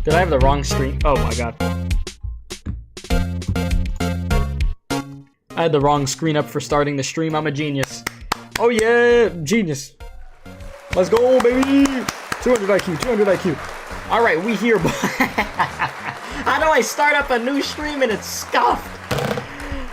Did I have the wrong stream? Oh my god. I had the wrong screen up for starting the stream. I'm a genius. Oh yeah, genius. Let's go, baby. 200 IQ, 200 IQ. All right, we here. How do I start up a new stream and it's scuffed?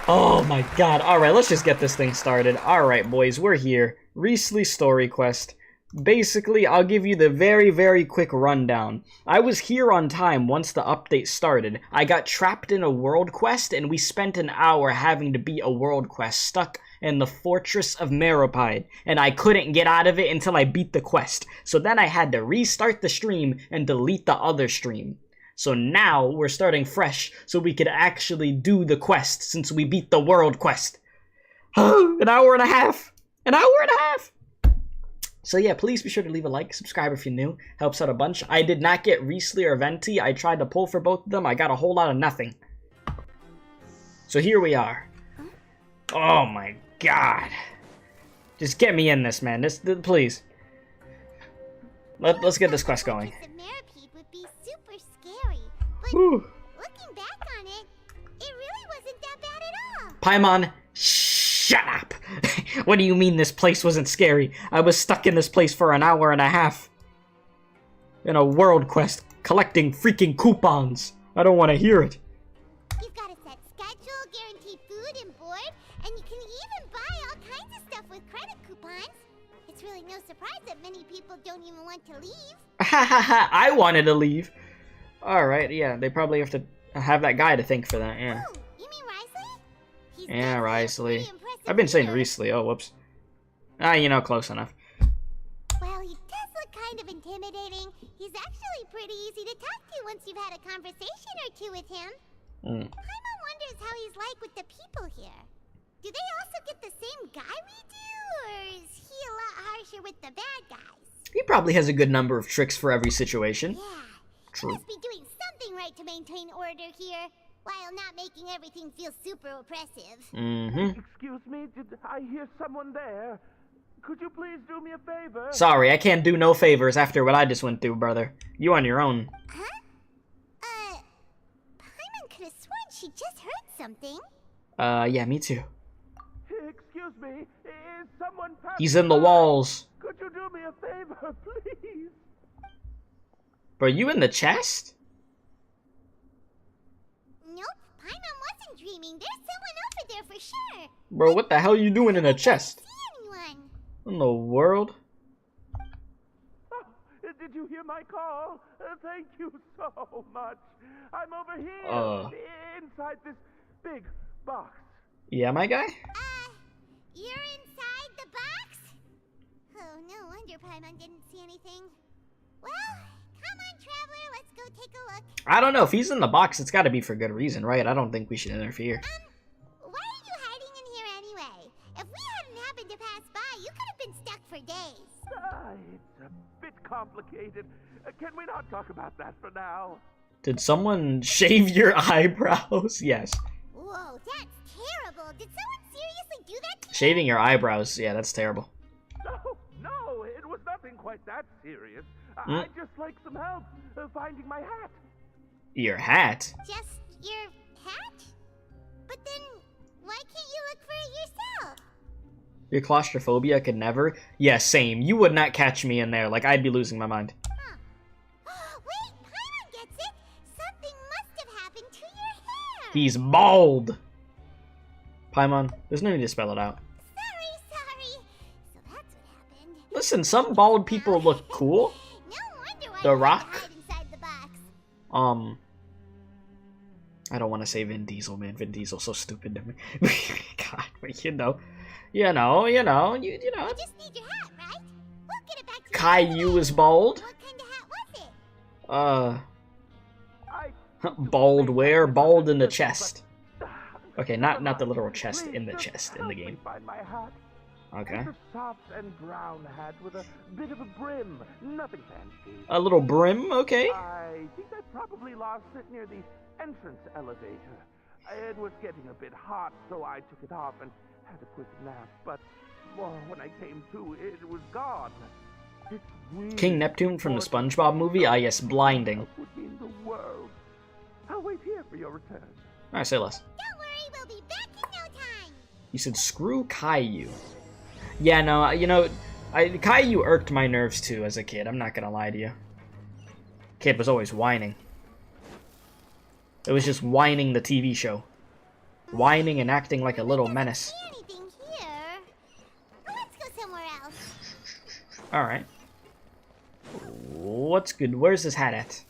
Oh my god. All right, let's just get this thing started. All right, boys, we're here. Wriothesley Story Quest. Basically, I'll give you the very quick rundown. I was here on time once the update started. I got trapped in a world quest, and we spent an hour having to beat a world quest stuck in the Fortress of Meropide, and I couldn't get out of it until I beat the quest. So then I had to restart the stream and delete the other stream. So now we're starting fresh, so we could actually do the quest since we beat the world quest. An hour and a half! An hour and a half! So yeah, please be sure to leave a like, subscribe if you're new. Helps out a bunch. I did not get Wriothesley or Venti. I tried to pull for both of them. I got a whole lot of nothing. So here we are. Oh my god. Just get me in this, man. Please. Let's get this quest going. Would be super scary, but Whew. looking back on it, it really wasn't that bad at all. Paimon, shut up! What do you mean this place wasn't scary? I was stuck in this place for an hour and a half. In a world quest, collecting freaking coupons. I don't want to hear it. You've got a set schedule, guaranteed food and board, and you can even buy all kinds of stuff with credit coupons. It's really no surprise that many people don't even want to leave. Ha ha ha, I wanted to leave. Alright, yeah, they probably have to have that guy to thank for that, yeah. Oh, you mean Wriothesley? He's Yeah, definitely a Wriothesley. pretty impressive I've been saying leader. Wriothesley, oh, whoops. Ah, you know, close enough. Well, he does look kind of intimidating. He's actually pretty easy to talk to once you've had a conversation or two with him. Paimon wonders how he's like with the people here. Do they also get the same guy we do, or is he a lot harsher with the bad guys? He probably has a good number of tricks for every situation. Yeah, True. he must be doing something right to maintain order here, while not making everything feel super oppressive. Excuse me, did I hear someone there? Could you please do me a favor? Sorry, I can't do no favors after what I just went through, brother. You on your own. Huh? Paimon could have sworn she just heard something. Yeah, me too. Excuse me, is someone passing He's in the by? walls. Could you do me a favor, please? Bro, you in the chest? Nope, Paimon wasn't dreaming. There's someone over there for sure. Bro, what the hell you doing in a chest? See anyone? In the world? Oh, did you hear my call? Thank you so much. I'm over here, inside this big box. Yeah, my guy? You're inside the box? Oh, no wonder Paimon didn't see anything. Well, come on, traveler, let's go take a look. I don't know. If he's in the box, it's gotta be for good reason, right? I don't think we should interfere. Why are you hiding in here anyway? If we hadn't happened to pass by, you could have been stuck for days. It's a bit complicated. Can we not talk about that for now? Did someone shave your eyebrows? Yes. Whoa, that's terrible. Did someone seriously do that to you? Shaving your eyebrows, yeah, that's terrible. No, it was nothing quite that serious. I'd just like some help finding my hat. Your hat? Just your hat? But then, why can't you look for it yourself? Your claustrophobia could never? Yeah, same. You would not catch me in there. Like, I'd be losing my mind. Huh. Wait, Paimon gets it. Something must have happened to your hair. He's bald! Paimon, there's no need to spell it out. Sorry. So that's what happened. Listen, some bald people look cool. No wonder why The you had to Rock? hide inside the box. I don't want to say Vin Diesel, man. Vin Diesel's so stupid to me. God, but you know. You just need your hat, right? We'll get it back to you. Caillou is bald. What kind of hat was it? Bald where? Bald in the chest. Okay, not the literal chest, in the chest in the game. Find my hat. Okay. It's a soft and brown hat with a bit of a brim. Nothing fancy. A little brim, okay. I think I probably lost it near the entrance elevator. It was getting a bit hot, so I took it off and had a quick nap. But when I came to, it was gone. It's weird. King Neptune from the SpongeBob movie? Ah, yes, blinding. Put me in the for your return. Alright, say less. Don't worry, we'll be back in no time. You said screw Caillou. Yeah, no, you know, Caillou irked my nerves too as a kid. I'm not gonna lie to you. Kid was always whining. It was just whining the TV show. Whining and acting like a little menace. Anything here? Let's go somewhere else. Alright. What's good? Where's this hat at?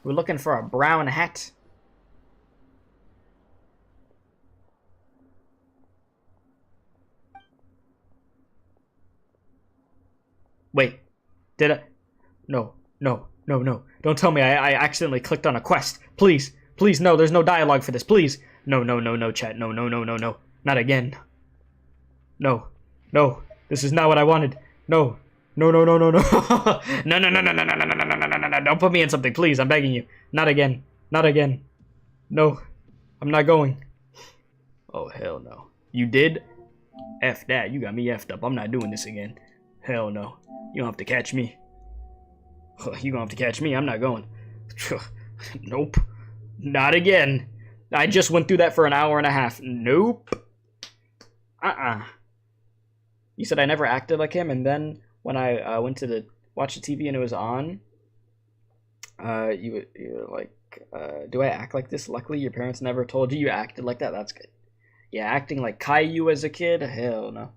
We're looking for a brown hat. Wait. Did I? No. No. No, no. Don't tell me I accidentally clicked on a quest. Please. Please, no. There's no dialogue for this. Please. No, no, no, no, chat. No, no, no, no, no. Not again. No. No. This is not what I wanted. No. No, no, no, no, no. No, no, no, no, no, no, no, no, no, no, no, no, no. Don't put me in something, please. I'm begging you. Not again. Not again. No. I'm not going. Oh, hell no. You did? F that. You got me effed up. I'm not doing this again. Hell no. You don't have to catch me. You gonna have to catch me. I'm not going. Nope. Not again. I just went through that for an hour and a half. Nope. You said I never acted like him, and then when I went to watch the TV and it was on, you were like, do I act like this? Luckily, your parents never told you you acted like that. That's good. Yeah, acting like Caillou as a kid? Hell no.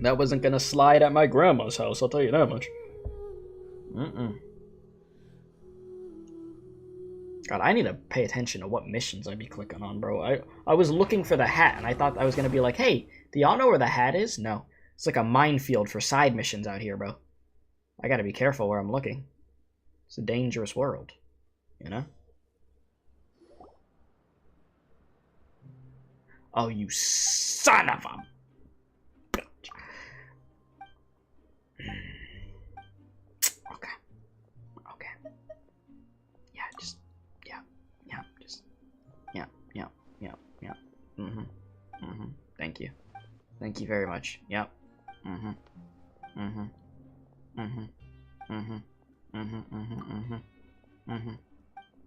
That wasn't gonna slide at my grandma's house, I'll tell you that much. God, I need to pay attention to what missions I be clicking on, bro. I was looking for the hat, and I thought I was gonna be like, hey, do y'all know where the hat is? No. It's like a minefield for side missions out here, bro. I gotta be careful where I'm looking. It's a dangerous world, you know? Oh, you son of a... Thank you. Thank you very much. Yep.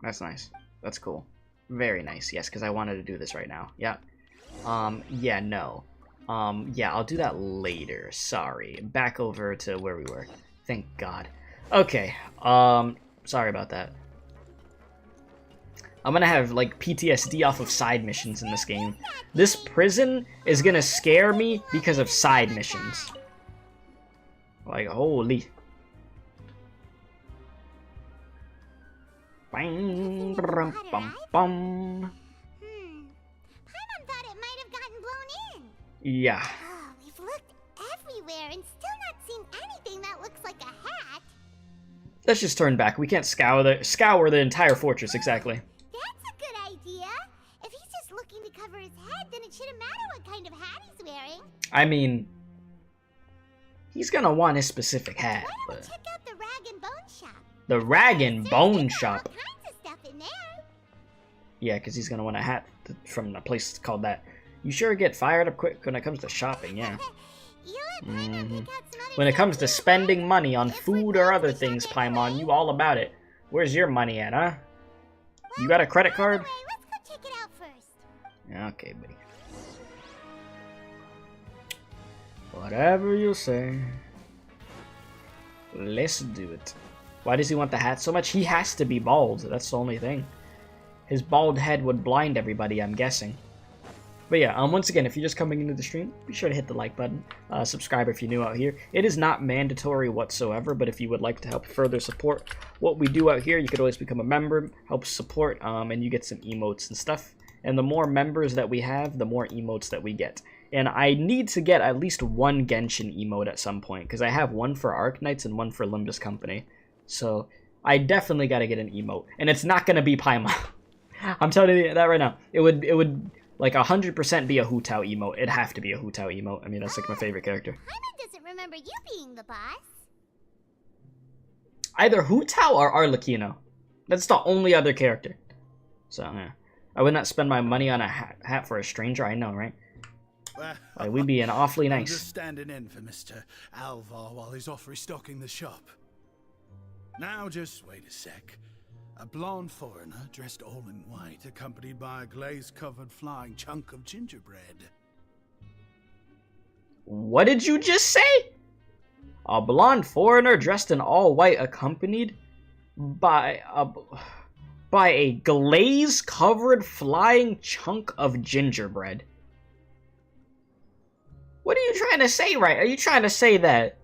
That's nice. That's cool. Very nice. Yes, because I wanted to do this right now. Yep. Yeah, no. Yeah, I'll do that later. Sorry. Back over to where we were. Thank God. Okay. Sorry about that. I'm gonna have, like, PTSD off of side missions in this game. This prison is gonna scare me because of side missions. Like, holy. Bang, bum, bum, bum. Paimon thought it might have gotten blown in. Yeah. Oh, we've looked everywhere and still not seen anything that looks like a hat. Let's just turn back. We can't scour the entire fortress, exactly. If he's just looking to cover his head, then it shouldn't matter what kind of hat he's wearing. I mean, he's gonna want his specific hat. Why don't we check out the Rag and Bone Shop? The Rag and Bone Shop? All kinds of stuff in there. Yeah, because he's gonna want a hat from a place called that. You sure get fired up quick when it comes to shopping, yeah. When it comes to spending money on food or other things, Paimon, you all about it. Where's your money at, huh? You got a credit card? Let's go check it out first. Okay, buddy. Whatever you say. Let's do it. Why does he want the hat so much? He has to be bald. That's the only thing. His bald head would blind everybody, I'm guessing. But yeah, once again, if you're just coming into the stream, be sure to hit the like button. Subscribe if you're new out here. It is not mandatory whatsoever, but if you would like to help further support what we do out here, you could always become a member, help support, and you get some emotes and stuff. And the more members that we have, the more emotes that we get. And I need to get at least one Genshin emote at some point, because I have one for Arknights and one for Limbus Company. So I definitely got to get an emote. And it's not going to be Paimon. I'm telling you that right now. It would like 100% be a Hu Tao emote. It'd have to be a Hu Tao emote. I mean, that's like my favorite character. Paimon doesn't remember you being the boss. Either Hu Tao or Arlecchino. That's the only other character. So, yeah. I would not spend my money on a hat for a stranger, I know, right? Like, we'd be awfully nice. I'm just standing in for Mr. Alvar while he's off restocking the shop. Now just wait a sec. A blonde foreigner dressed all in white, accompanied by a glaze-covered flying chunk of gingerbread. What did you just say? A blonde foreigner dressed in all white, accompanied by a glaze-covered flying chunk of gingerbread. What are you trying to say, right? Are you trying to say that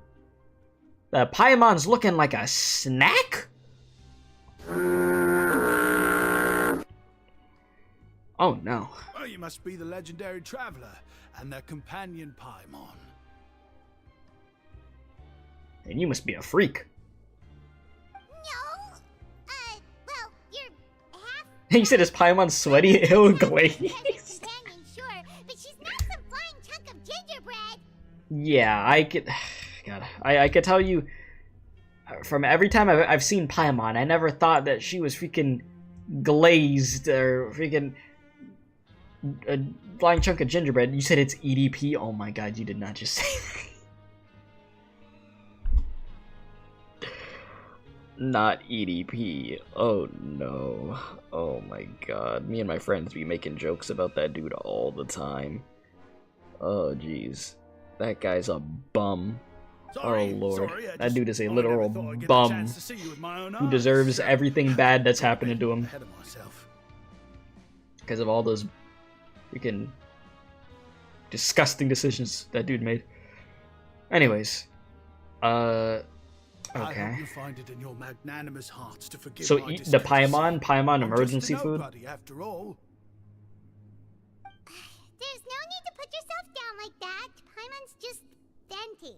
Paimon's looking like a snack? Oh no. Oh, you must be the legendary traveler and their companion Paimon. And you must be a freak. No. Well, you're half. He said, "Is Paimon sweaty, ill glaze?" Companion, sure, but she's not some flying chunk of gingerbread. Yeah, I could. God, I could tell you from every time I've seen Paimon, I never thought that she was freaking glazed or freaking a flying chunk of gingerbread. You said it's EDP. Oh my God, you did not just say that. Not EDP. Oh no. Oh my God. Me and my friends be making jokes about that dude all the time. Oh jeez. That guy's a bum. Sorry, Oh lord. sorry, That dude is a literal bum bum who deserves everything bad that's happened to him. Because of all those freaking disgusting decisions that dude made. Anyways. I Okay. hope you find it in your magnanimous hearts to forgive So my eat the discourtesy. Paimon I'm emergency just a food? nobody, after all. There's no need to put yourself down like that. Paimon's just venting.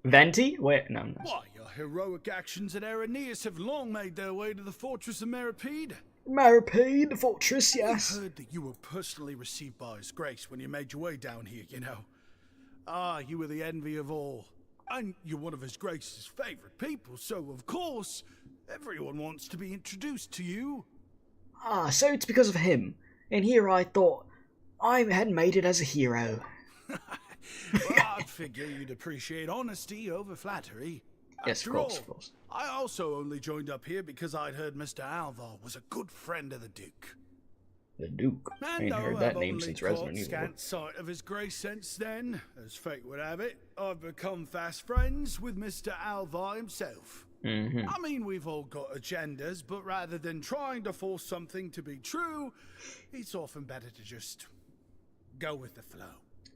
Venti? Wait, no. Why, your heroic actions at Araneus have long made their way to the fortress of Meripede. Maripede, the fortress, I yes. heard that you were personally received by His Grace when you made your way down here, you know. Ah, you were the envy of all. And you're one of His Grace's favorite people, so of course, everyone wants to be introduced to you. Ah, so it's because of him. And here I thought I had made it as a hero. Well, I'd figure you'd appreciate honesty over flattery. Yes, After of course, all, of course. I also only joined up here because I'd heard Mr. Alvar was a good friend of the Duke. The Duke. I And ain't though heard that I've name only since caught Resident Evil. scant sight of His Grace since then, as fate would have it, I've become fast friends with Mr. Alvar himself. I mean, we've all got agendas, but rather than trying to force something to be true, it's often better to just go with the flow.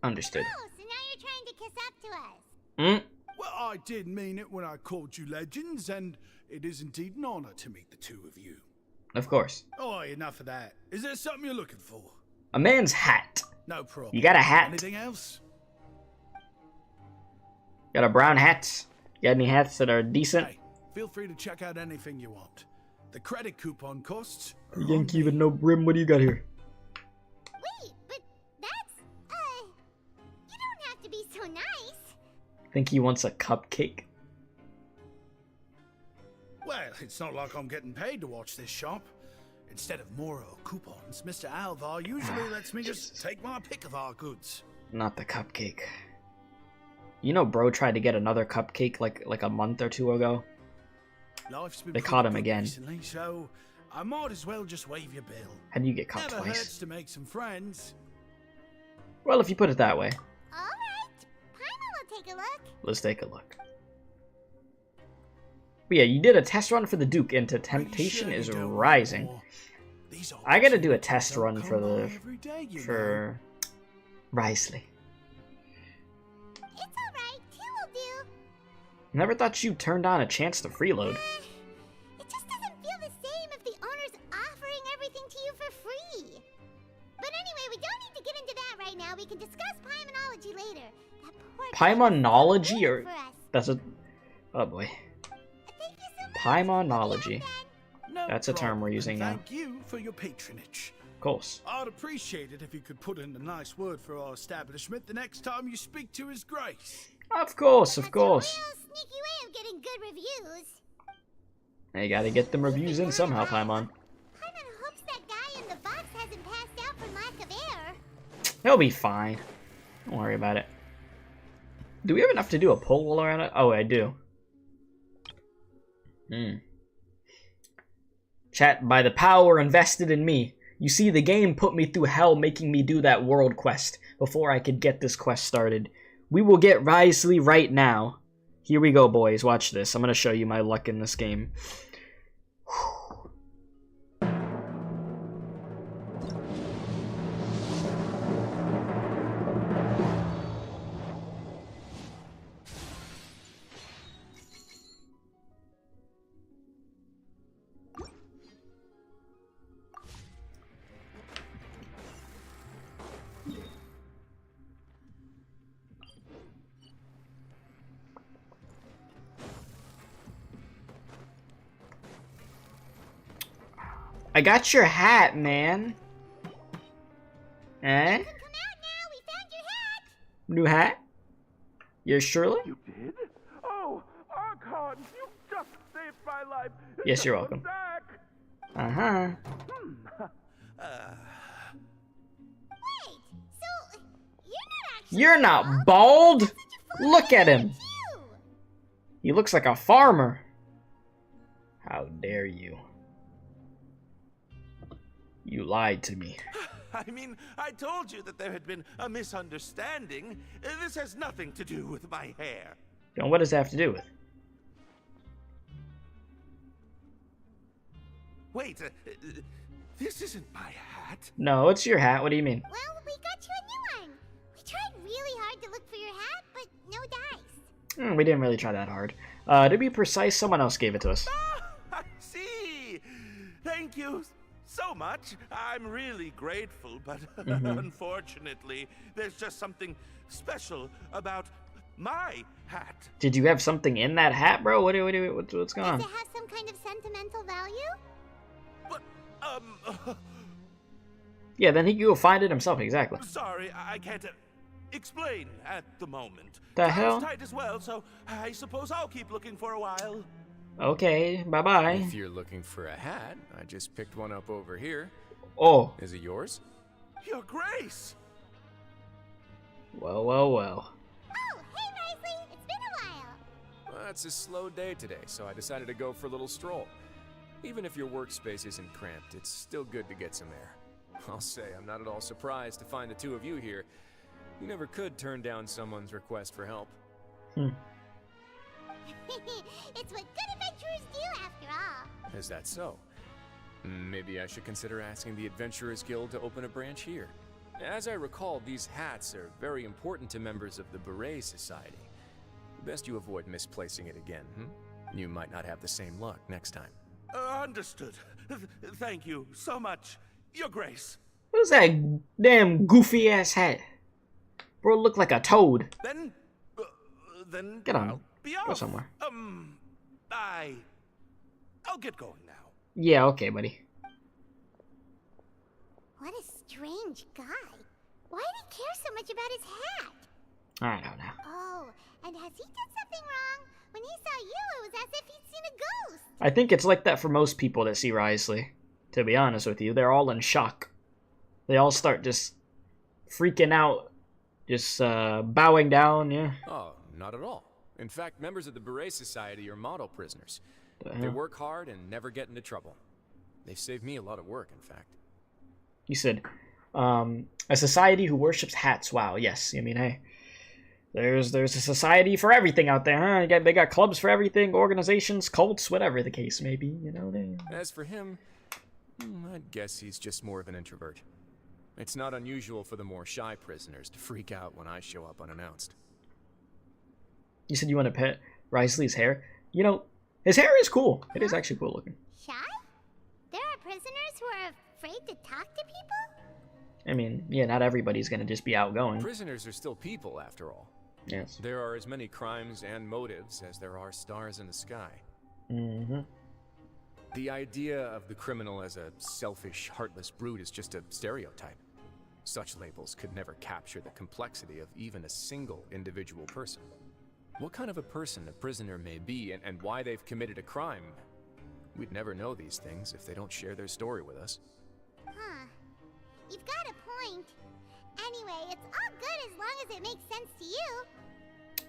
Understood. Oh, so now you're trying to kiss up to us. Well, I did mean it when I called you legends, and it is indeed an honor to meet the two of you. Of course. Oh, enough of that. Is there something you're looking for? A man's hat. No problem. You got a hat? Anything else? Got a brown hat. You got any hats that are decent? Hey, feel free to check out anything you want. The credit coupon costs are on Yankee me. with no brim. What do you got here? Wait, but that's, you don't have to be so nice. Think he wants a cupcake? Well, it's not like I'm getting paid to watch this shop. Instead of Moro coupons, Mr. Alvar usually lets me just take my pick of our goods. Not the cupcake. You know, bro tried to get another cupcake like a month or two ago. Life's been They pretty caught him good again. recently, so I might as well just waive your bill. How do you get caught Never twice? hurts to make some friends. Well, if you put it that way. All right, Paimon will take a look. Let's take a look. But yeah, you did a test run for the Duke, and Are you Temptation sure is you don't want rising. more? These I gotta do a opportunities test don't run come for by the every day, you know. for Wriothesley. It's all right, two will do. Never thought you turned on a chance to freeload. It just doesn't feel the same if the owner's offering everything to you for free. But anyway, we don't need to get into that right now. We can discuss Paimonology later. That poor Paimonology, kid or was waiting for us. that's a oh boy, Thank you so much. Paimonology. No That's a term problem, we're and using now. Thank you for your patronage. Of course. I'd appreciate it if you could put in a nice word for our establishment the next time you speak to His Grace. Of course, of That's course. a real sneaky way of getting good reviews. You gotta get them reviews in somehow, Paimon. Paimon hopes that guy in the box hasn't passed out from lack of air. He'll be fine. Don't worry about it. Do we have enough to do a pull while around it? Oh, I do. Chat, by the power invested in me. You see, the game put me through hell making me do that world quest before I could get this quest started. We will get Wriothesley right now. Here we go, boys. Watch this. I'm going to show you my luck in this game. I got your hat, man. Eh? Come out now, we found your hat! New hat? Yours surely? You did? Oh, Archon, you just saved my life. Yes, you're Come welcome. back. Uh-huh. Wait, so you're not actually You're not bald! Look at him! He looks like a farmer. How dare you? You lied to me. I mean, I told you that there had been a misunderstanding. This has nothing to do with my hair. And what does that have to do with? Wait, this isn't my hat. No, it's your hat. What do you mean? Well, we got you a new one. We tried really hard to look for your hat, but no dice. We didn't really try that hard. To be precise, someone else gave it to us. Ah, I see. Thank you so much. I'm really grateful, but unfortunately, there's just something special about my hat. Did you have something in that hat, bro? What's going on? Does it have some kind of sentimental value? But, Yeah, then he can go find it himself, exactly. sorry, I can't explain at the moment. The Time's hell? tight as well, so I suppose I'll keep looking for a while. Okay, bye-bye. If you're looking for a hat, I just picked one up over here. Oh, Is it yours? Your Grace! well, well, well. Oh, hey, Wriothesley, it's been a while. Well, it's a slow day today, so I decided to go for a little stroll. Even if your workspace isn't cramped, it's still good to get some air. I'll say I'm not at all surprised to find the two of you here. You never could turn down someone's request for help. It's what good adventurers do, after all. Is that so? Maybe I should consider asking the Adventurers Guild to open a branch here. As I recall, these hats are very important to members of the Beret Society. Best you avoid misplacing it again, You might not have the same luck next time. Understood. Thank you so much, Your Grace. What is that damn goofy-ass hat? Bro, look like a toad. Then Get on. I'll be Go off. somewhere. I'll get going now. Yeah, okay, buddy. What a strange guy. Why did he care so much about his hat? I don't know. Oh, and has he done something wrong? When he saw you, it was as if he'd seen a ghost. I think it's like that for most people that see Wriothesley. To be honest with you, they're all in shock. They all start just freaking out, just bowing down, yeah. Oh, not at all. In fact, members of the Beret Society are model prisoners. The They hell? work hard and never get into trouble. They've saved me a lot of work, in fact. You said, a society who worships hats. Wow, yes. I mean, hey, there's a society for everything out there, huh? They got clubs for everything, organizations, cults, whatever the case may be, you know. As for him, I'd guess he's just more of an introvert. It's not unusual for the more shy prisoners to freak out when I show up unannounced. You said you want to pet Wriothesley's hair. You know, his hair is cool. It is actually cool looking. Shy? There are prisoners who are afraid to talk to people? I mean, yeah, not everybody's gonna just be outgoing. Prisoners are still people, after all. Yes. There are as many crimes and motives as there are stars in the sky. Mm-hmm. The idea of the criminal as a selfish, heartless brute is just a stereotype. Such labels could never capture the complexity of even a single individual person. What kind of a person a prisoner may be and why they've committed a crime, we'd never know these things if they don't share their story with us. Huh. You've got a point. Anyway, it's all good as long as it makes sense to you.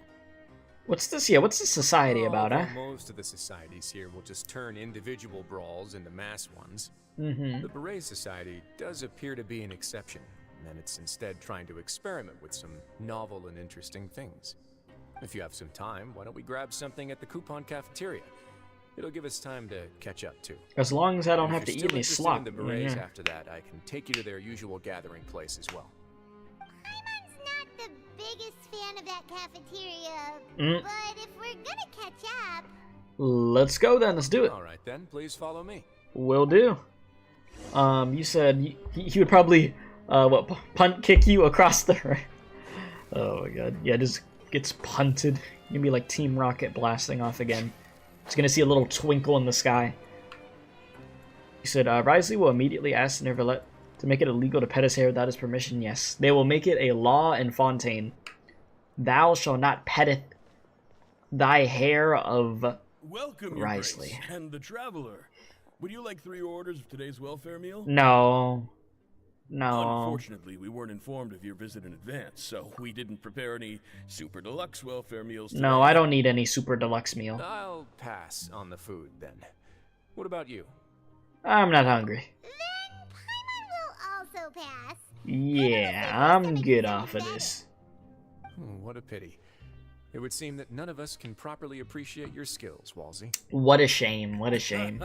What's this? Yeah, what's this society about, huh? Most of the societies here will just turn individual brawls into mass ones. Mm-hmm. The Beret Society does appear to be an exception, and it's instead trying to experiment with some novel and interesting things. If you have some time, why don't we grab something at the Coupon Cafeteria? It'll give us time to catch up, too. As long as I don't have to If eat you're any still slop. interested in the Berets Yeah. after that, I can take you to their usual gathering place as well. Paimon's not the biggest fan of that cafeteria, Mm. but if we're gonna catch up... Let's go then. Let's do it. All right, then. Please follow me. Will do. You said he would probably, punt kick you across the... Oh my god. Yeah, just gets punted. You'll be like Team Rocket blasting off again. Just gonna see a little twinkle in the sky. He said, Wriothesley will immediately ask Neverlet to make it illegal to pet his hair without his permission. Yes, they will make it a law in Fontaine. Thou shalt not petteth thy hair of Welcome, Your Wriothesley. Grace, and the Traveler. Would you like 3 orders of today's welfare meal? No. No. Unfortunately, we weren't informed of your visit in advance, so we didn't prepare any super deluxe welfare meals today. No, I don't need any super deluxe meal. I'll pass on the food, then. What about you? I'm not hungry. Then Paimon will also pass. Yeah, I'm good off of this. What a pity. It would seem that none of us can properly appreciate your skills, Walsey. What a shame, what a shame.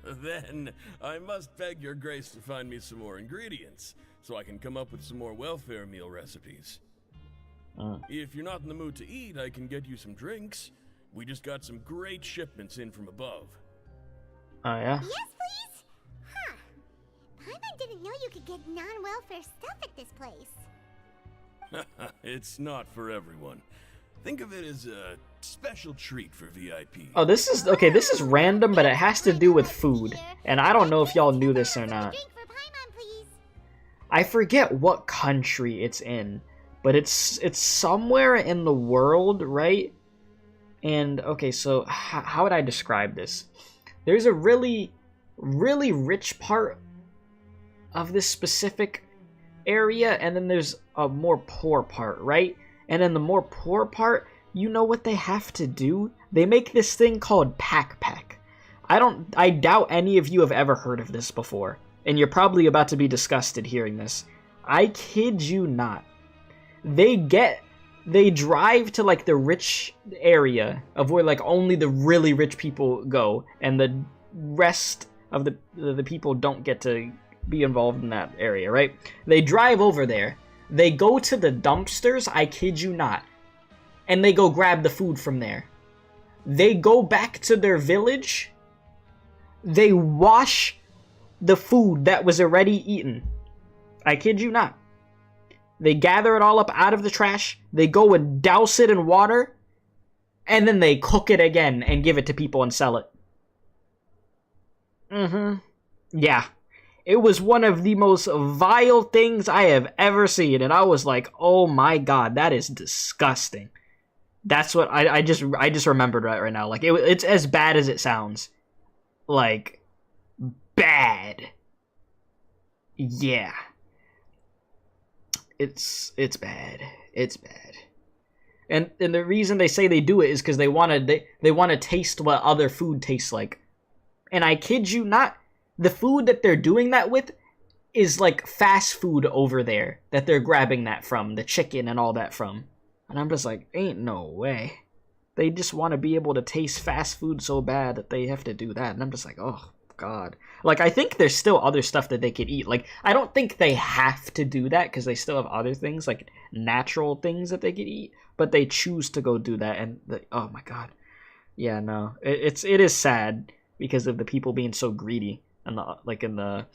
Then I must beg your grace to find me some more ingredients, so I can come up with some more welfare meal recipes. If you're not in the mood to eat, I can get you some drinks. We just got some great shipments in from above. Oh, yeah? Yes, please? Huh. Paimon didn't know you could get non-welfare stuff at this place. It's not for everyone. Think of it as a special treat for VIP. Oh, this is, okay, this is random, but it has to do with food. And I don't know if y'all knew this or not. Drink for Paimon, please. I forget what country it's in, but it's somewhere in the world, right? And, okay, so how would I describe this? There's a really, really rich part of this specific area, and then there's a more poor part, right? And in the more poor part, you know what they have to do? They make this thing called Pack. I doubt any of you have ever heard of this before, and you're probably about to be disgusted hearing this. I kid you not. They drive to like the rich area of where like only the really rich people go, and the rest of the people don't get to be involved in that area, right? They drive over there. They go to the dumpsters, I kid you not, and they go grab the food from there. They go back to their village. They wash the food that was already eaten. I kid you not. They gather it all up out of the trash. They go and douse it in water. And then they cook it again and give it to people and sell it. Yeah. It was one of the most vile things I have ever seen. And I was like, oh my god, that is disgusting. That's what I just remembered right now. Like, it's as bad as it sounds. Like, bad. Yeah. It's bad. It's bad. And the reason they say they do it is because they want to taste what other food tastes like. And I kid you not, the food that they're doing that with is like fast food over there that they're grabbing that from, the chicken and all that from. And I'm just like, ain't no way. They just want to be able to taste fast food so bad that they have to do that. And I'm just like, oh god. Like, I think there's still other stuff that they could eat. Like, I don't think they have to do that because they still have other things, like natural things that they could eat. But they choose to go do that. And oh my god. Yeah, no. It is sad because of the people being so greedy. And in the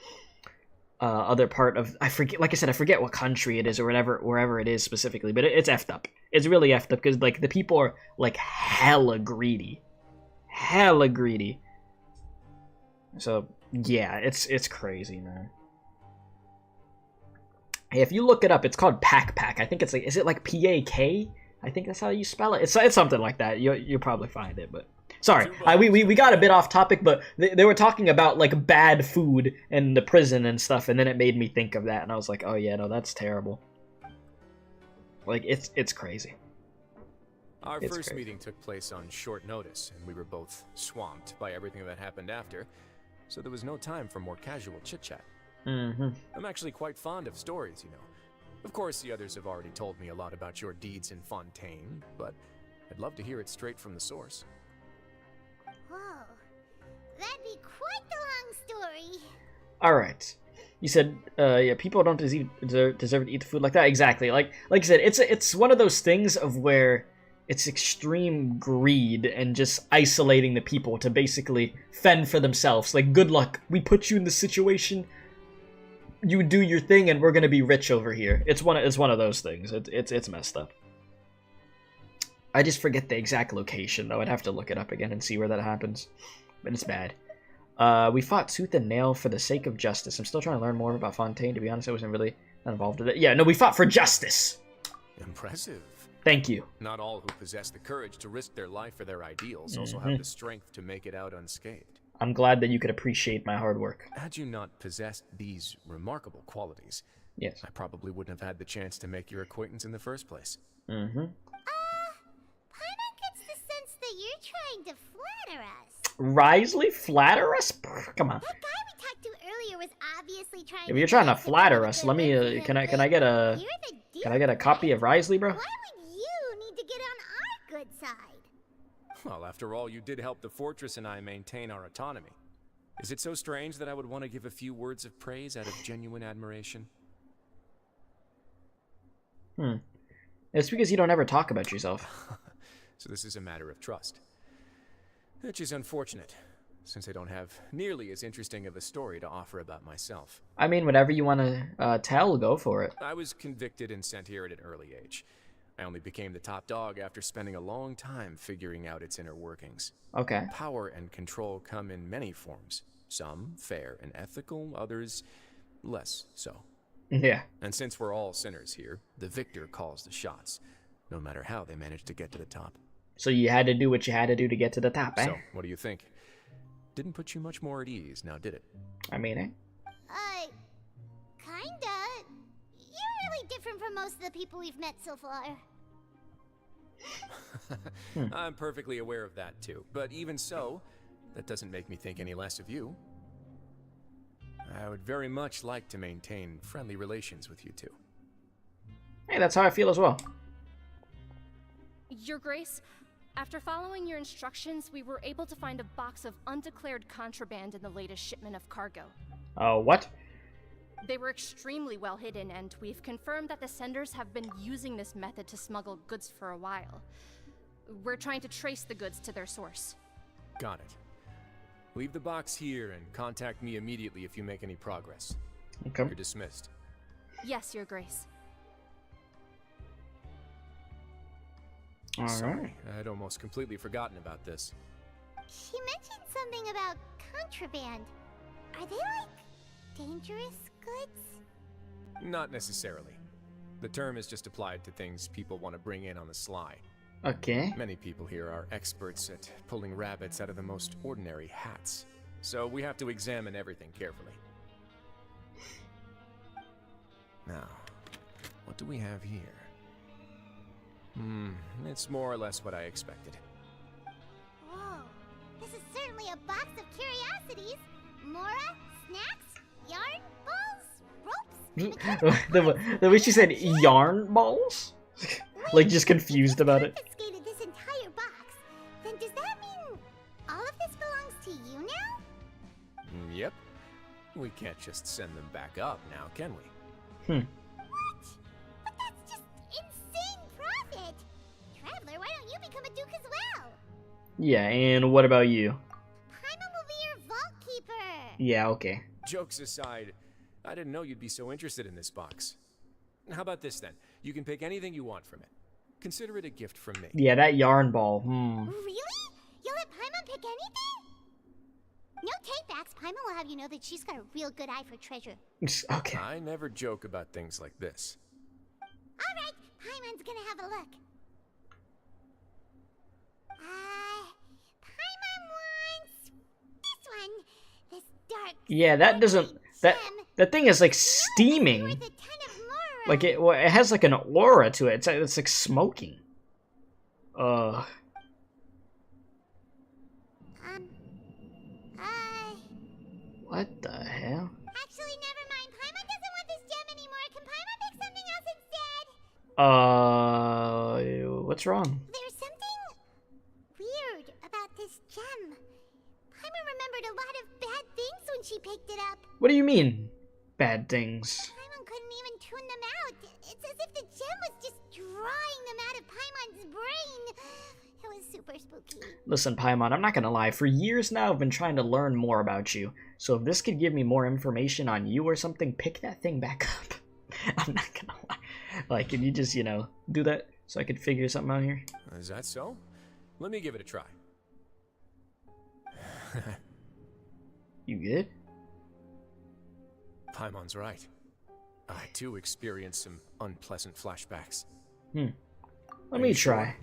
other part of, I forget, like I said, I forget what country it is or wherever it is specifically, but it's effed up. It's really effed up because like the people are like hella greedy. So yeah, it's crazy, man. Hey, if you look it up, it's called Pack. I think it's like, is it like P-A-K? I think that's how you spell it. It's something like that. You'll probably find it, but. Sorry, we got a bit off topic, but they were talking about like bad food in the prison and stuff, and then it made me think of that, and I was like, oh yeah, no, that's terrible. Like, it's crazy. Our It's first crazy. meeting took place on short notice, and we were both swamped by everything that happened after, so there was no time for more casual chit-chat. I'm actually quite fond of stories, you know. Of course, the others have already told me a lot about your deeds in Fontaine, but I'd love to hear it straight from the source. Whoa. That'd be quite the long story. All right. You said, yeah, people don't deserve to eat the food like that. Exactly. Like I said, it's one of those things of where it's extreme greed and just isolating the people to basically fend for themselves. Like, good luck. We put you in this situation. You do your thing, and we're gonna be rich over here. It's one of those things. It's messed up. I just forget the exact location though. I'd have to look it up again and see where that happens. But it's bad. We fought tooth and nail for the sake of justice. I'm still trying to learn more about Fontaine. To be honest, I wasn't really not involved with it. Yeah, no, we fought for justice. Impressive. Thank you. Not all who possess the courage to risk their life for their ideals also have the strength to make it out unscathed. I'm glad that you could appreciate my hard work. Had you not possessed these remarkable qualities, Yes. I probably wouldn't have had the chance to make your acquaintance in the first place. Paimon gets the sense that you're trying to flatter us. Wriothesley flatter us? Come on. That guy we talked to earlier was obviously trying If you're trying to get us flatter put us, the let me. good Can I with get him, a? but you're the Can I get a copy of Wriothesley, bro? Why would you need to get on our good side? Well, after all, you did help the fortress and I maintain our autonomy. Is it so strange that I would want to give a few words of praise out of genuine admiration? It's because you don't ever talk about yourself. So this is a matter of trust. Which is unfortunate, since I don't have nearly as interesting of a story to offer about myself. I mean, whatever you want to tell, go for it. I was convicted and sent here at an early age. I only became the top dog after spending a long time figuring out its inner workings. Okay. Power and control come in many forms. Some fair and ethical, others less so. Yeah. And since we're all sinners here, the victor calls the shots, no matter how they manage to get to the top. So you had to do what you had to do to get to the top, eh? So, what do you think? Didn't put you much more at ease, now did it? I mean, eh? Kinda. You're really different from most of the people we've met so far. I'm perfectly aware of that too, but even so, that doesn't make me think any less of you. I would very much like to maintain friendly relations with you two. Hey, that's how I feel as well. Your Grace, after following your instructions, we were able to find a box of undeclared contraband in the latest shipment of cargo. What? They were extremely well hidden, and we've confirmed that the senders have been using this method to smuggle goods for a while. We're trying to trace the goods to their source. Got it. Leave the box here and contact me immediately if you make any progress. Okay. You're dismissed. Yes, Your Grace. All Sorry, right. I'd almost completely forgotten about this. She mentioned something about contraband. Are they like dangerous goods? Not necessarily. The term is just applied to things people want to bring in on the sly. Okay. Many people here are experts at pulling rabbits out of the most ordinary hats. So we have to examine everything carefully. Now, what do we have here? It's more or less what I expected. Whoa, this is certainly a box of curiosities. Mora, snacks, yarn, balls, ropes. The way she said yarn balls? Like, just confused about it. Confiscated this entire box. Then does that mean all of this belongs to you now? Yep. We can't just send them back up now, can we? What? But that's just insane profit. Traveler, why don't you become a duke as well? Yeah, and what about you? Paimon will be your vault keeper. Yeah, okay. Jokes aside, I didn't know you'd be so interested in this box. How about this then? You can pick anything you want from it. Consider it a gift from me. Yeah, that yarn ball. Really? You'll let Paimon pick anything? No take-backs. Paimon will have you know that she's got a real good eye for treasure. Okay. I never joke about things like this. All right, Paimon's gonna have a look. Paimon wants this one. This dark. Yeah, that doesn't. That thing is like Worth steaming. a ton of Mora. Like it has like an aura to it. It's like smoking. What the hell? Actually, never mind. Paimon doesn't want this gem anymore. Can Paimon pick something else instead? What's wrong? There's something weird about this gem. Paimon remembered a lot of bad things when she picked it up. What do you mean, bad things? Paimon couldn't even tune them out. It's as if the gem was just drawing them out of Paimon's brain. It was super spooky. Listen, Paimon, I'm not gonna lie. For years now, I've been trying to learn more about you. So if this could give me more information on you or something, pick that thing back up. I'm not gonna lie. Like, can you just, do that so I could figure something out here? Is that so? Let me give it a try. You good? Paimon's right. I too experienced some unpleasant flashbacks. Let me try. Sure?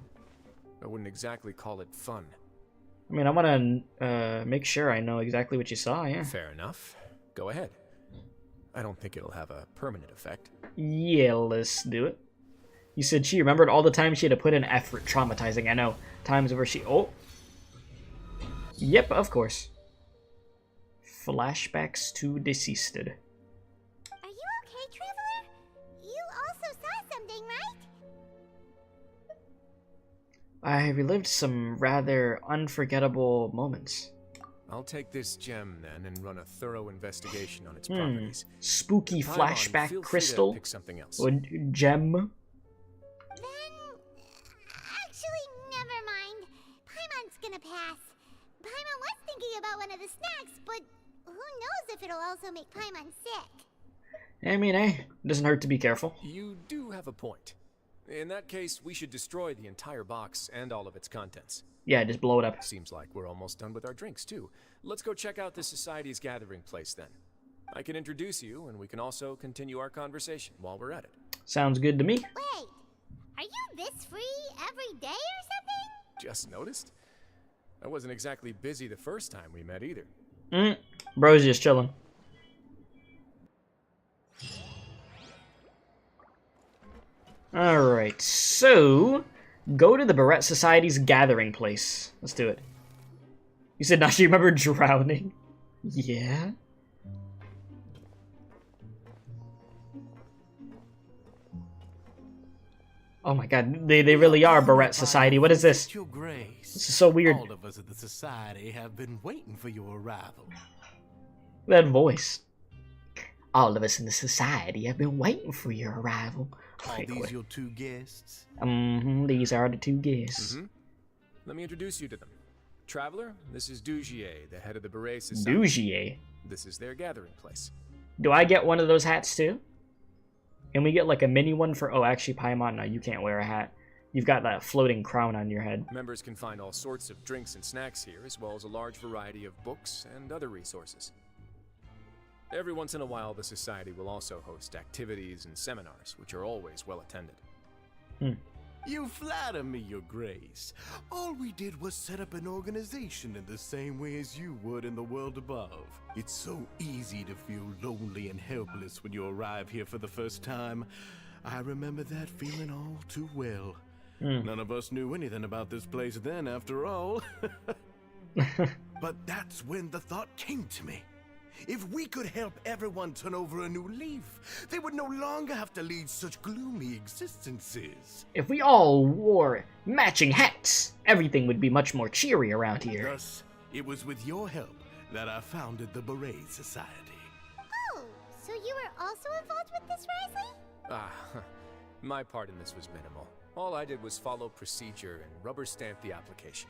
I wouldn't exactly call it fun. I mean, I want to make sure I know exactly what you saw, yeah. Fair enough. Go ahead. I don't think it'll have a permanent effect. Yeah, let's do it. You said she remembered all the times she had to put in effort. Traumatizing, I know. Times where she... Oh. Yep, of course. Flashbacks to deceased. Are you okay, Traveler? You also saw something, right? I relived some rather unforgettable moments. I'll take this gem then and run a thorough investigation on its properties. Spooky Paimon, flashback feel free to crystal? pick something else. Or gem? Then... Actually, never mind. Paimon's gonna pass. Paimon was thinking about one of the snacks, but who knows if it'll also make Paimon sick. I mean, it doesn't hurt to be careful. You do have a point. In that case, we should destroy the entire box and all of its contents. Yeah, just blow it up. Seems like we're almost done with our drinks, too. Let's go check out the Society's gathering place, then. I can introduce you, and we can also continue our conversation while we're at it. Sounds good to me. Wait, are you this free every day or something? Just noticed? I wasn't exactly busy the first time we met, either. Bro's just chilling. Alright, so... Go to the Barrett Society's gathering place. Let's do it. You said now she remembered drowning? Yeah? Oh my god, they really are Barrett Society. What is this? Your Grace. This is so weird. All of us at the Society have been waiting for your arrival. That voice. All of us in the Society have been waiting for your arrival. Are these your two guests? These are the two guests. Let me introduce you to them. Traveler, this is Dugier, the head of the Beret Society. Dugier? This is their gathering place. Do I get one of those hats too? Can we get like a mini one for... Oh, actually, Paimon, no, you can't wear a hat. You've got that floating crown on your head. Members can find all sorts of drinks and snacks here, as well as a large variety of books and other resources. Every once in a while, the Society will also host activities and seminars, which are always well attended. You flatter me, Your Grace. All we did was set up an organization in the same way as you would in the world above. It's so easy to feel lonely and helpless when you arrive here for the first time. I remember that feeling all too well. None of us knew anything about this place then, after all. But that's when the thought came to me. If we could help everyone turn over a new leaf, they would no longer have to lead such gloomy existences. If we all wore matching hats, everything would be much more cheery around here. Thus, it was with your help that I founded the Beret Society. Oh, so you were also involved with this, Wriothesley? My part in this was minimal. All I did was follow procedure and rubber stamp the application.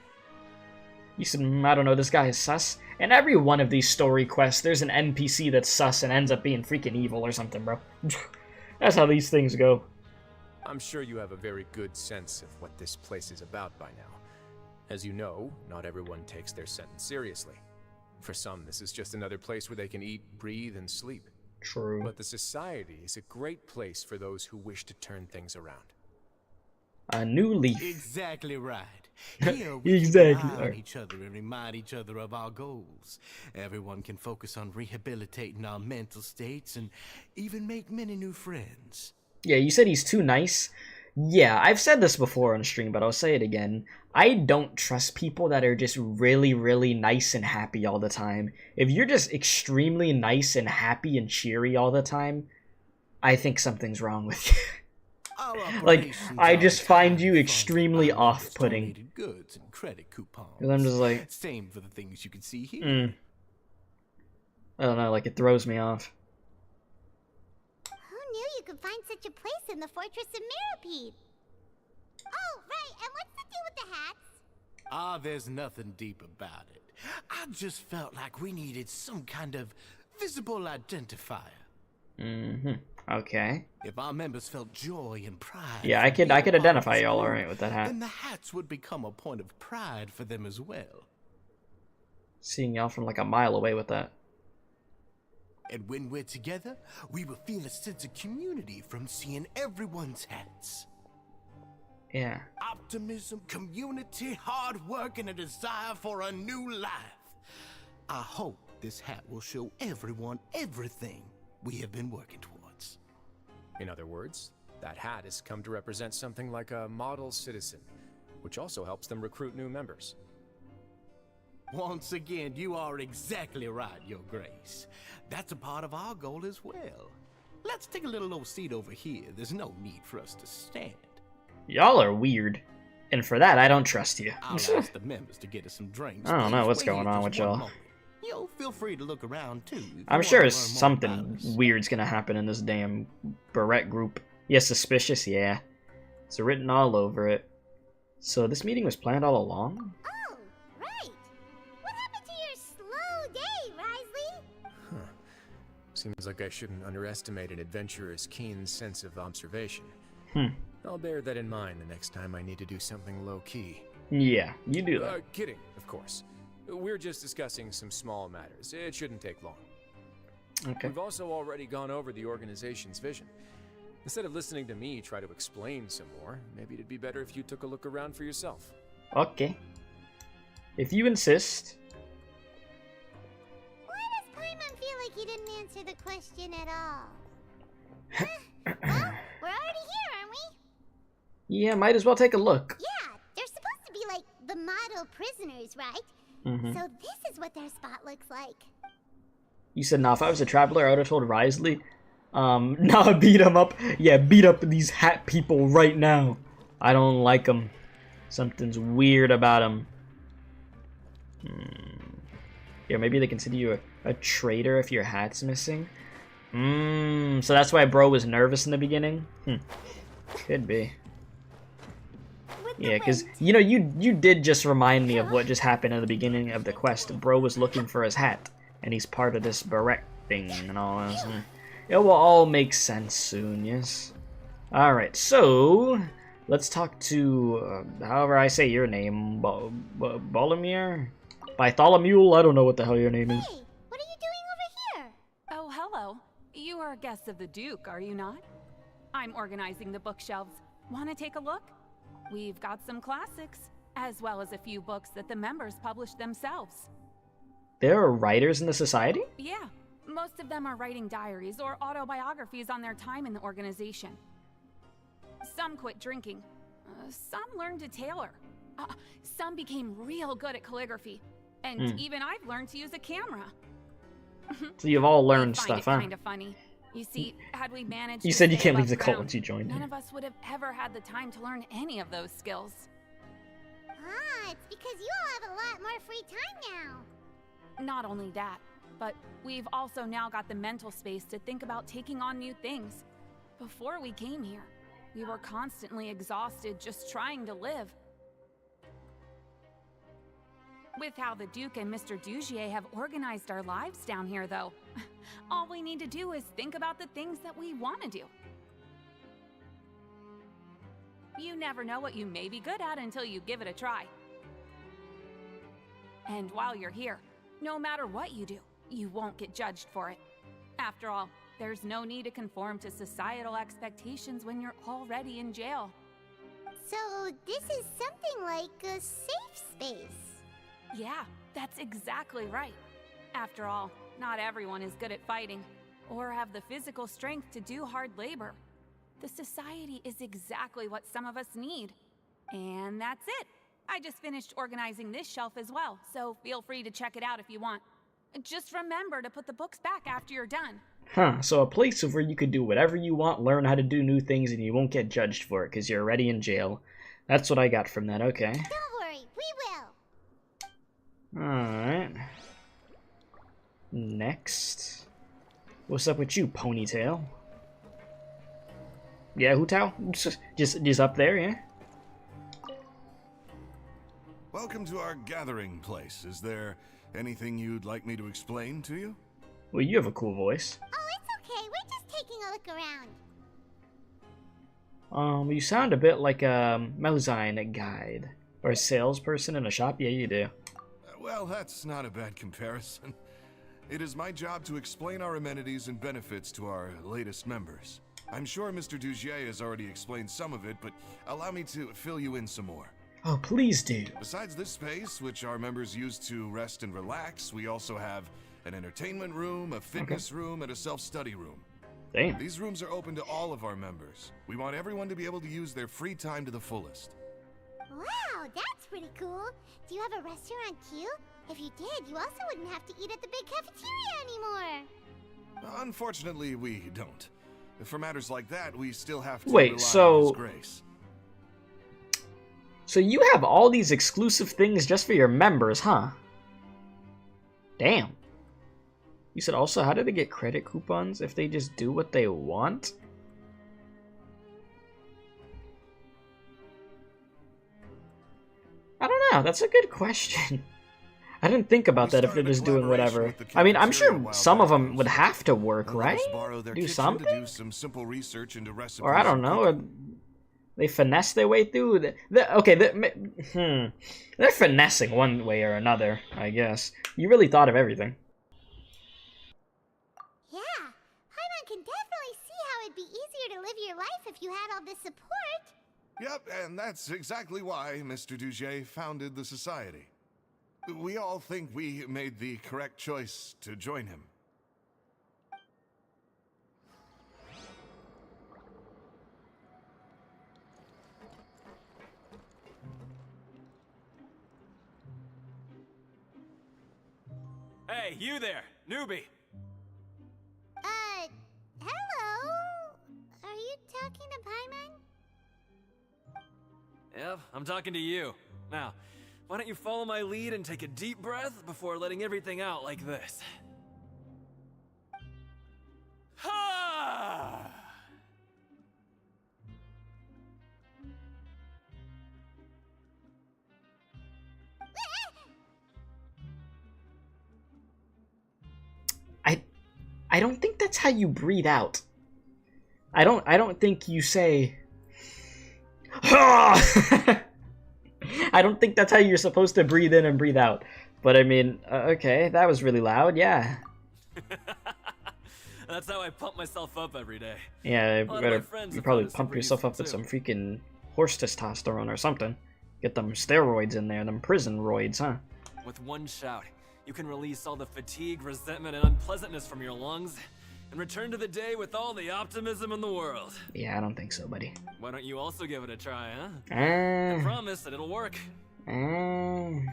You said, I don't know, this guy is sus. In every one of these story quests, there's an NPC that's sus and ends up being freaking evil or something, bro. That's how these things go. I'm sure you have a very good sense of what this place is about by now. As you know, not everyone takes their sentence seriously. For some, this is just another place where they can eat, breathe, and sleep. True. But the Society is a great place for those who wish to turn things around. A new leaf. Exactly right. Here we Exactly. can rely on each other and remind each other of our goals. Everyone can focus on rehabilitating our mental states and even make many new friends. Yeah, you said he's too nice. Yeah, I've said this before on stream, but I'll say it again. I don't trust people that are just really, really nice and happy all the time. If you're just extremely nice and happy and cheery all the time, I think something's wrong with you. Like, I just find you extremely off-putting. Goods and credit coupons. Because I'm just like... Same for the things you can see here. I don't know, like, it throws me off. Who knew you could find such a place in the Fortress of Mirapede? Oh, right, and what's the deal with the hats? There's nothing deep about it. I just felt like we needed some kind of visible identifier. Okay. If our members felt joy and pride... Yeah, I could identify y'all alright with that hat. Then the hats would become a point of pride for them as well. Seeing y'all from like a mile away with that. And when we're together, we will feel a sense of community from seeing everyone's hats. Yeah. Optimism, community, hard work, and a desire for a new life. I hope this hat will show everyone everything we have been working towards. In other words, that hat has come to represent something like a model citizen, which also helps them recruit new members. Once again, you are exactly right, Your Grace. That's a part of our goal as well. Let's take a little old seat over here. There's no need for us to stand. Y'all are weird. And for that, I don't trust you. I'll ask the members to get us some drinks. I don't know what's going on with y'all. Feel free to look around too. I'm sure something weird's gonna happen in this damn Barrett group. Yeah, suspicious, yeah. It's written all over it. So this meeting was planned all along? Oh, right. What happened to your slow day, Wriothesley? Seems like I shouldn't underestimate an adventurer's keen sense of observation. I'll bear that in mind the next time I need to do something low-key. Yeah, you do that. Kidding, of course. We're just discussing some small matters. It shouldn't take long. Okay. We've also already gone over the organization's vision. Instead of listening to me try to explain some more, maybe it'd be better if you took a look around for yourself. Okay. If you insist. Why does Paimon feel like he didn't answer the question at all? Well, we're already here, aren't we? Yeah, might as well take a look. Yeah, they're supposed to be like the model prisoners, right? So this is what their spot looks like. You said, nah, if I was a traveler, I would have told Wriothesley, nah, beat him up. Yeah, beat up these hat people right now. I don't like them. Something's weird about them. Yeah, maybe they consider you a traitor if your hat's missing. So that's why bro was nervous in the beginning? Could be. Yeah, because, you know, you did just remind me of what just happened at the beginning of the quest. Bro was looking for his hat, and he's part of this Barrett thing and all that. It will all make sense soon, yes? Alright, so, let's talk to, however I say your name, Bolomir? Bartholomew? I don't know what the hell your name is. Hey, what are you doing over here? Oh, hello. You are guests of the Duke, are you not? I'm organizing the bookshelves. Want to take a look? We've got some classics, as well as a few books that the members publish themselves. There are writers in the society? Yeah, most of them are writing diaries or autobiographies on their time in the organization. Some quit drinking. Some learned to tailor. Some became real good at calligraphy. And even I've learned to use a camera. So you've all learned stuff, huh? Kind of funny. You see, had we managed You to said you stay can't leave above the cult ground, once you joined. none of us would have ever had the time to learn any of those skills. Ah, it's because you all have a lot more free time now. Not only that, but we've also now got the mental space to think about taking on new things. Before we came here, we were constantly exhausted just trying to live. With how the Duke and Mr. Dugier have organized our lives down here, though, all we need to do is think about the things that we want to do. You never know what you may be good at until you give it a try. And while you're here, no matter what you do, you won't get judged for it. After all, there's no need to conform to societal expectations when you're already in jail. So this is something like a safe space. Yeah, that's exactly right. After all, not everyone is good at fighting, or have the physical strength to do hard labor. The society is exactly what some of us need. And that's it. I just finished organizing this shelf as well, so feel free to check it out if you want. Just remember to put the books back after you're done. Huh, so a place where you could do whatever you want, learn how to do new things, and you won't get judged for it because you're already in jail. That's what I got from that, okay. Don't worry, we will. Alright. Next. What's up with you, Ponytail? Yeah, Hu Tao? Just up there, yeah? Welcome to our gathering place. Is there anything you'd like me to explain to you? Well, you have a cool voice. Oh, it's okay. We're just taking a look around. You sound a bit like a Melusine guide. Or a salesperson in a shop. Yeah, you do. Well, that's not a bad comparison. It is my job to explain our amenities and benefits to our latest members. I'm sure Mr. Dugier has already explained some of it, but allow me to fill you in some more. Oh, please do. Besides this space, which our members use to rest and relax, we also have an entertainment room, a fitness room, and a self-study room. Damn. These rooms are open to all of our members. We want everyone to be able to use their free time to the fullest. Wow, that's pretty cool. Do you have a restaurant too? If you did, you also wouldn't have to eat at the big cafeteria anymore. Unfortunately, we don't. For matters like that, we still have to Wait, rely so on His grace. So you have all these exclusive things just for your members, huh? Damn. You said also, how do they get credit coupons if they just do what they want? I don't know. That's a good question. I didn't think about that if they're just doing whatever. I mean, I'm sure some of them would have to work, right? Do something? Some simple research into recipes. Or I don't know. They finesse their way through. They're finessing one way or another, I guess. You really thought of everything. Yeah, Paimon can definitely see how it'd be easier to live your life if you had all this support. Yep, and that's exactly why Mr. Dugier founded the society. We all think we made the correct choice to join him. Hey, you there, newbie! Hello? Are you talking to Paimon? Yep, I'm talking to you. Now, why don't you follow my lead and take a deep breath before letting everything out like this? Ha! I don't think that's how you breathe out. I don't think you say I don't think that's how you're supposed to breathe in and breathe out. But I mean, okay, that was really loud, yeah. That's how I pump myself up every day. Yeah, you probably have pump noticed yourself up with some freaking horse testosterone or something. Get them steroids in there, them prison roids, huh? With one shout, you can release all the fatigue, resentment, and unpleasantness from your lungs and return to the day with all the optimism in the world. Yeah, I don't think so, buddy. Why don't you also give it a try, huh? I promise that it'll work. Paimon's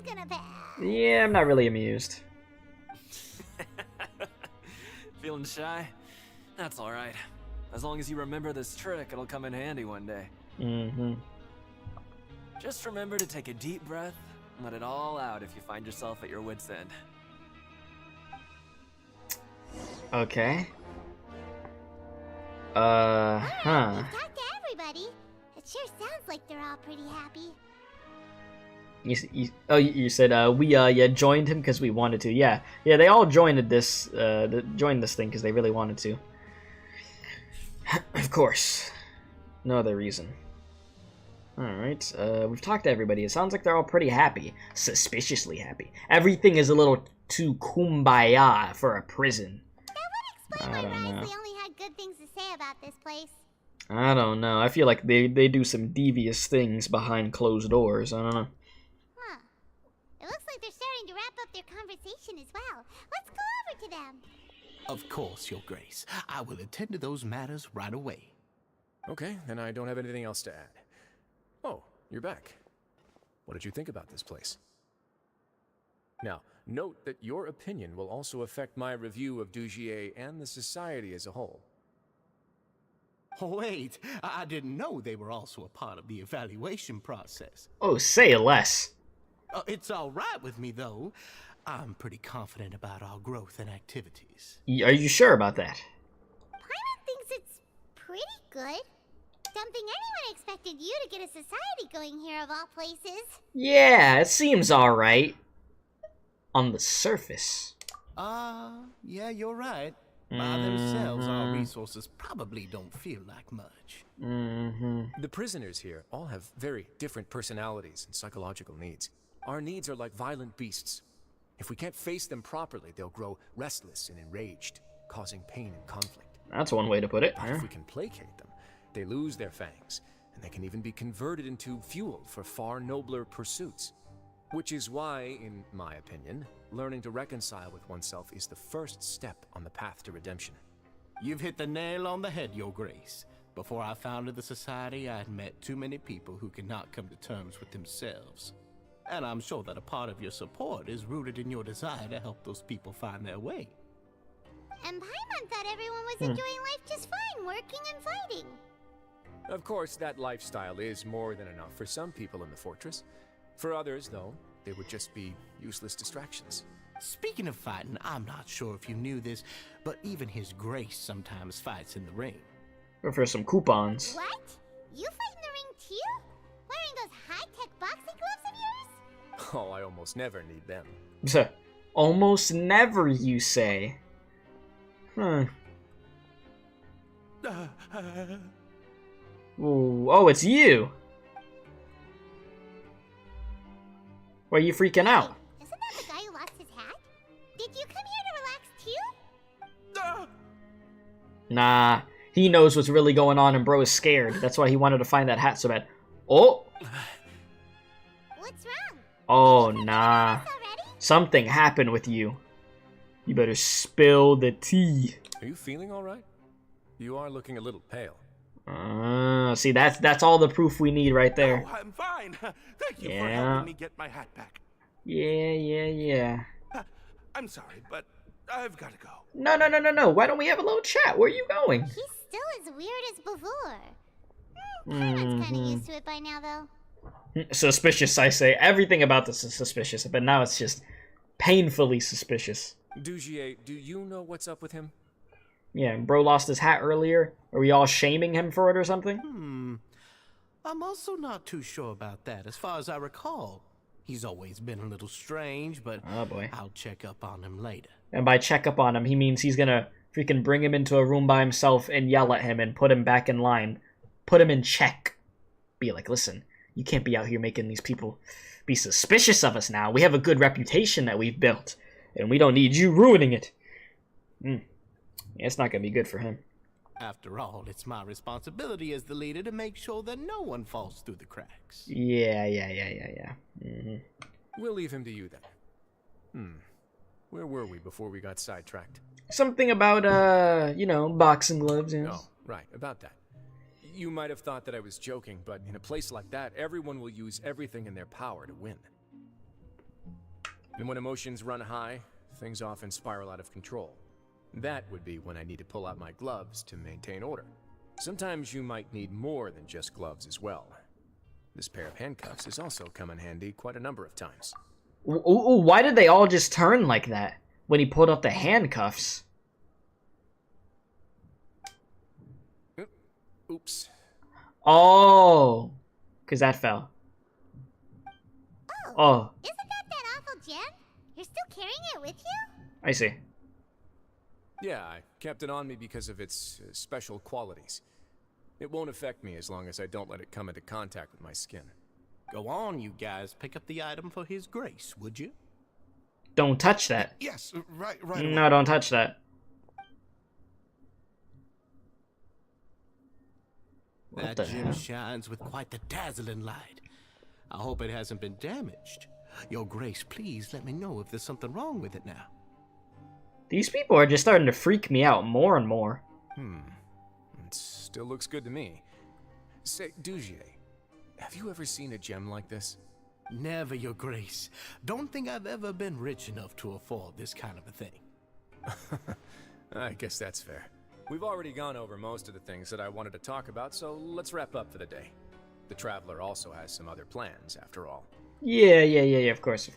gonna pass. Yeah, I'm not really amused. Feeling shy? That's alright. As long as you remember this trick, it'll come in handy one day. Mm-hmm. Just remember to take a deep breath and let it all out if you find yourself at your wit's end. Okay. Alright, we've talked to everybody. It sure sounds like they're all pretty happy. You said we joined him because we wanted to. Yeah, they all joined this joined this thing because they really wanted to. Of course, no other reason. All right, we've talked to everybody. It sounds like they're all pretty happy, suspiciously happy. Everything is a little too kumbaya for a prison. That would explain why Wriothesley only had good things to say about this place. I don't know. I feel like they do some devious things behind closed doors. I don't know. Huh. It looks like they're starting to wrap up their conversation as well. Let's go over to them. Of course, Your Grace. I will attend to those matters right away. Okay, then I don't have anything else to add. Oh, you're back. What did you think about this place? Now, note that your opinion will also affect my review of Dugier and the society as a whole. Oh, wait, I didn't know they were also a part of the evaluation process. Oh, say less. It's all right with me, though. I'm pretty confident about our growth and activities. Are you sure about that? Paimon thinks it's pretty good. Don't think anyone expected you to get a society going here of all places. Yeah, it seems alright. On the surface. Yeah, you're right. By themselves, our resources probably don't feel like much. The prisoners here all have very different personalities and psychological needs. Our needs are like violent beasts. If we can't face them properly, they'll grow restless and enraged, causing pain and conflict. That's one way to put it. But if we can placate them, they lose their fangs, and they can even be converted into fuel for far nobler pursuits. Which is why, in my opinion, learning to reconcile with oneself is the first step on the path to redemption. You've hit the nail on the head, Your Grace. Before I founded the Society, I had met too many people who could not come to terms with themselves. And I'm sure that a part of your support is rooted in your desire to help those people find their way. And Paimon thought everyone was enjoying life just fine, working and fighting. Of course, that lifestyle is more than enough for some people in the fortress. For others, though, they would just be useless distractions. Speaking of fighting, I'm not sure if you knew this, but even His Grace sometimes fights in the ring. Or for some coupons. What? You fight in the ring too? Wearing those high-tech boxing gloves of yours? Oh, I almost never need them. Almost never, you say? Ooh, oh, it's you! Why are you freaking out? Isn't that the guy who lost his hat? Did you come here to relax too? Nah, he knows what's really going on and bro is scared. That's why he wanted to find that hat so bad. Oh! What's wrong? Oh, nah. Something happened with you. You better spill the tea. Are you feeling all right? You are looking a little pale. See, that's all the proof we need right there. Oh, I'm fine. Thank you for helping me get my hat back. Yeah. I'm sorry, but I've got to go. No. Why don't we have a little chat? Where are you going? He's still as weird as before. Paimon's kind of used to it by now, though. Suspicious, I say. Everything about this is suspicious, but now it's just painfully suspicious. Dugier, do you know what's up with him? Yeah, bro lost his hat earlier. Are we all shaming him for it or something? I'm also not too sure about that. As far as I recall, he's always been a little strange, but oh boy. I'll check up on him later. And by check up on him, he means he's gonna freaking bring him into a room by himself and yell at him and put him back in line. Put him in check. Be like, listen, you can't be out here making these people be suspicious of us now. We have a good reputation that we've built, and we don't need you ruining it. It's not gonna be good for him. After all, it's my responsibility as the leader to make sure that no one falls through the cracks. Yeah. We'll leave him to you then. Where were we before we got sidetracked? Something about, boxing gloves. Yeah. Oh, right, about that. You might have thought that I was joking, but in a place like that, everyone will use everything in their power to win. And when emotions run high, things often spiral out of control. That would be when I need to pull out my gloves to maintain order. Sometimes you might need more than just gloves as well. This pair of handcuffs has also come in handy quite a number of times. Ooh, why did they all just turn like that when he pulled up the handcuffs? Oops. Oh, because that fell. Oh. Isn't that awful gem? You're still carrying it with you? I see. Yeah, I kept it on me because of its special qualities. It won't affect me as long as I don't let it come into contact with my skin. Go on, you guys. Pick up the item for His Grace, would you? Don't touch that. Yes, right. No, don't touch that. That gem shines with quite the dazzling light. I hope it hasn't been damaged. Your Grace, please let me know if there's something wrong with it now. These people are just starting to freak me out more and more. It still looks good to me. Say, Dugier, have you ever seen a gem like this? Never, Your Grace. Don't think I've ever been rich enough to afford this kind of a thing. I guess that's fair. We've already gone over most of the things that I wanted to talk about, so let's wrap up for the day. The Traveler also has some other plans, after all. Yeah, of course.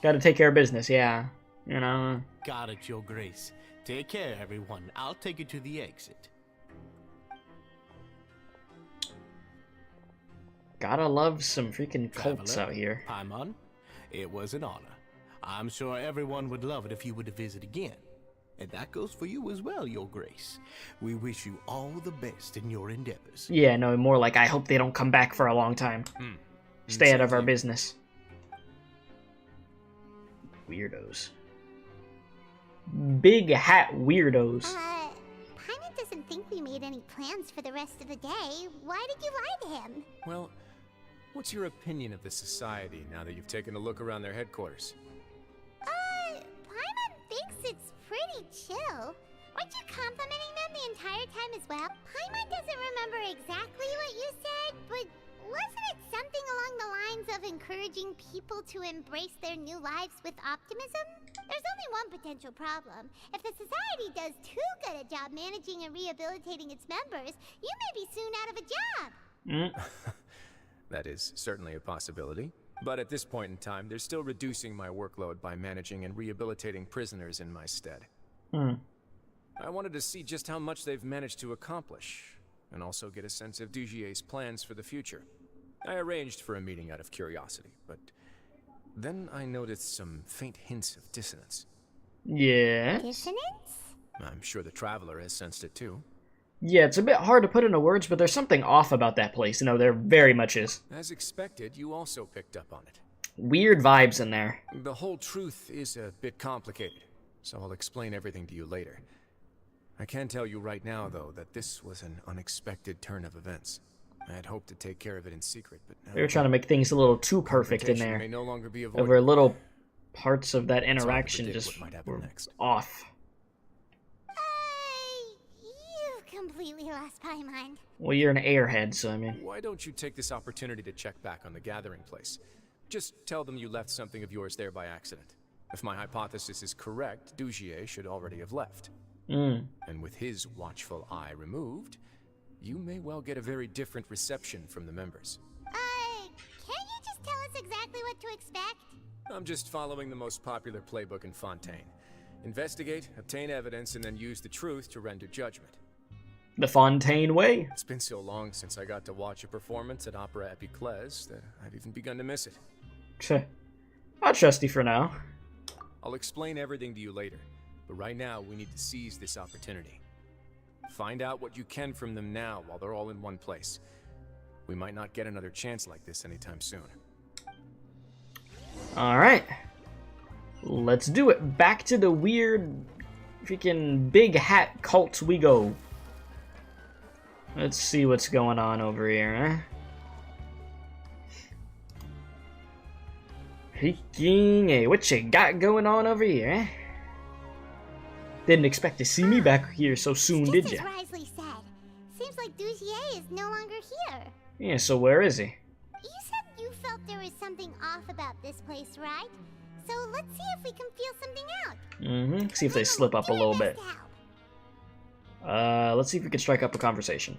Gotta take care of business, yeah. You know. Got it, Your Grace. Take care, everyone. I'll take you to the exit. Gotta love some freaking cults Traveler, out here. Paimon, it was an honor. I'm sure everyone would love it if you were to visit again. And that goes for you as well, Your Grace. We wish you all the best in your endeavors. Yeah, no, more like I hope they don't come back for a long time. Stay out of our business. Weirdos. Big hat weirdos. Paimon doesn't think we made any plans for the rest of the day. Why did you lie to him? Well, what's your opinion of the society now that you've taken a look around their headquarters? Paimon thinks it's pretty chill. Weren't you complimenting them the entire time as well? Paimon doesn't remember exactly what you said, but wasn't it something along the lines of encouraging people to embrace their new lives with optimism? There's only one potential problem. If the society does too good a job managing and rehabilitating its members, you may be soon out of a job. That is certainly a possibility. But at this point in time, they're still reducing my workload by managing and rehabilitating prisoners in my stead. I wanted to see just how much they've managed to accomplish, and also get a sense of Dugier's plans for the future. I arranged for a meeting out of curiosity, but then I noticed some faint hints of dissonance. Yeah. Dissonance? I'm sure the Traveler has sensed it too. Yeah, it's a bit hard to put into words, but there's something off about that place. No, there very much is. As expected, you also picked up on it. Weird vibes in there. The whole truth is a bit complicated, so I'll explain everything to you later. I can tell you right now, though, that this was an unexpected turn of events. I had hoped to take care of it in secret, but now They were trying to make things a little too perfect in there. may no longer be avoided. Over little parts of that It's hard to interaction predict just what might happen were next. off. You've completely lost Paimon. Well, you're an airhead, so I mean... Why don't you take this opportunity to check back on the gathering place? Just tell them you left something of yours there by accident. If my hypothesis is correct, Dugier should already have left. And with his watchful eye removed, you may well get a very different reception from the members. Can't you just tell us exactly what to expect? I'm just following the most popular playbook in Fontaine. Investigate, obtain evidence, and then use the truth to render judgment. The Fontaine way. It's been so long since I got to watch a performance at Opera Epiclese that I've even begun to miss it. Tch. I'll trust you for now. I'll explain everything to you later, but right now we need to seize this opportunity. Find out what you can from them now while they're all in one place. We might not get another chance like this anytime soon. Alright. Let's do it. Back to the weird freaking big hat cult we go. Let's see what's going on over here, huh? Freaking, hey, what you got going on over here, eh? Didn't expect to see me back here so soon, did Just ya? as Wriothesley said, seems like Dugier is no longer here. Yeah, so where is he? You said you felt there was something off about this place, right? So let's see if we can feel something out. See if they slip up a Do our little best bit. to help. Let's see if we can strike up a conversation.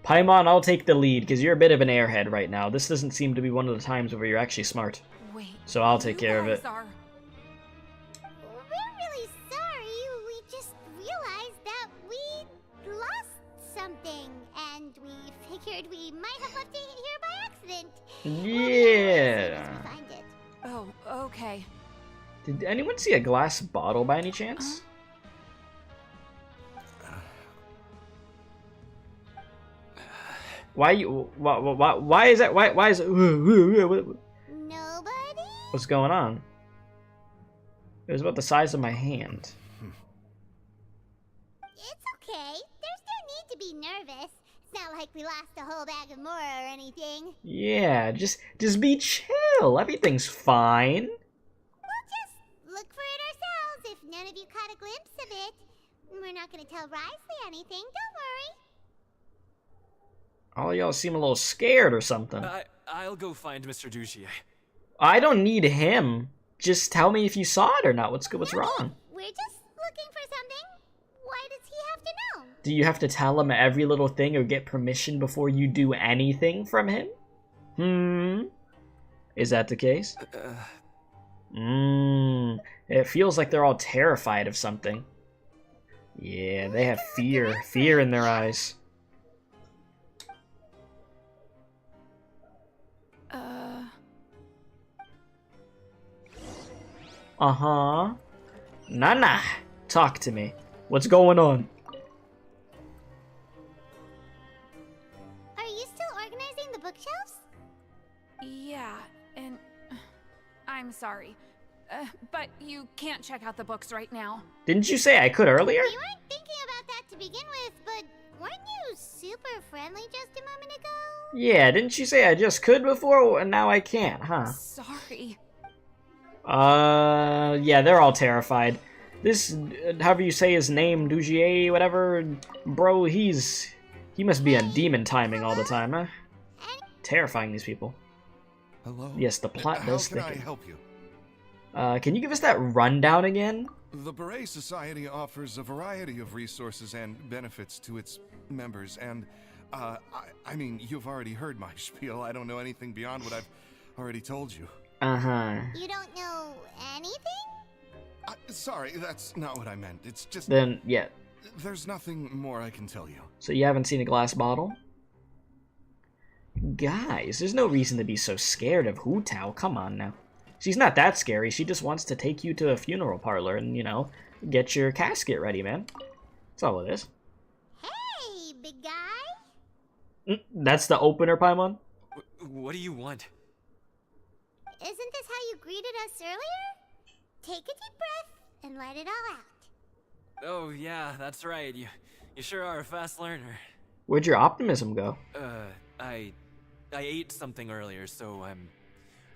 Paimon, I'll take the lead, because you're a bit of an airhead right now. This doesn't seem to be one of the times where you're actually smart. Wait. So I'll take care of it. Are... We're really sorry. We just realized that we lost something, and we figured we might have left it here by accident. Yeah. We'll find it. Oh, okay. Did anyone see a glass bottle by any chance? Why you? Why is that? Why is it? Nobody? What's going on? It was about the size of my hand. It's okay. There's no need to be nervous. It's not like we lost a whole bag of more or anything. Yeah, just be chill. Everything's fine. We'll just look for it a glimpse of it. We're not gonna tell Wriothesley anything, don't worry. All y'all seem a little scared or something. I'll go find Mr. Dugier. I don't need him. Just tell me if you saw it or not. What's wrong? We're just looking for something. Why does he have to know? Do you have to tell him every little thing or get permission before you do anything from him? Is that the case? It feels like they're all terrified of something. Yeah, they have fear in their eyes. Uh-huh. Nana, talk to me. What's going on? Are you still organizing the bookshelves? Yeah, and I'm sorry. But you can't check out the books right now. Didn't you say I could earlier? You weren't thinking about that to begin with, but weren't you super friendly just a moment ago? Yeah, didn't you say I just could before and now I can't, huh? Sorry. Yeah, they're all terrified. This, however you say his name, Dugier, whatever, bro, he must be on demon timing all the time, huh? Terrifying, these people. Hello? Yes, the plot does How can I thicken. help you? Can you give us that rundown again? The Beret Society offers a variety of resources and benefits to its members, and, I mean, you've already heard my spiel. I don't know anything beyond what I've already told you. Uh-huh. You don't know anything? Sorry, that's not what I meant. It's just... Then, yeah. There's nothing more I can tell you. So you haven't seen a glass bottle? Guys, there's no reason to be so scared of Hu Tao. Come on now. She's not that scary. She just wants to take you to a funeral parlor and, you know, get your casket ready, man. That's all it is. Hey, big guy. That's the opener, Paimon? What do you want? Isn't this how you greeted us earlier? Take a deep breath and let it all out. Oh, yeah, that's right. You sure are a fast learner. Where'd your optimism go? I ate something earlier, so I'm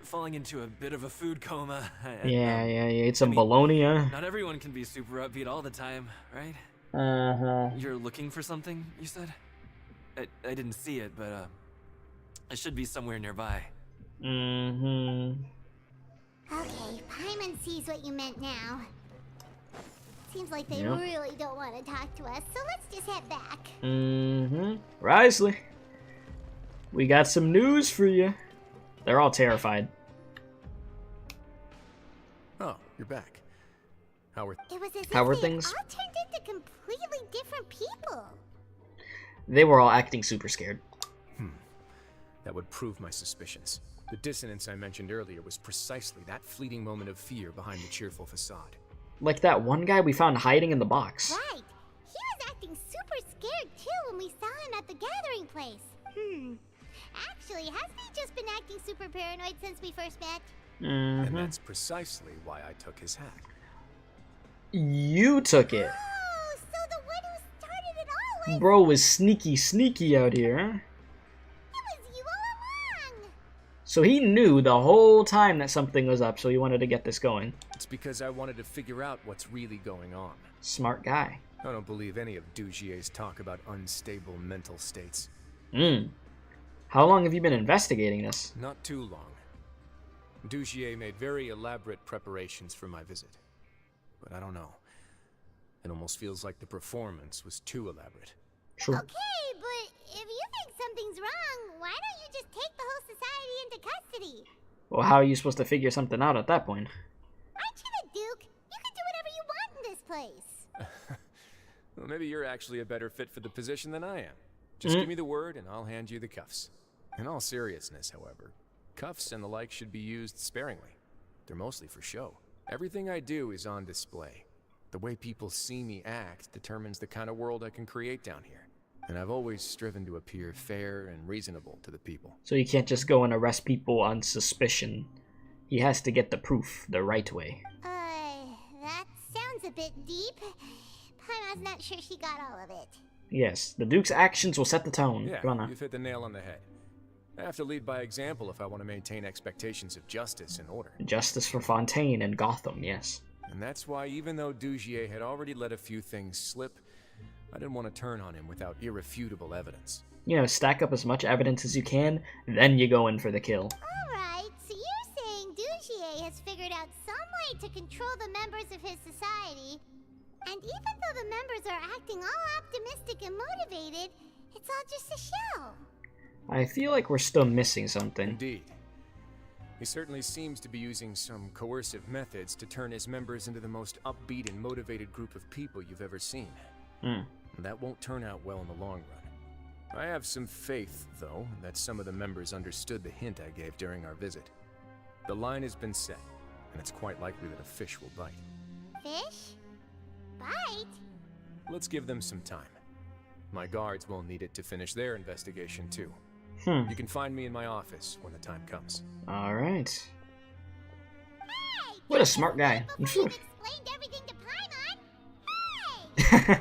falling into a bit of a food coma. Yeah, you ate some bologna, huh? Not everyone can be super upbeat all the time, right? Uh-huh. You're looking for something, you said? I didn't see it, but, it should be somewhere nearby. Okay, Paimon sees what you meant now. Seems like they really don't want to talk to us, so let's just head back. Wriothesley, we got some news for you. They're all terrified. Oh, you're back. How are It was as How were if they things? all turned into completely different people. They were all acting super scared. That would prove my suspicions. The dissonance I mentioned earlier was precisely that fleeting moment of fear behind the cheerful facade. Like that one guy we found hiding in the box. Right. He was acting super scared too when we saw him at the gathering place. Actually, hasn't he just been acting super paranoid since we first met? And that's precisely why I took his hack. You took it. Oh, so the one who started it all was... Bro was sneaky out here, huh? It was you all along. So he knew the whole time that something was up, so he wanted to get this going. It's because I wanted to figure out what's really going on. Smart guy. I don't believe any of Dugier's talk about unstable mental states. How long have you been investigating this? Not too long. Dugier made very elaborate preparations for my visit. But I don't know. It almost feels like the performance was too elaborate. Sure. Okay, but if you think something's wrong, why don't you just take the whole society into custody? Well, how are you supposed to figure something out at that point? Aren't you the Duke? You can do whatever you want in this place. Well, maybe you're actually a better fit for the position than I am. Just give me the word and I'll hand you the cuffs. In all seriousness, however, cuffs and the like should be used sparingly. They're mostly for show. Everything I do is on display. The way people see me act determines the kind of world I can create down here. And I've always striven to appear fair and reasonable to the people. So you can't just go and arrest people on suspicion. He has to get the proof the right way. That sounds a bit deep. Paimon's not sure she got all of it. Yes, the Duke's actions will set the tone. Yeah, Come on now. you've hit the nail on the head. I have to lead by example if I want to maintain expectations of justice and order. Justice for Fontaine and Gotham, yes. And that's why, even though Dugier had already let a few things slip, I didn't want to turn on him without irrefutable evidence. You know, stack up as much evidence as you can, then you go in for the kill. Alright, so you're saying Dugier has figured out some way to control the members of his society, and even though the members are acting all optimistic and motivated, it's all just a show. I feel like we're still missing something. Indeed. He certainly seems to be using some coercive methods to turn his members into the most upbeat and motivated group of people you've ever seen. And that won't turn out well in the long run. I have some faith, though, that some of the members understood the hint I gave during our visit. The line has been set, and it's quite likely that a fish will bite. Fish? Bite? Let's give them some time. My guards will need it to finish their investigation, too. You can find me in my office when the time comes. Alright. Hey! What a smart guy. Before you've explained everything to Paimon. Hey!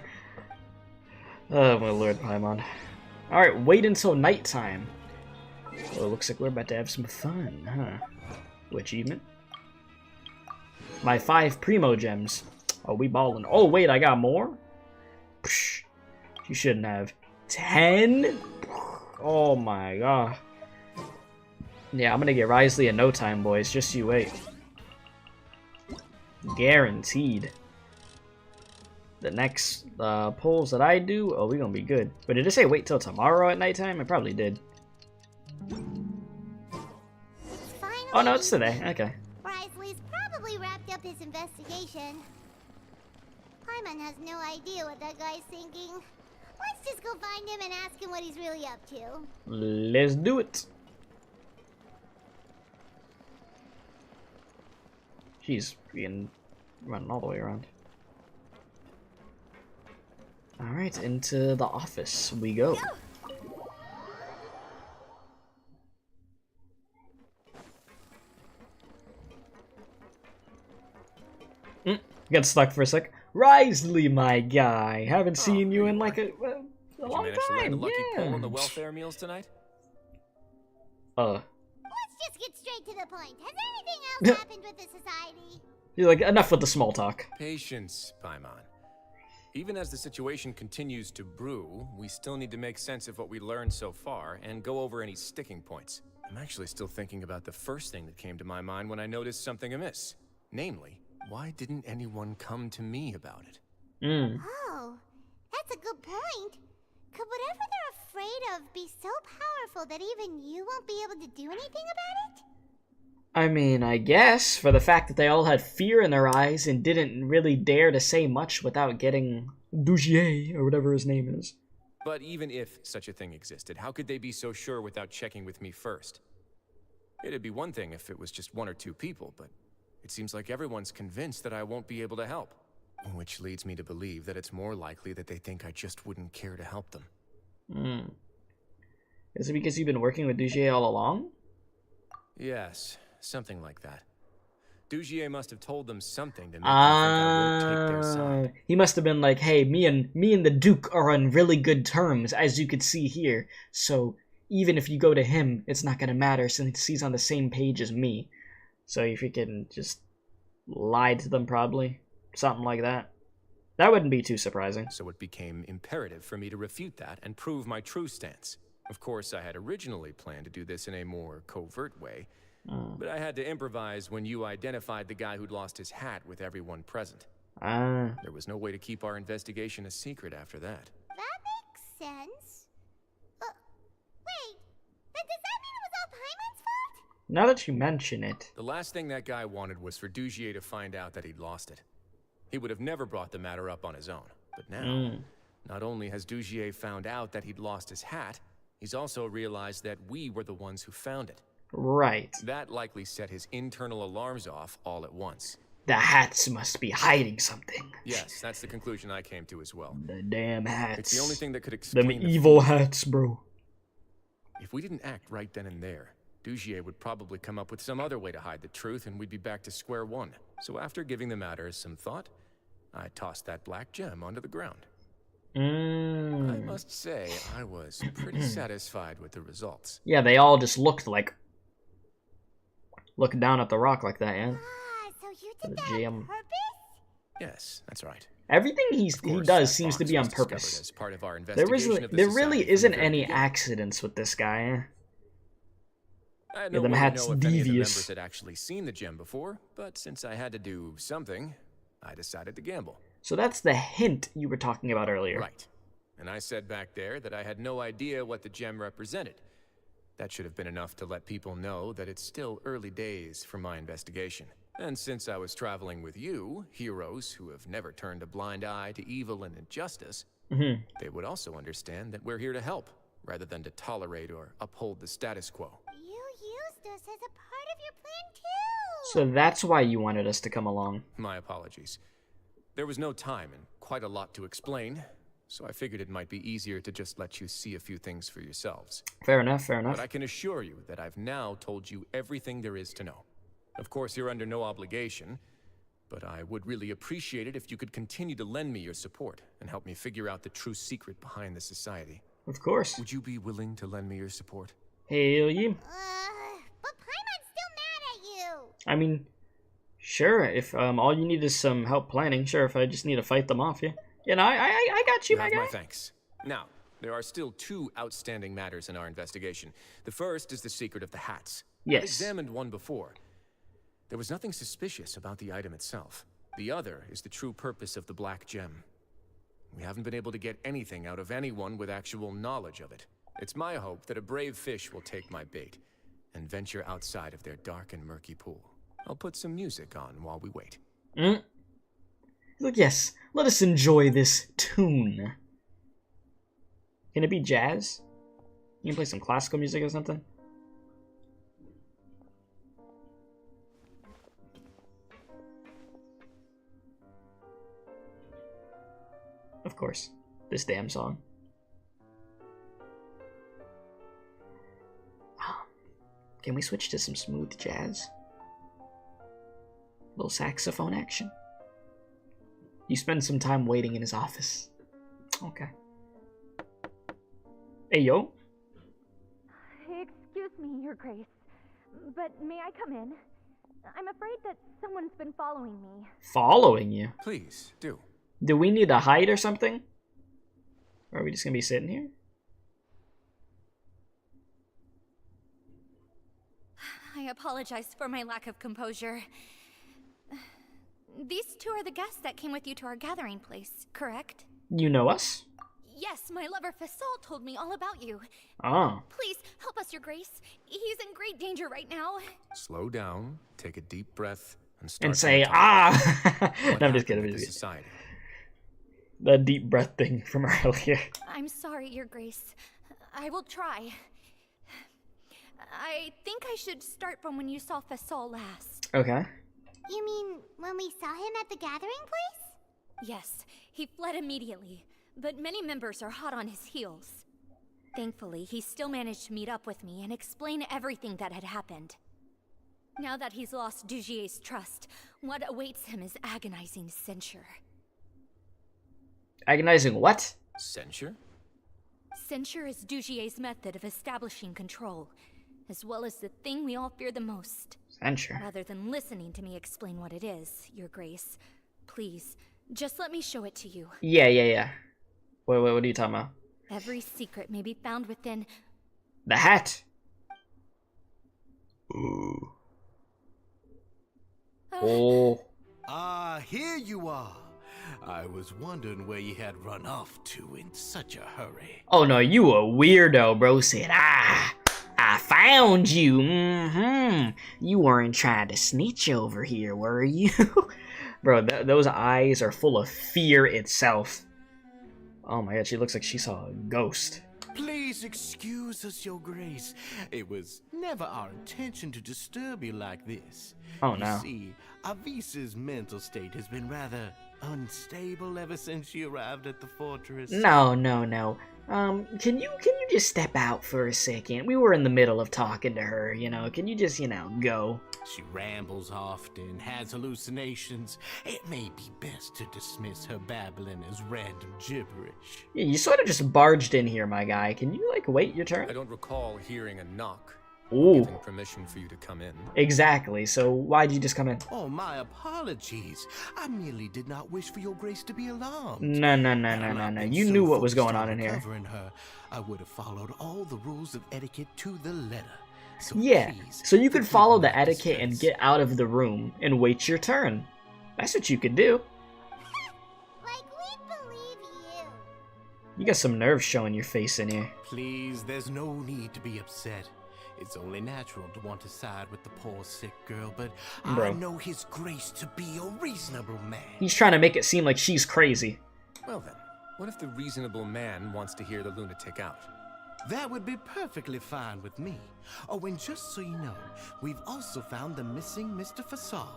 Oh my lord, Paimon. Alright, wait until nighttime. Well, looks like we're about to have some fun, huh? New achievement. My 5 Primo Gems. Oh, we ballin'. Oh, wait, I got more? Psh, you shouldn't have. 10? Oh my god. Yeah, I'm gonna get Wriothesley in no time, boys. Just you wait. Guaranteed. The next polls that I do, oh, we're gonna be good. But did it say wait till tomorrow at nighttime? It probably did. Oh no, it's today. Okay. Wriothesley's probably wrapped up his investigation. Paimon has no idea what that guy's thinking. Let's just go find him and ask him what he's really up to. Let's do it. She's being running all the way around. Alright, into the office we go. Got stuck for a sec. Wriothesley, my guy. Haven't seen you in like a long Did you manage to land a time. lucky Yeah. pull on the welfare meals tonight? Let's just get straight to the point. Has anything else happened with the society? You're like, enough with the small talk. Patience, Paimon. Even as the situation continues to brew, we still need to make sense of what we learned so far and go over any sticking points. I'm actually still thinking about the first thing that came to my mind when I noticed something amiss. Namely, why didn't anyone come to me about it? Oh, that's a good point. Could whatever they're afraid of be so powerful that even you won't be able to do anything about it? I mean, I guess, for the fact that they all had fear in their eyes and didn't really dare to say much without getting Dugier, or whatever his name is. But even if such a thing existed, how could they be so sure without checking with me first? It'd be one thing if it was just 1 or 2 people, but it seems like everyone's convinced that I won't be able to help. Which leads me to believe that it's more likely that they think I just wouldn't care to help them. Is it because you've been working with Dugier all along? Yes, something like that. Dugier must have told them something to make them think I won't take their side. He must have been like, hey, me and the Duke are on really good terms, as you could see here. So even if you go to him, it's not gonna matter since he's on the same page as me. So you freaking just lied to them, probably. Something like that. That wouldn't be too surprising. So it became imperative for me to refute that and prove my true stance. Of course, I had originally planned to do this in a more covert way, but I had to improvise when you identified the guy who'd lost his hat with everyone present. There was no way to keep our investigation a secret after that. That makes sense. Wait, then does that mean it was all Paimon's fault? Now that you mention it. The last thing that guy wanted was for Dugier to find out that he'd lost it. He would have never brought the matter up on his own. But now, not only has Dugier found out that he'd lost his hat, he's also realized that we were the ones who found it. Right. That likely set his internal alarms off all at once. The hats must be hiding something. Yes, that's the conclusion I came to as well. The damn hats. It's the only thing that could explain Them evil hats, bro. If we didn't act right then and there, Dugier would probably come up with some other way to hide the truth and we'd be back to square one. So after giving the matter some thought, I tossed that black gem onto the ground. I must say, I was pretty satisfied with the results. Yeah, they all just looked like... looking down at the rock like that, yeah? So you did that on purpose? Yes, that's right. Everything he Of does that seems to box be was on discovered purpose. as part of our There investigation of the really society from isn't the very any beginning. accidents with this guy. Eh? I had Yeah, no them way to hats know if any of the devious. members had actually seen the gem before, but since I had to do something, I decided to gamble. So that's the hint you were talking about earlier. Right. And I said back there that I had no idea what the gem represented. That should have been enough to let people know that it's still early days for my investigation. And since I was traveling with you, heroes who have never turned a blind eye to evil and injustice, they would also understand that we're here to help, rather than to tolerate or uphold the status quo. You used us as a part of your plan too. So that's why you wanted us to come along. My apologies. There was no time and quite a lot to explain, so I figured it might be easier to just let you see a few things for yourselves. Fair enough, fair enough. But I can assure you that I've now told you everything there is to know. Of course, you're under no obligation, but I would really appreciate it if you could continue to lend me your support and help me figure out the true secret behind the society. Of course. Would you be willing to lend me your support? Hell yeah. But Paimon's still mad at you. I mean, sure, if all you need is some help planning, sure, if I just need to fight them off, yeah. You know, I got you, my have guy. my thanks. Now, there are still two outstanding matters in our investigation. The first is the secret of the hats. Yes. I've examined one before. There was nothing suspicious about the item itself. The other is the true purpose of the black gem. We haven't been able to get anything out of anyone with actual knowledge of it. It's my hope that a brave fish will take my bait and venture outside of their dark and murky pool. I'll put some music on while we wait. Look, yes, let us enjoy this tune. Can it be jazz? You can play some classical music or something? Of course, this damn song. Can we switch to some smooth jazz? Little saxophone action. You spend some time waiting in his office. Okay. Hey, yo. Excuse me, Your Grace, but may I come in? I'm afraid that someone's been following me. Following you? Please, do. Do we need to hide or something? Or are we just gonna be sitting here? I apologize for my lack of composure. These two are the guests that came with you to our gathering place, correct? You know us? Yes, my lover Fasol told me all about you. Oh. Please, help us, Your Grace. He's in great danger right now. Slow down, take a deep breath, and start And say, from the top. No, I'm just kidding. With the society? The deep breath thing from earlier. I'm sorry, Your Grace. I will try. I think I should start from when you saw Fasol last. Okay. You mean when we saw him at the gathering place? Yes, he fled immediately, but many members are hot on his heels. Thankfully, he still managed to meet up with me and explain everything that had happened. Now that he's lost Dugier's trust, what awaits him is agonizing censure. Agonizing what? Censure? Censure is Dugier's method of establishing control, as well as the thing we all fear the most. Censure? Rather than listening to me explain what it is, Your Grace, please, just let me show it to you. Yeah. What are you talking about? Every secret may be found within... The hat! Ooh. Oh. Ah, here you are. I was wondering where you had run off to in such a hurry. Oh no, you a weirdo, bro. Said, I found you. You weren't trying to snitch over here, were you? Bro, those eyes are full of fear itself. Oh my god, she looks like she saw a ghost. Please excuse us, Your Grace. It was never our intention to disturb you like this. Oh no. You see, Avisa's mental state has been rather unstable ever since she arrived at the fortress. No. Can you just step out for a second? We were in the middle of talking to her, you know. Can you just, go? She rambles often, has hallucinations. It may be best to dismiss her babbling as random gibberish. Yeah, you sort of just barged in here, my guy. Can you, wait your turn? I don't recall hearing a knock. Ooh. Giving permission for you to come in. Exactly. So why'd you just come in? Oh, my apologies. I merely did not wish for your grace to be alarmed. No. Had You so knew what was focused going on in here. recovering her, I would have followed all the rules of etiquette to the letter. So Yeah. please, So you could forgive follow my the etiquette and distress. get out of the room and wait your turn. That's what you could do. Like, we believe you. You got some nerve showing your face in here. Please, there's no need to be upset. It's only natural to want to side with the poor sick girl, but Bro. I know his grace to be a reasonable man. He's trying to make it seem like she's crazy. Well then, what if the reasonable man wants to hear the lunatic out? That would be perfectly fine with me. Oh, and just so you know, we've also found the missing Mr. Fasal.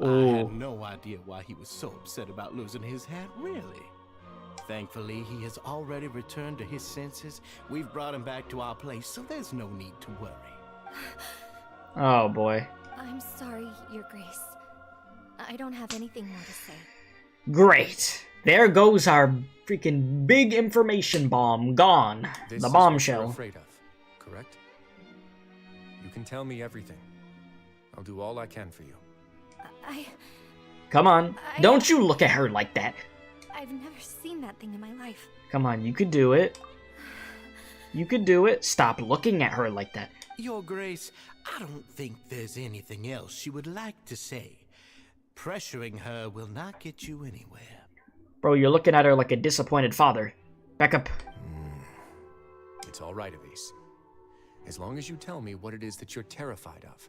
I Ooh. had no idea why he was so upset about losing his hat, really. Thankfully, he has already returned to his senses. We've brought him back to our place, so there's no need to worry. Oh boy. I'm sorry, Your Grace. I don't have anything more to say. Great. There goes our freaking big information bomb. Gone. This The is what you're bombshell. afraid of, correct? You can tell me everything. I'll do all I can for you. Come on. Don't you look at her like that. I've never seen that thing in my life. Come on, you could do it. You could do it. Stop looking at her like that. Your Grace, I don't think there's anything else she would like to say. Pressuring her will not get you anywhere. Bro, you're looking at her like a disappointed father. Back up. It's all right, Avise. As long as you tell me what it is that you're terrified of,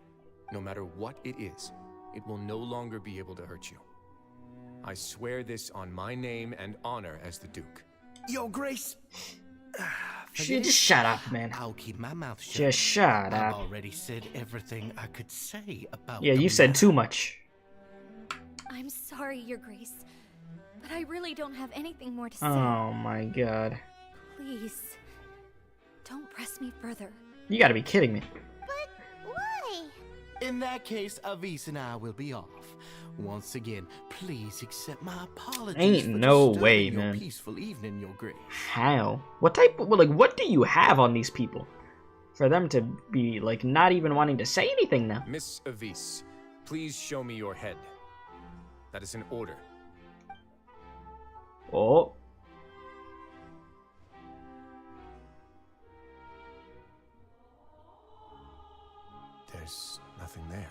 no matter what it is, it will no longer be able to hurt you. I swear this on my name and honor as the Duke. Your Grace! Just shut up, man. I'll keep my mouth shut. Just shut I've up. already said everything I could say about Yeah, the you said matter. too much. I'm sorry, Your Grace, but I really don't have anything more to say. Oh my god. Please, don't press me further. You gotta be kidding me. But why? In that case, Avise and I will be off. Once again, please accept my apologies Ain't for no disturbing way, your man. peaceful evening, Your Grace. How? What type of, like, what do you have on these people? For them to be, like, not even wanting to say anything now. Miss Avise, please show me your head. That is an order. Oh. There's nothing there.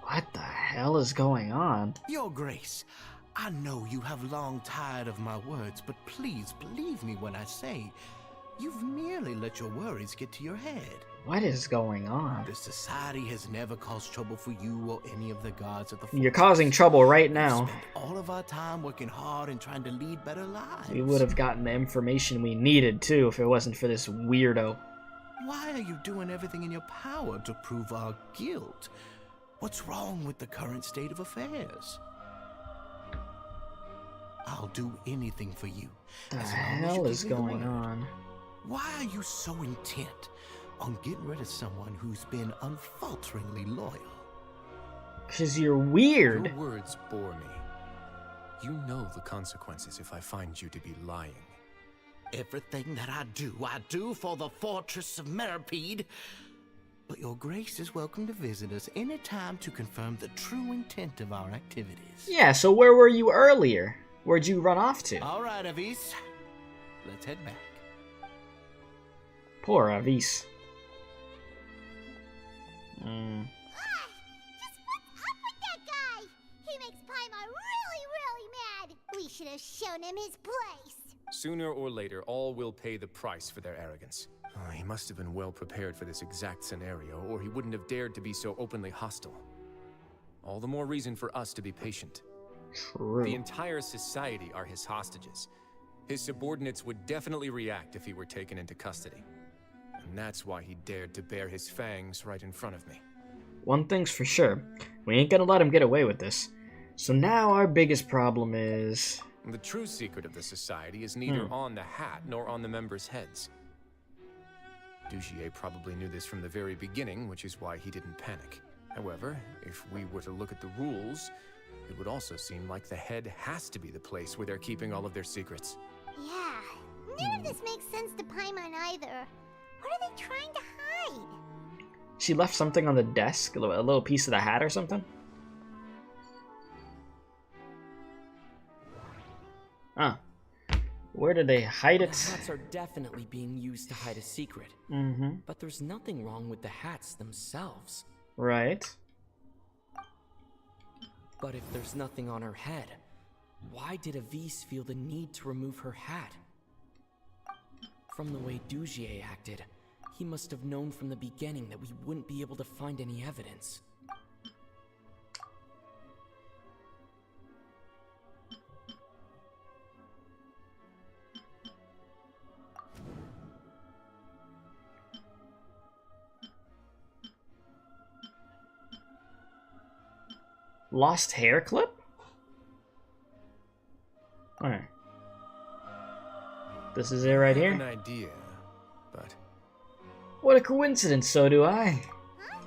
What the hell is going on? Your Grace, I know you have long tired of my words, but please believe me when I say you've merely let your worries get to your head. What is going on? The society has never caused trouble for you or any of the guards of the You're fortress. causing trouble right We now. spent all of our time working hard and trying to lead better lives. We would have gotten the information we needed, too, if it wasn't for this weirdo. Why are you doing everything in your power to prove our guilt? What's wrong with the current state of affairs? I'll do anything for you. The as long as you hell give is me the going word. on? Why are you so intent on getting rid of someone who's been unfalteringly loyal? Because you're weird. Your words bore me. You know the consequences if I find you to be lying. Everything that I do for the fortress of Meripede. But your Grace is welcome to visit us anytime to confirm the true intent of our activities. Yeah, so where were you earlier? Where'd you run off to? All right, Avise. Let's head back. Poor Avise. Just what's up with that guy? He makes Paimon really, really mad. We should have shown him his place. Sooner or later, all will pay the price for their arrogance. Oh, he must have been well prepared for this exact scenario, or he wouldn't have dared to be so openly hostile. All the more reason for us to be patient. True. The entire society are his hostages. His subordinates would definitely react if he were taken into custody. And that's why he dared to bare his fangs right in front of me. One thing's for sure. We ain't gonna let him get away with this. So now our biggest problem is... The true secret of the society is neither on the hat nor on the members' heads. Dugier probably knew this from the very beginning, which is why he didn't panic. However, if we were to look at the rules, it would also seem like the head has to be the place where they're keeping all of their secrets. Yeah, none of this makes sense to Paimon either. What are they trying to hide? She left something on the desk, a little piece of the hat or something? Huh. Where did they hide it? The hats are definitely being used to hide a secret. But there's nothing wrong with the hats themselves. Right. But if there's nothing on her head, why did Avise feel the need to remove her hat? From the way Dugier acted, he must have known from the beginning that we wouldn't be able to find any evidence. Lost hair clip? Alright. This is it right here? I have an idea, but... What a coincidence, so do I. Huh?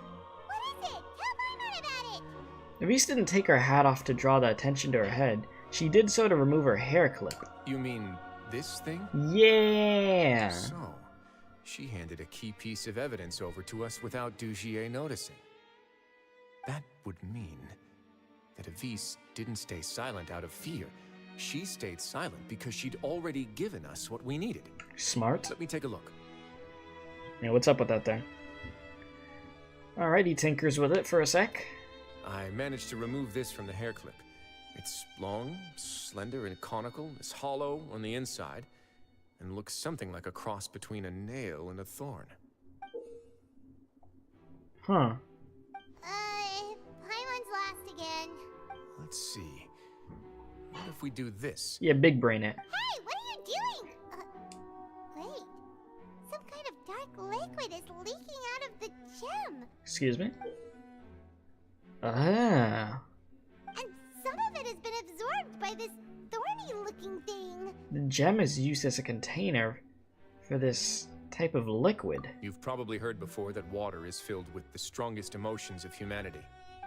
What is it? Tell Paimon about it! Avise didn't take her hat off to draw the attention to her head. She did so to remove her hair clip. You mean this thing? Yeah! So, she handed a key piece of evidence over to us without Dugier noticing. That would mean that Avise didn't stay silent out of fear. She stayed silent because she'd already given us what we needed. Smart. Let me take a look. Yeah, what's up with that there? Alright, he tinkers with it for a sec. I managed to remove this from the hair clip. It's long, slender, and conical. It's hollow on the inside, and looks something like a cross between a nail and a thorn. Huh. Paimon's lost again. Let's see. What if we do this? Yeah, big brain it. Hey, what are you doing? Wait. Some kind of dark liquid is leaking out of the gem. Excuse me? Ah. And some of it has been absorbed by this thorny-looking thing. The gem is used as a container for this type of liquid. You've probably heard before that water is filled with the strongest emotions of humanity.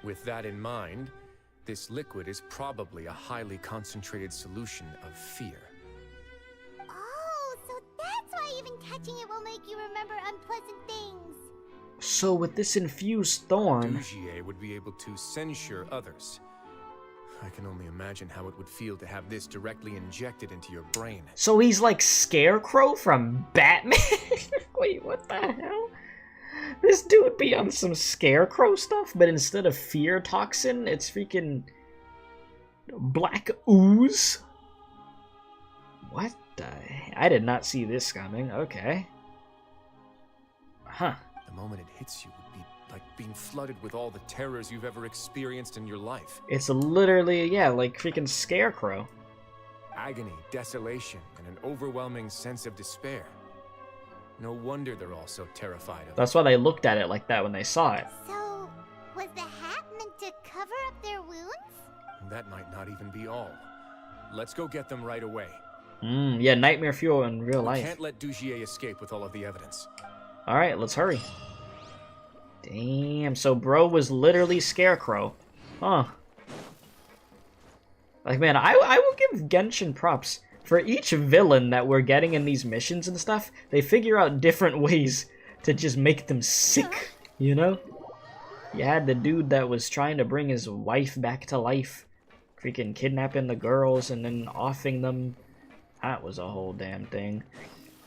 With that in mind, this liquid is probably a highly concentrated solution of fear. Oh, so that's why even touching it will make you remember unpleasant things. So with this infused thorn... Dugier would be able to censure others. I can only imagine how it would feel to have this directly injected into your brain. So he's like Scarecrow from Batman? Wait, what the hell? This dude be on some Scarecrow stuff, but instead of fear toxin, it's freaking black ooze? What the... I did not see this coming. Okay. Huh. The moment it hits you would be like being flooded with all the terrors you've ever experienced in your life. It's literally, yeah, like freaking Scarecrow. Agony, desolation, and an overwhelming sense of despair. No wonder they're all so terrified of it. That's why they looked at it like that when they saw it. So, was the hat meant to cover up their wounds? That might not even be all. Let's go get them right away. Yeah, nightmare fuel in real life. We can't let Dugier escape with all of the evidence. Alright, let's hurry. Damn, so bro was literally Scarecrow. Huh. Like, man, I will give Genshin props. For each villain that we're getting in these missions and stuff, they figure out different ways to just make them sick, you know? You had the dude that was trying to bring his wife back to life, freaking kidnapping the girls and then offing them. That was a whole damn thing.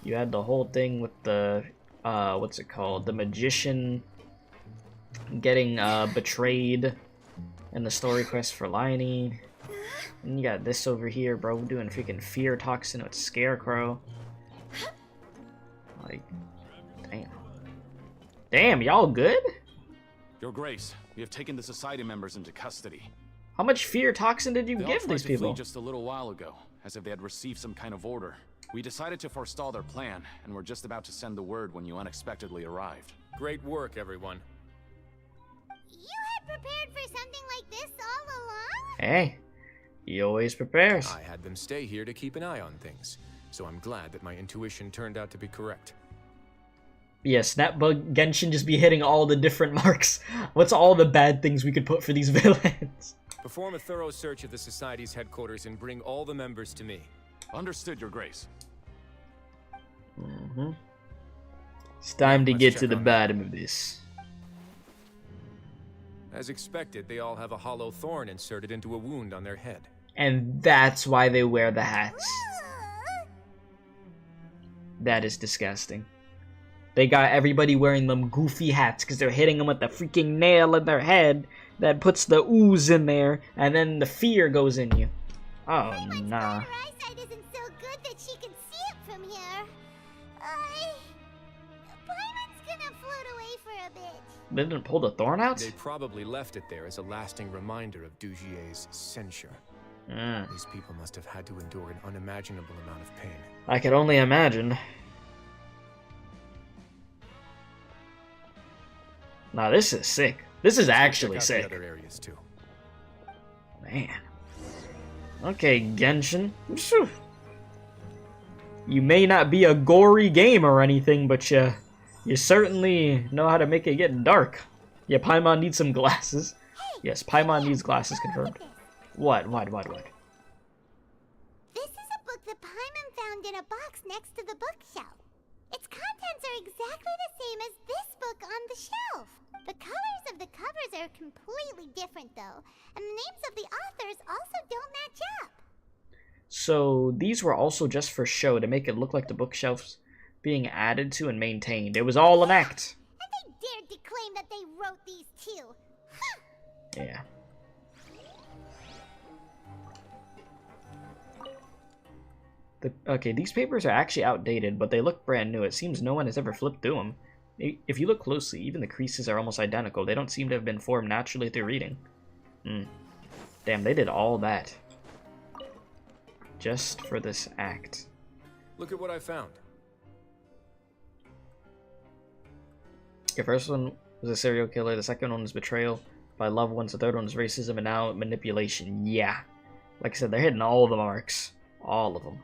You had the whole thing with the, what's it called? The magician getting betrayed in the story quest for Liney. And you got this over here, bro, doing freaking fear toxin with Scarecrow. Like, damn. Damn, y'all good? Your Grace, we have taken the Society members into custody. How much fear toxin did you They all give tried these to people? flee just a little while ago, as if they had received some kind of order. We decided to forestall their plan, and were just about to send the word when you unexpectedly arrived. Great work, everyone. You had prepared for something like this all along? Hey, he always prepares. I had them stay here to keep an eye on things, so I'm glad that my intuition turned out to be correct. Yeah, Snapbug Genshin just be hitting all the different marks. What's all the bad things we could put for these villains? Perform a thorough search of the Society's headquarters and bring all the members to me. Understood, Your Grace. It's time to Let's get check to the on bottom of this. As expected, they all have a hollow thorn inserted into a wound on their head. And that's why they wear the hats. That is disgusting. They got everybody wearing them goofy hats because they're hitting them with the freaking nail in their head that puts the ooze in there, and then the fear goes in you. Oh, nah. Her eyesight isn't so good that she can see it from here. Paimon's gonna float away for a bit. They didn't pull the thorn out? They probably left it there as a lasting reminder of Dugier's censure. These people must have had to endure an unimaginable amount of pain. I could only imagine. Now this is sick. This is actually sick. Other areas too. Man. Okay, Genshin. You may not be a gory game or anything, but you certainly know how to make it get dark. Yeah, Paimon needs some glasses. Yes, Paimon needs glasses, confirmed. What? This is a book that Paimon found in a box next to the bookshelf. Its contents are exactly the same as this book on the shelf. The colors of the covers are completely different, though, and the names of the authors also don't match up. So these were also just for show to make it look like the bookshelves being added to and maintained. It was all an act. And they dared to claim that they wrote these too. Yeah. Okay, these papers are actually outdated, but they look brand new. It seems no one has ever flipped through them. If you look closely, even the creases are almost identical. They don't seem to have been formed naturally through reading. Damn, they did all that. Just for this act. Look at what I found. Your first one was a serial killer, the second one was betrayal by loved ones, the third one was racism, and now manipulation. Yeah. Like I said, they're hitting all the marks. All of them.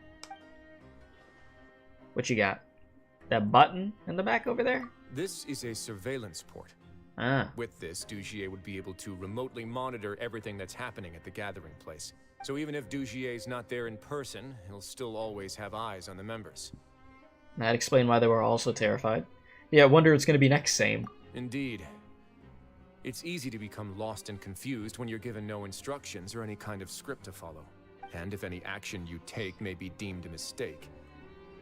What you got? That button in the back over there? This is a surveillance port. With this, Dugier would be able to remotely monitor everything that's happening at the gathering place. So even if Dugier's not there in person, he'll still always have eyes on the members. That explained why they were all so terrified. Yeah, I wonder what's going to be next, same. Indeed. It's easy to become lost and confused when you're given no instructions or any kind of script to follow. And if any action you take may be deemed a mistake.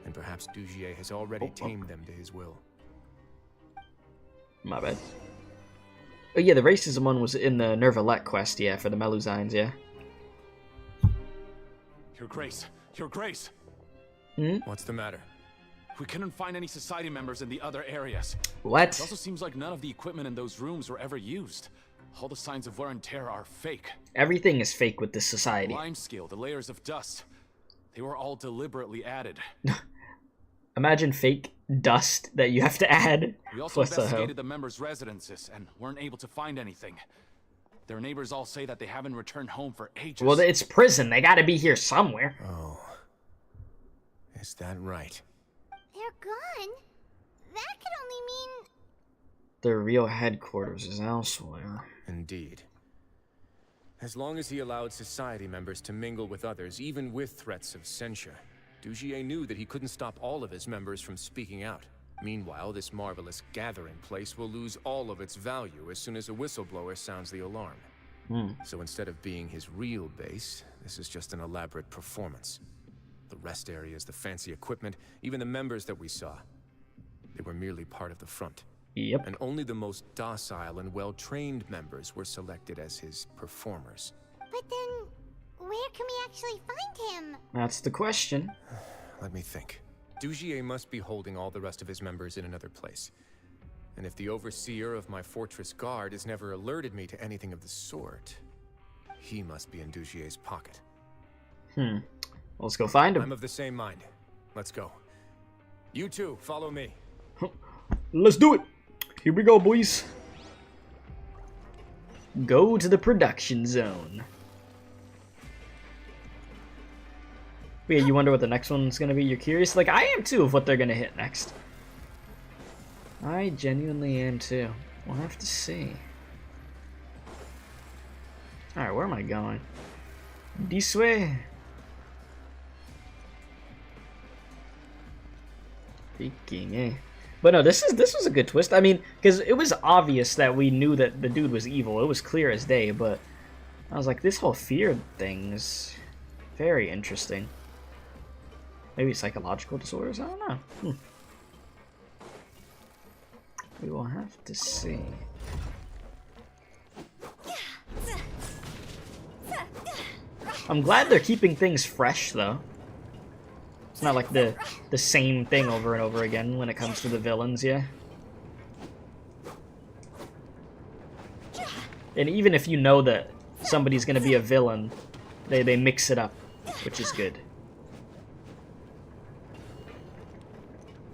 And perhaps Dugier has already tamed them to his will. My bad. Oh yeah, the racism one was in the Nervalette quest, yeah, for the Melusines, yeah. Your Grace! Your Grace! What's the matter? We couldn't find any society members in the other areas. What? It also seems like none of the equipment in those rooms were ever used. All the signs of wear and tear are fake. Everything is fake with this society. Limescale, the layers of dust. They were all deliberately added. Imagine fake dust that you have to add. We also investigated the members' residences and weren't able to find anything. Their neighbors all say that they haven't returned home for ages. Well, it's prison. They gotta be here somewhere. Oh. Is that right? They're gone? That could only mean... Their real headquarters is elsewhere. Indeed. As long as he allowed society members to mingle with others, even with threats of censure, Dugier knew that he couldn't stop all of his members from speaking out. Meanwhile, this marvelous gathering place will lose all of its value as soon as a whistleblower sounds the alarm. So instead of being his real base, this is just an elaborate performance. The rest areas, the fancy equipment, even the members that we saw, they were merely part of the front. Yep. And only the most docile and well-trained members were selected as his performers. But then, where can we actually find him? That's the question. Let me think. Dugier must be holding all the rest of his members in another place. And if the overseer of my fortress guard has never alerted me to anything of the sort, he must be in Dugier's pocket. Let's go find him. I'm of the same mind. Let's go. You two, follow me. Let's do it. Here we go, boys. Go to the production zone. Yeah, you wonder what the next one's gonna be? You're curious? Like, I am too of what they're gonna hit next. I genuinely am too. We'll have to see. Alright, where am I going? This way. Freaking, eh? But no, this was a good twist. I mean, because it was obvious that we knew that the dude was evil. It was clear as day, but I was like, this whole fear thing is very interesting. Maybe psychological disorders? I don't know. We will have to see. I'm glad they're keeping things fresh, though. It's not like the same thing over and over again when it comes to the villains, yeah? And even if you know that somebody's gonna be a villain, they mix it up, which is good.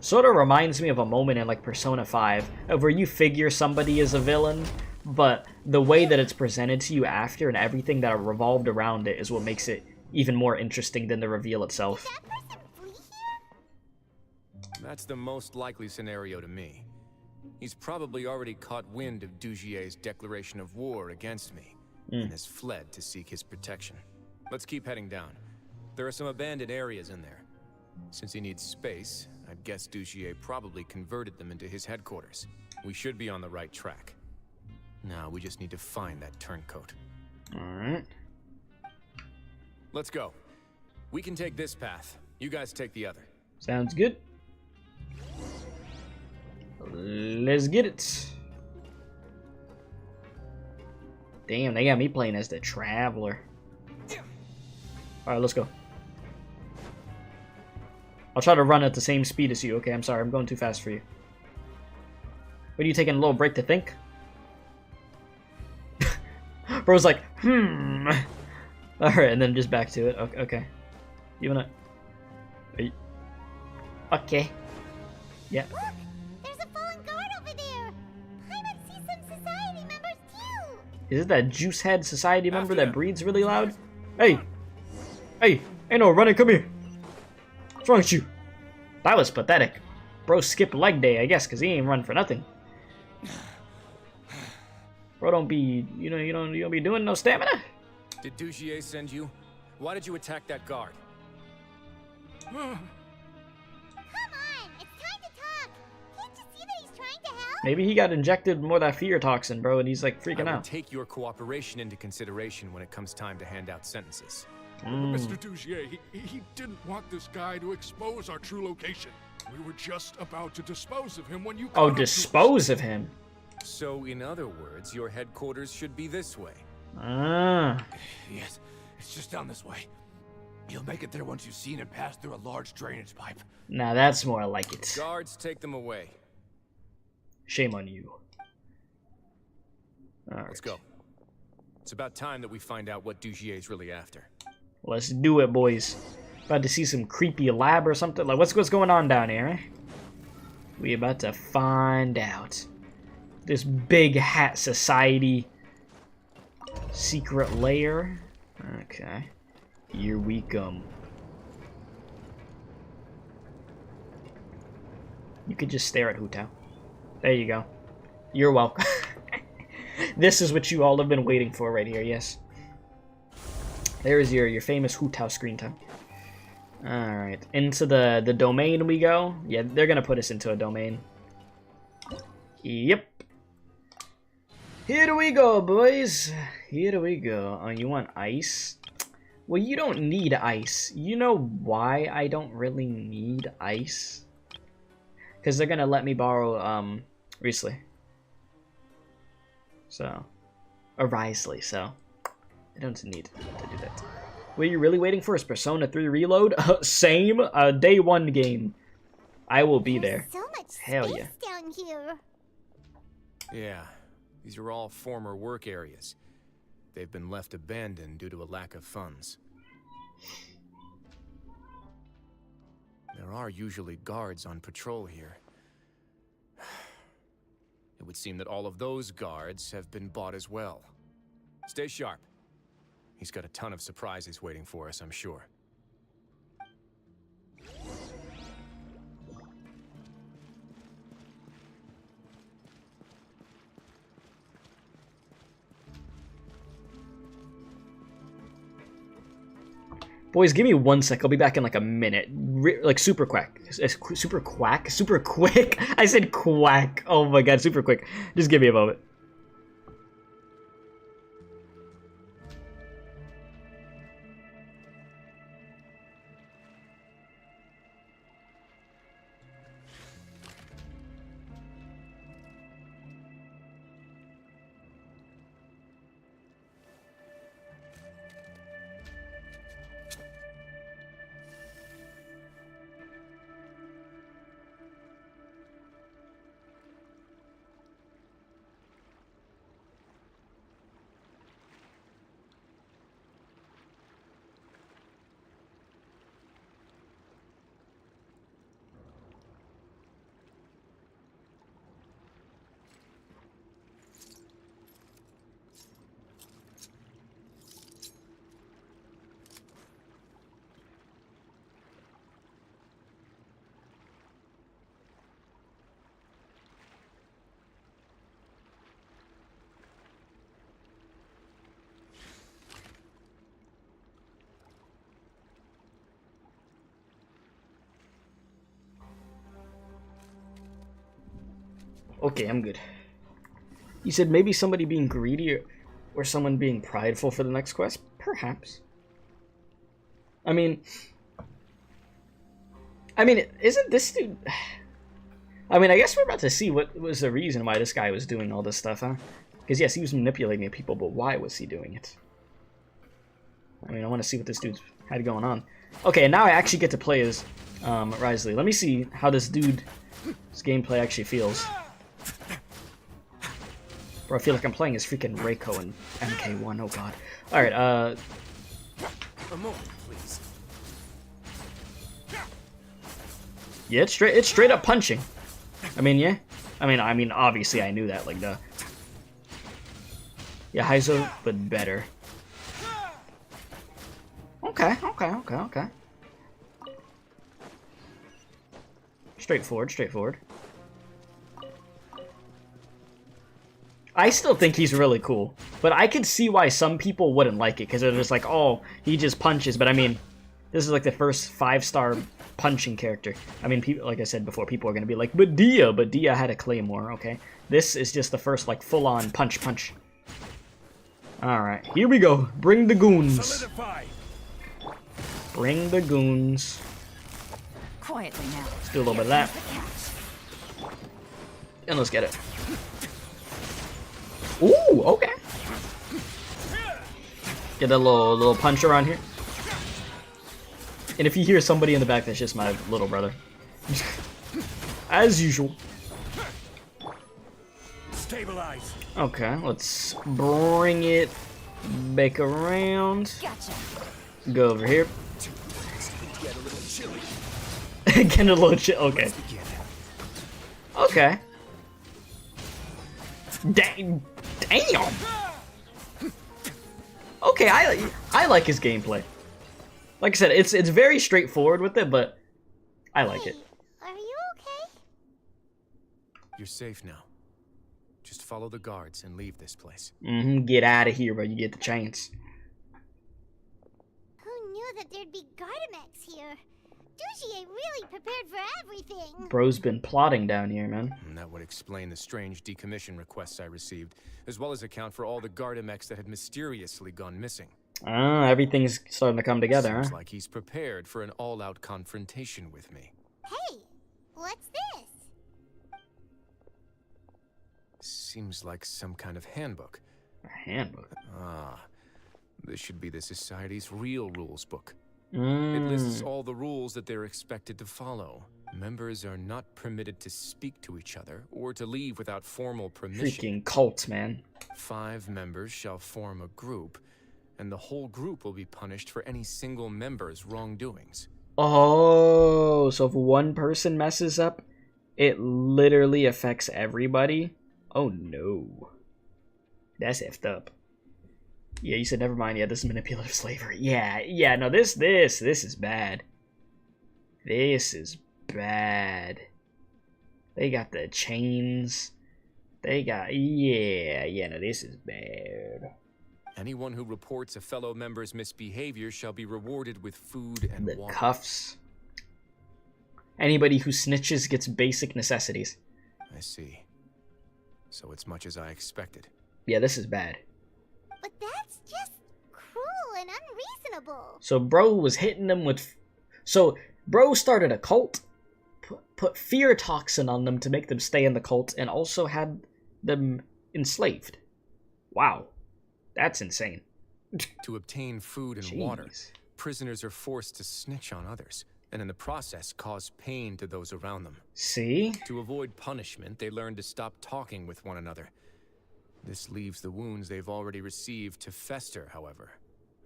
Sort of reminds me of a moment in like Persona 5, of where you figure somebody is a villain, but the way that it's presented to you after and everything that revolved around it is what makes it even more interesting than the reveal itself. That's the most likely scenario to me. He's probably already caught wind of Dugier's declaration of war against me, and has fled to seek his protection. Let's keep heading down. There are some abandoned areas in there. Since he needs space, I'd guess Dugier probably converted them into his headquarters. We should be on the right track. Now we just need to find that turncoat. Alright. Let's go. We can take this path. You guys take the other. Sounds good. Let's get it. Damn, they got me playing as the Traveler. Alright, let's go. I'll try to run at the same speed as you. Okay, I'm sorry. I'm going too fast for you. What, are you taking a little break to think? Bro's like, Alright, and then just back to it. Okay. You wanna... Okay. Yeah. Look! There's a fallen guard over there! Paimon sees some society members too! Is it that juice head society member that breathes really loud? Hey! Hey! Ain't no running, come here! What's wrong with you? That was pathetic. Bro skipped leg day, I guess, because he ain't run for nothing. Bro don't be, you don't be doing no stamina? Did Dugier send you? Why did you attack that guard? Come on! It's time to talk! Can't you see that he's trying to help? Maybe he got injected more of that fear toxin, bro, and he's like freaking I will out. Take your cooperation into consideration when it comes time to hand out sentences. Mr. Dugier, he didn't want this guy to expose our true location. We were just about to dispose of him when you... Oh, dispose of him? So, in other words, your headquarters should be this way. Ah. Yes, it's just down this way. You'll make it there once you've seen it pass through a large drainage pipe. Now that's more like it. Guards, take them away. Shame on you. Let's go. It's about time that we find out what Dugier's really after. Let's do it, boys. About to see some creepy lab or something. Like, what's going on down here, eh? We about to find out. This big hat society secret lair. Okay. Here we come. You could just stare at Hu Tao. There you go. You're welcome. This is what you all have been waiting for right here, yes. There is your famous Hu Tao screen time. Alright, into the domain we go. Yeah, they're gonna put us into a domain. Yep. Here we go, boys. Here we go. Oh, you want ice? Well, you don't need ice. You know why I don't really need ice? Because they're gonna let me borrow, Wriothesley. So, Wriothesley, so I don't need to do that. What are you really waiting for? Is Persona 3 Reload? Same, day one game. I will be there. So much Hell space yeah. down here. Yeah, these are all former work areas. They've been left abandoned due to a lack of funds. There are usually guards on patrol here. It would seem that all of those guards have been bought as well. Stay sharp. He's got a ton of surprises waiting for us, I'm sure. Boys, give me 1 sec. I'll be back in like a minute. Like super quick. Super quack? Super quick? I said quack. Oh my god, super quick. Just give me a moment. Okay, I'm good. You said maybe somebody being greedy or someone being prideful for the next quest? Perhaps. I mean, isn't this dude... I mean, I guess we're about to see what was the reason why this guy was doing all this stuff, huh? Because yes, he was manipulating people, but why was he doing it? I mean, I want to see what this dude's had going on. Okay, and now I actually get to play as Wriothesley. Let me see how this dude's gameplay actually feels. Bro, I feel like I'm playing as freaking Reiko in MK1. Oh god. Alright, a moment, please. Yeah, it's straight up punching. I mean, yeah. I mean, obviously I knew that, like, duh. Yeah, Heizo, but better. Okay. Straightforward. I still think he's really cool, but I could see why some people wouldn't like it, because they're just like, oh, he just punches, but I mean, this is like the first 5-star punching character. I mean, people, like I said before, people are going to be like, but Dia had a claymore, okay? This is just the first, like, full-on punch. Alright, here we go. Bring the goons. Solidify. Bring the goons. Quietly now. Let's do a little bit of that. And let's get it. Ooh, okay. Get a little punch around here. And if you hear somebody in the back, that's just my little brother. As usual. Stabilize. Okay, let's bring it back around. Gotcha. Go over here. Get a little chilly. Get a little chill. Okay. Okay. Damn. Okay, I like his gameplay. Like I said, it's very straightforward with it, but I like it. Are you okay? You're safe now. Just follow the guards and leave this place. Get out of here when you get the chance. Who knew that there'd be Gardamex here? Dujier really prepared for everything. Bro's been plotting down here, man. And that would explain the strange decommission requests I received, as well as account for all the Gardamex that had mysteriously gone missing. Ah, everything's starting to come together, Seems huh? like he's prepared for an all-out confrontation with me. Hey, what's this? Seems like some kind of handbook. A handbook? Ah, this should be the Society's real rules book. It lists all the rules that they're expected to follow. Members are not permitted to speak to each other or to leave without formal permission. Freaking cult, man. 5 members shall form a group, and the whole group will be punished for any single member's wrongdoings. Oh, so if one person messes up, it literally affects everybody? Oh no. That's effed up. Yeah, you said never mind. Yeah, this is manipulative slavery. Yeah, no, this is bad. This is bad. They got the chains. They got, yeah, no, this is bad. Anyone who reports a fellow member's misbehavior shall be rewarded with food and The water. cuffs. Anybody who snitches gets basic necessities. I see. So it's much as I expected. Yeah, this is bad. But that's just cruel and unreasonable. So bro was hitting them with... So bro started a cult, put fear toxin on them to make them stay in the cult, and also had them enslaved. Wow. That's insane. To obtain food and water, prisoners are forced to snitch on others, and in the process cause pain to those around them. See? To avoid punishment, they learn to stop talking with one another. This leaves the wounds they've already received to fester, however,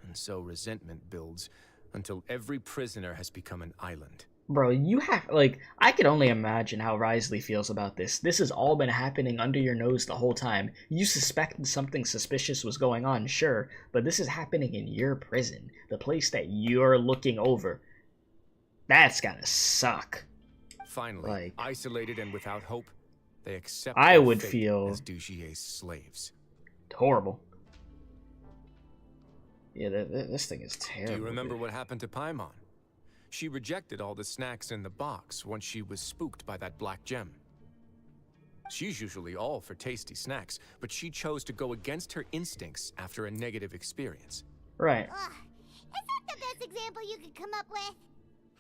and so resentment builds until every prisoner has become an island. Bro, you have, like, I could only imagine how Wriothesley feels about this. This has all been happening under your nose the whole time. You suspected something suspicious was going on, sure, but this is happening in your prison, the place that you're looking over. That's gotta suck. Finally, like, isolated and without hope, they accept I their would fate feel as Dugier's slaves. horrible. Yeah, this thing is terrible. Do you remember what happened to Paimon? She rejected all the snacks in the box once she was spooked by that black gem. She's usually all for tasty snacks, but she chose to go against her instincts after a negative experience. Right. Ugh, is that the best example you could come up with?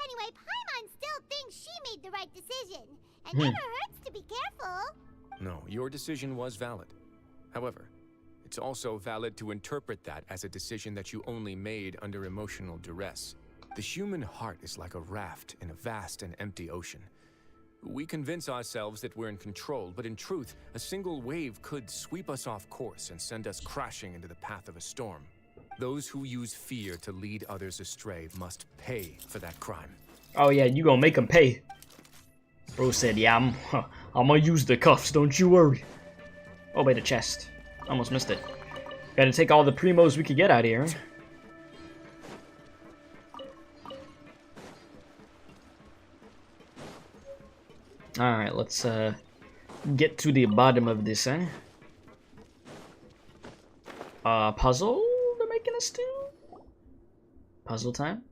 Anyway, Paimon still thinks she made the right decision. And never hurts to be careful. No, your decision was valid. However, it's also valid to interpret that as a decision that you only made under emotional duress. The human heart is like a raft in a vast and empty ocean. We convince ourselves that we're in control, but in truth, a single wave could sweep us off course and send us crashing into the path of a storm. Those who use fear to lead others astray must pay for that crime. Oh yeah, you gonna make them pay. Bro said, yeah, I'm gonna use the cuffs, don't you worry. Oh, wait, a chest. Almost missed it. Gotta take all the primos we could get out of here. Alright, let's get to the bottom of this, eh? Puzzle they're making us do? Puzzle time?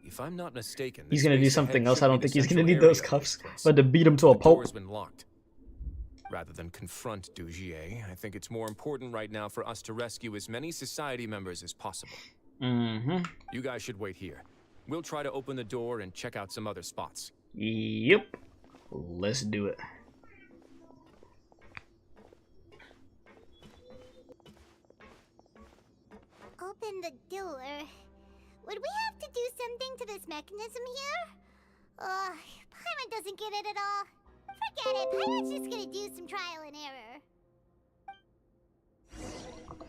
If I'm not mistaken, He's gonna do something else. I don't think he's gonna need those cuffs. But to beat him to a pulp. Door's been locked. Rather than confront Dugier, I think it's more important right now for us to rescue as many society members as possible. Mm-hmm. You guys should wait here. We'll try to open the door and check out some other spots. Yep. Let's do it. Open the door. Would we have to do something to this mechanism here? Paimon doesn't get it at all. Forget it. Paimon's just gonna do some trial and error.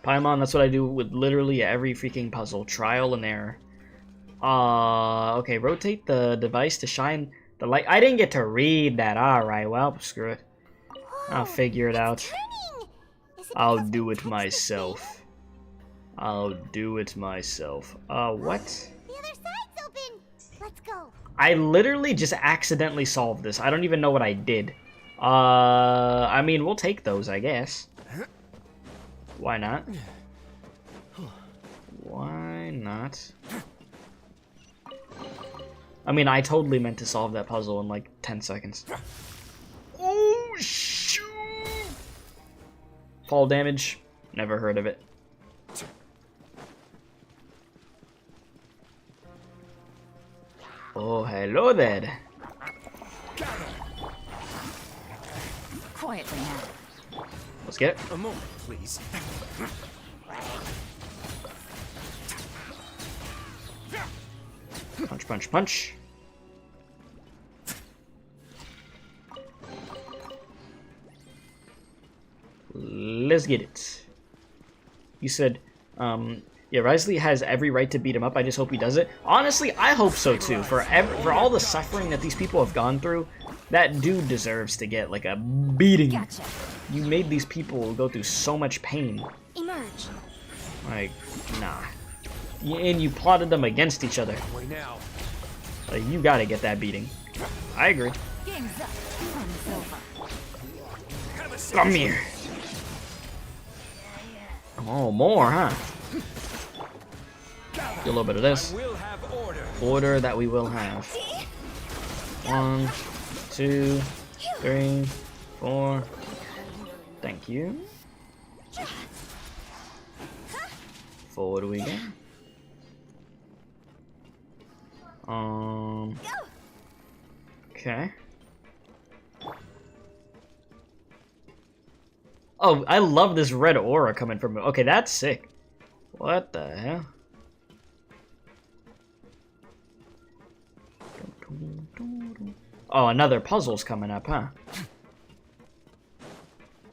Paimon, that's what I do with literally every freaking puzzle. Trial and error. Okay, rotate the device to shine the light. I didn't get to read that. Alright, well, screw it. I'll figure it out. I'll do it myself. I'll do it myself. What? The other side's open. Let's go. I literally just accidentally solved this. I don't even know what I did. I mean, we'll take those, I guess. Why not? Why not? I mean, I totally meant to solve that puzzle in like 10 seconds. Oh, shoot! Fall damage? Never heard of it. Oh, hello there. Quietly now. Let's get it. A moment, please. Punch, punch, punch. Let's get it. You said, yeah, Wriothesley has every right to beat him up. I just hope he does it. Honestly, I hope so too. For all the suffering that these people have gone through, that dude deserves to get like a beating. Gotcha. You made these people go through so much pain. Emerge. Like, nah. And you plotted them against each other. Wait now. Like, you gotta get that beating. I agree. Game's up. Fun's over. Come here. Oh, more, huh? Get a little bit of this. Order that we will have. 1, 2, 3, 4. Thank you. Forward we go. Okay. Oh, I love this red aura coming from it. Okay, that's sick. What the hell? Oh, another puzzle's coming up, huh?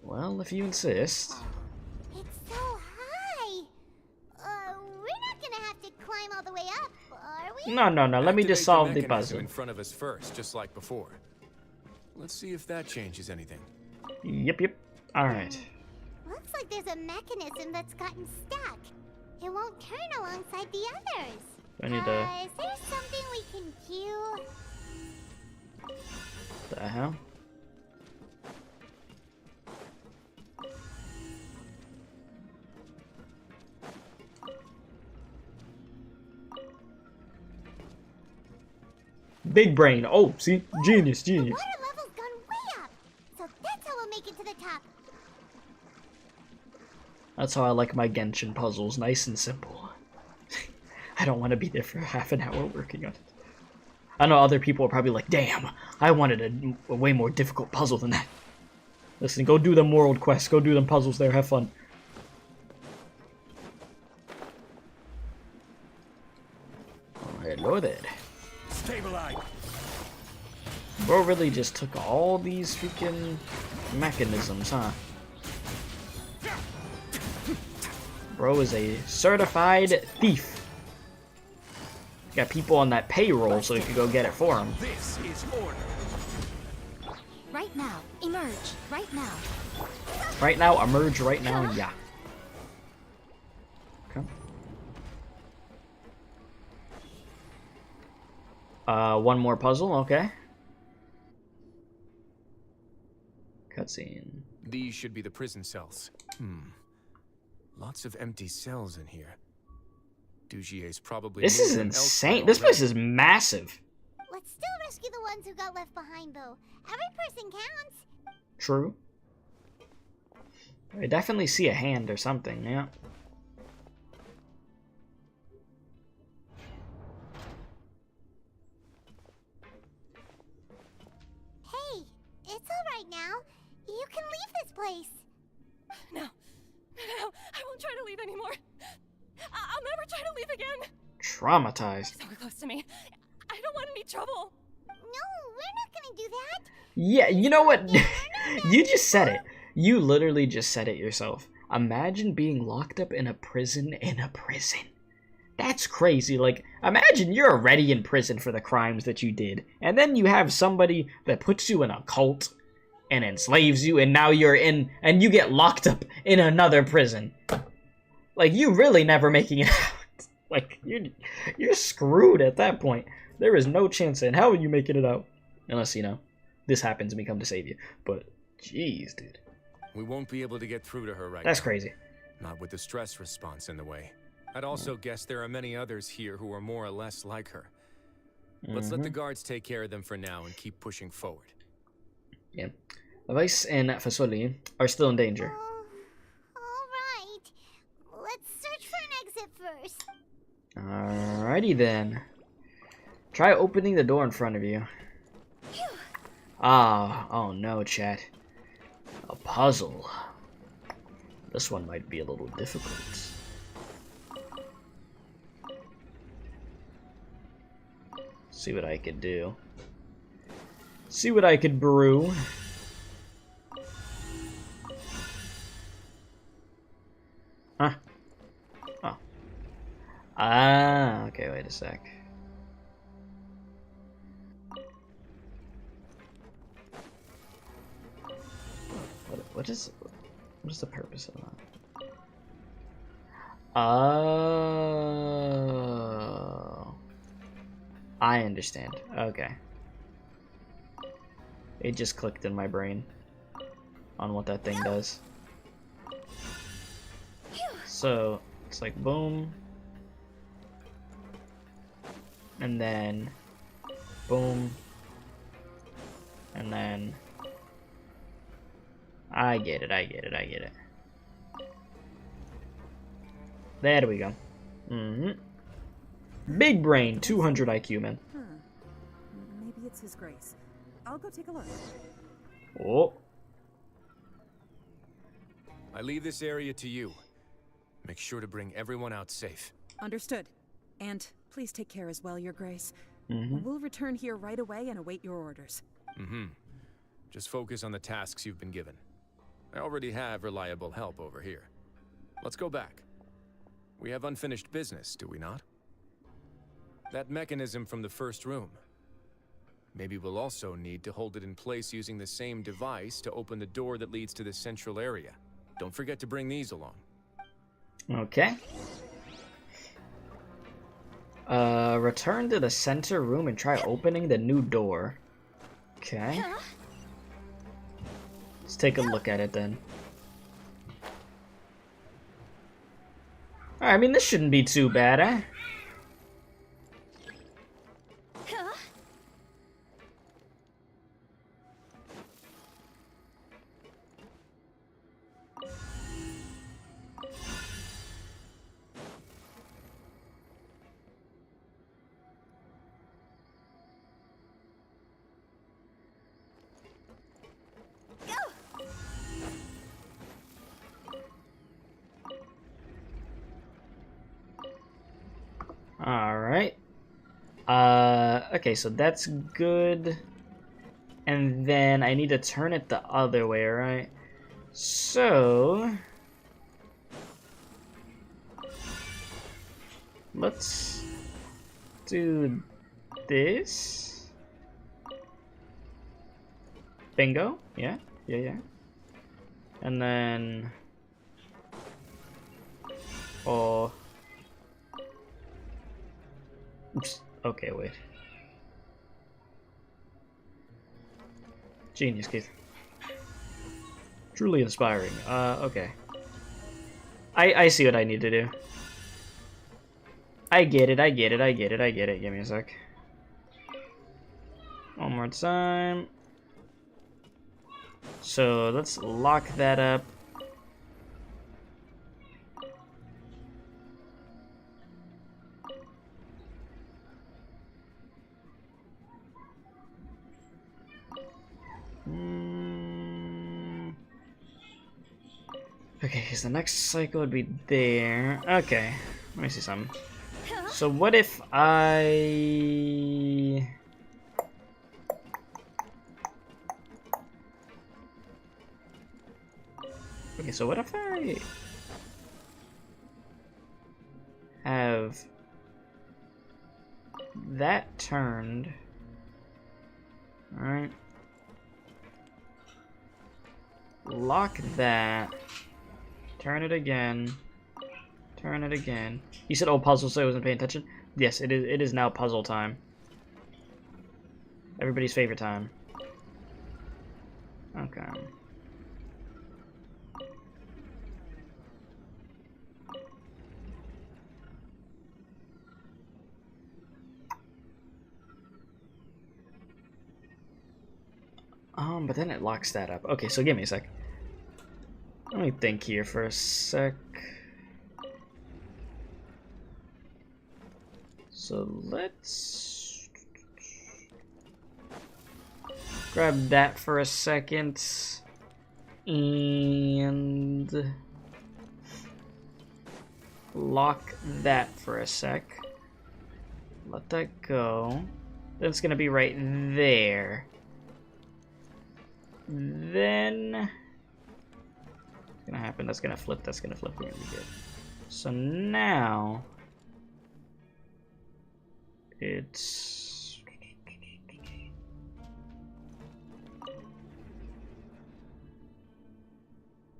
Well, if you insist. It's so high. We're not gonna have to climb all the way up, are we? No. Let me just solve the puzzle. In front of us first, just like before. Let's see if that changes anything. Yep. All right. Looks like there's a mechanism that's gotten stuck. It won't turn alongside the others. I need to. Is there something we can do? The hell? Big brain. Oh, see? Genius. The water level's gone way up. So that's how we'll make it to the top. That's how I like my Genshin puzzles. Nice and simple. I don't want to be there for half an hour working on it. I know other people are probably like, damn, I wanted a way more difficult puzzle than that. Listen, go do them world quests. Go do them puzzles there. Have fun. Oh, hello there. Stabilize. Bro really just took all these freaking mechanisms, huh? Bro is a certified thief. Got people on that payroll so he could go get it for him. This is order. Right now, emerge. Right now. Right now, emerge right now, yeah. Okay. One more puzzle, okay. Cutscene. These should be the prison cells. Lots of empty cells in here. Dugier's probably. This is insane. This place is massive. Let's still rescue the ones who got left behind, though. Every person counts. True. I definitely see a hand or something, yeah. Hey, it's all right now. You can leave this place. No, I won't try to leave anymore. I'll never try to leave again. Traumatized. So close to me. I don't want any trouble. No, we're not gonna do that. Yeah, you know what? You just said it. You literally just said it yourself. Imagine being locked up in a prison That's crazy. Like, imagine you're already in prison for the crimes that you did, and then you have somebody that puts you in a cult and enslaves you, and now you're in, and you get locked up in another prison. Like, you really never making it out. Like, you're screwed at that point. There is no chance in hell you making it out. Unless, you know, this happens and we come to save you. But, jeez, dude. We won't be able to get through to her right now. That's crazy. Not with the stress response in the way. I'd also guess there are many others here who are more or less like her. Let's let the guards take care of them for now and keep pushing forward. Yeah. Vice and Fasoli are still in danger. Alright. Let's search for an exit first. Alrighty then. Try opening the door in front of you. Oh no, chat. A puzzle. This one might be a little difficult. See what I could do. See what I could brew. Huh. Oh. Ah, okay, wait a sec. What is the purpose of that? Oh, I understand. Okay. It just clicked in my brain on what that thing does. So it's like boom, and then boom, and then I get it. There we go. Big brain, 200 IQ, man. Maybe it's his grace. I'll go take a look. Oh. I leave this area to you. Make sure to bring everyone out safe. Understood. And please take care as well, Your Grace. We'll return here right away and await your orders. Just focus on the tasks you've been given. I already have reliable help over here. Let's go back. We have unfinished business, do we not? That mechanism from the first room. Maybe we'll also need to hold it in place using the same device to open the door that leads to the central area. Don't forget to bring these along. Okay. Return to the center room and try opening the new door. Okay. Let's take a look at it then. Alright, I mean, this shouldn't be too bad, eh? Alright. Okay, so that's good. And then I need to turn it the other way, right? So let's do this. Bingo. Yeah. And then oops. Okay, wait. Genius, Keith. Truly inspiring. Okay. I see what I need to do. I get it. Give me a sec. One more time. So let's lock that up. Okay, because the next cycle would be there. Okay, let me see something. So what if I... Okay, so what if I have that turned? Alright. Lock that. Turn it again. Turn it again. You said, oh, puzzle, so I wasn't paying attention? Yes, it is now puzzle time. Everybody's favorite time. Okay. But then it locks that up. Okay, so give me a sec. Let me think here for a sec. So let's grab that for a second and lock that for a sec. Let that go. Then it's gonna be right there. Then what's gonna happen? That's gonna flip. We're gonna be good. So now it's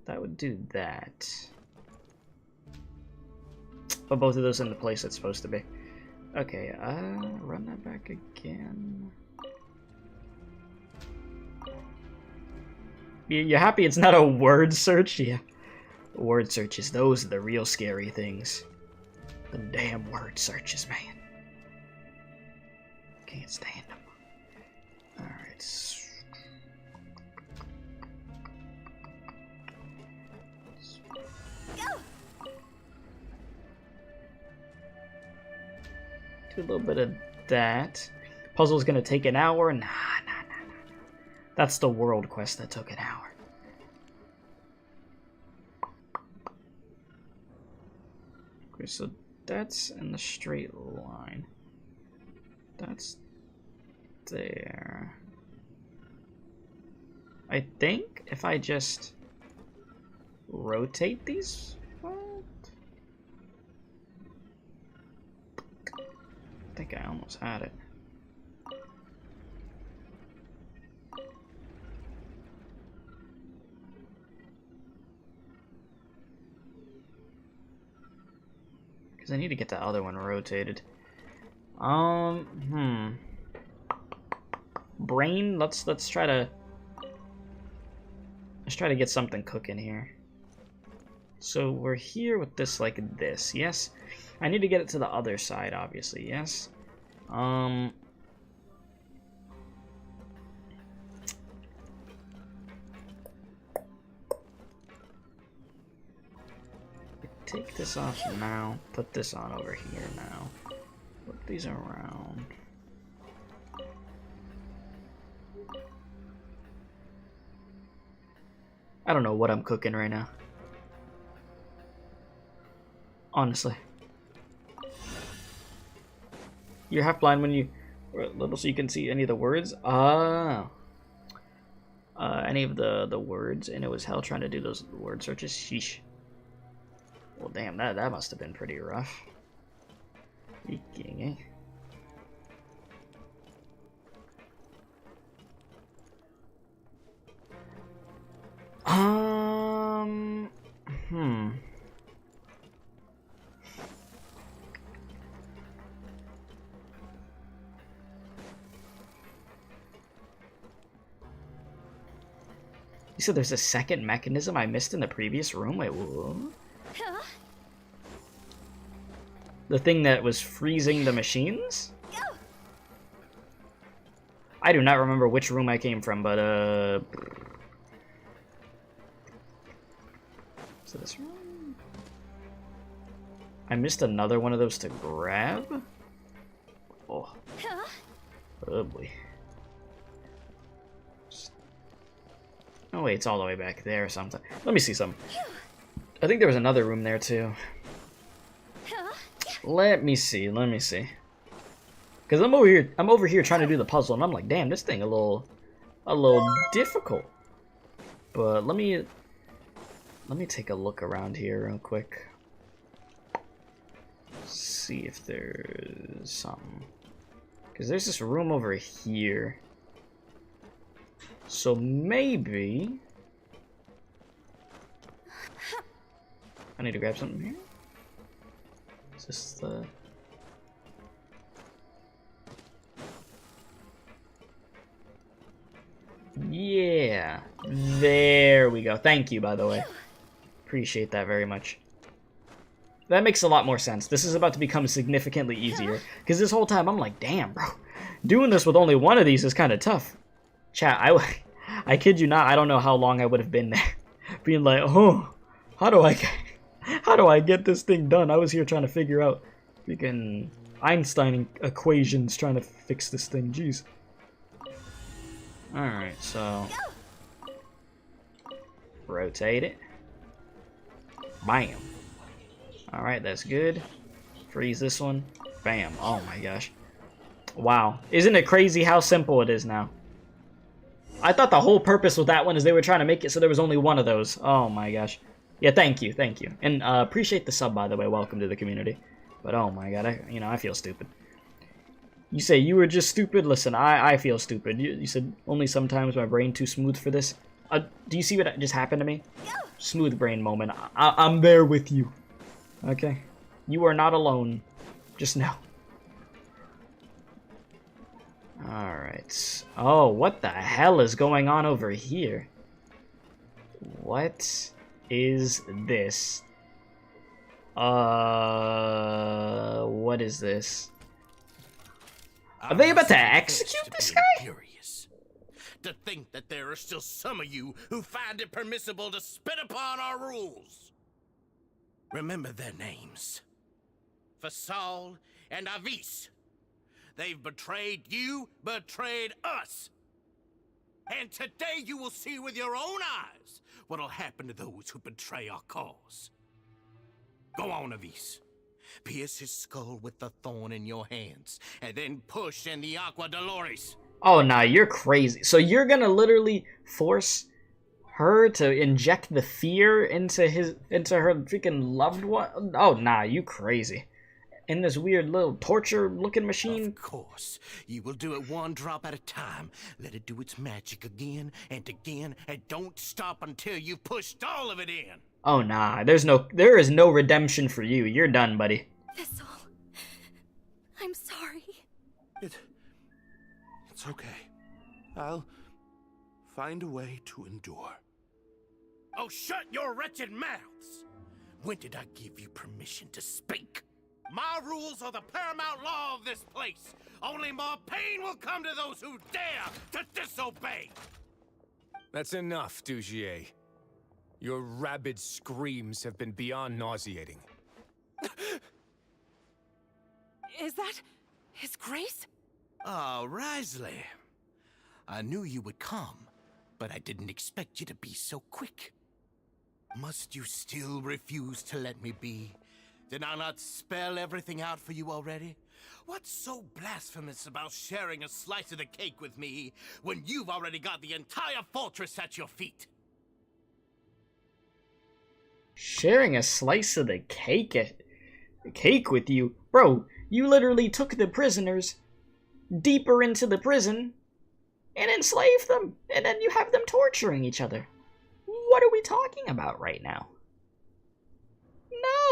that would do that. But both of those in the place it's supposed to be. Okay, run that back again. You happy it's not a word search? Yeah. Word searches, those are the real scary things. The damn word searches, man. Can't stand them. Alright. Do a little bit of that. Puzzle's gonna take an hour. Nah. That's the world quest that took an hour. Okay, so that's in the straight line. That's there. I think if I just rotate these, what? I think I almost had it. I need to get the other one rotated. Brain, let's try to get something cooking here. So we're here with this like this, yes? I need to get it to the other side, obviously, yes? Take this off now, put this on over here now. Put these around. I don't know what I'm cooking right now. Honestly. You're half blind when you were little so you can see any of the words? Any of the words, and it was hell trying to do those word searches? Sheesh. Well, damn, that must have been pretty rough. Speaking, eh? You said there's a second mechanism I missed in the previous room? Wait, what? The thing that was freezing the machines? I do not remember which room I came from, but is it this room? I missed another one of those to grab? Oh. Oh boy. Oh wait, it's all the way back there or something. Let me see something. I think there was another room there too. Let me see. Cause I'm over here trying to do the puzzle, and I'm like, damn, this thing a little difficult. But let me take a look around here real quick. See if there's something. Cause there's this room over here. So maybe I need to grab something here. Is this the... Yeah, there we go. Thank you, by the way. Appreciate that very much. That makes a lot more sense. This is about to become significantly easier. Because this whole time, I'm like, damn, bro. Doing this with only one of these is kind of tough. Chat, I kid you not, I don't know how long I would have been there. Being like, oh, how do I get this thing done? I was here trying to figure out freaking Einstein equations trying to fix this thing. Jeez. Alright, so rotate it. Bam. Alright, that's good. Freeze this one. Bam. Oh my gosh. Wow. Isn't it crazy how simple it is now? I thought the whole purpose with that one is they were trying to make it so there was only one of those. Oh my gosh. Yeah, thank you. And appreciate the sub, by the way. Welcome to the community. But oh my god, I feel stupid. You say you were just stupid? Listen, I feel stupid. You said only sometimes my brain too smooth for this. Do you see what just happened to me? Smooth brain moment. I'm there with you. Okay? You are not alone. Just know. Alright. Oh, what the hell is going on over here? What? is this? What is this? Are they about to execute this guy? Furious. To think that there are still some of you who find it permissible to spit upon our rules. Remember their names. Fasal and Avis. They've betrayed you, betrayed us. And today you will see with your own eyes what'll happen to those who betray our cause. Go on, Avis. Pierce his skull with the thorn in your hands, and then push in the Aqua Dolores. Oh, nah, you're crazy. So you're gonna literally force her to inject the fear into her freaking loved one? Oh, nah, you crazy. In this weird little torture-looking machine? Of course. You will do it one drop at a time. Let it do its magic again, and don't stop until you've pushed all of it in. Oh, nah, there is no redemption for you. You're done, buddy. Thistle, I'm sorry. It's okay. I'll find a way to endure. Oh, shut your wretched mouths! When did I give you permission to speak? My rules are the paramount law of this place. Only more pain will come to those who dare to disobey. That's enough, Dugier. Your rabid screams have been beyond nauseating. Is that His Grace? Oh, Wriothesley. I knew you would come, but I didn't expect you to be so quick. Must you still refuse to let me be? Did I not spell everything out for you already? What's so blasphemous about sharing a slice of the cake with me when you've already got the entire fortress at your feet? Sharing a slice of the cake with you? Bro, you literally took the prisoners deeper into the prison and enslaved them, and then you have them torturing each other. What are we talking about right now?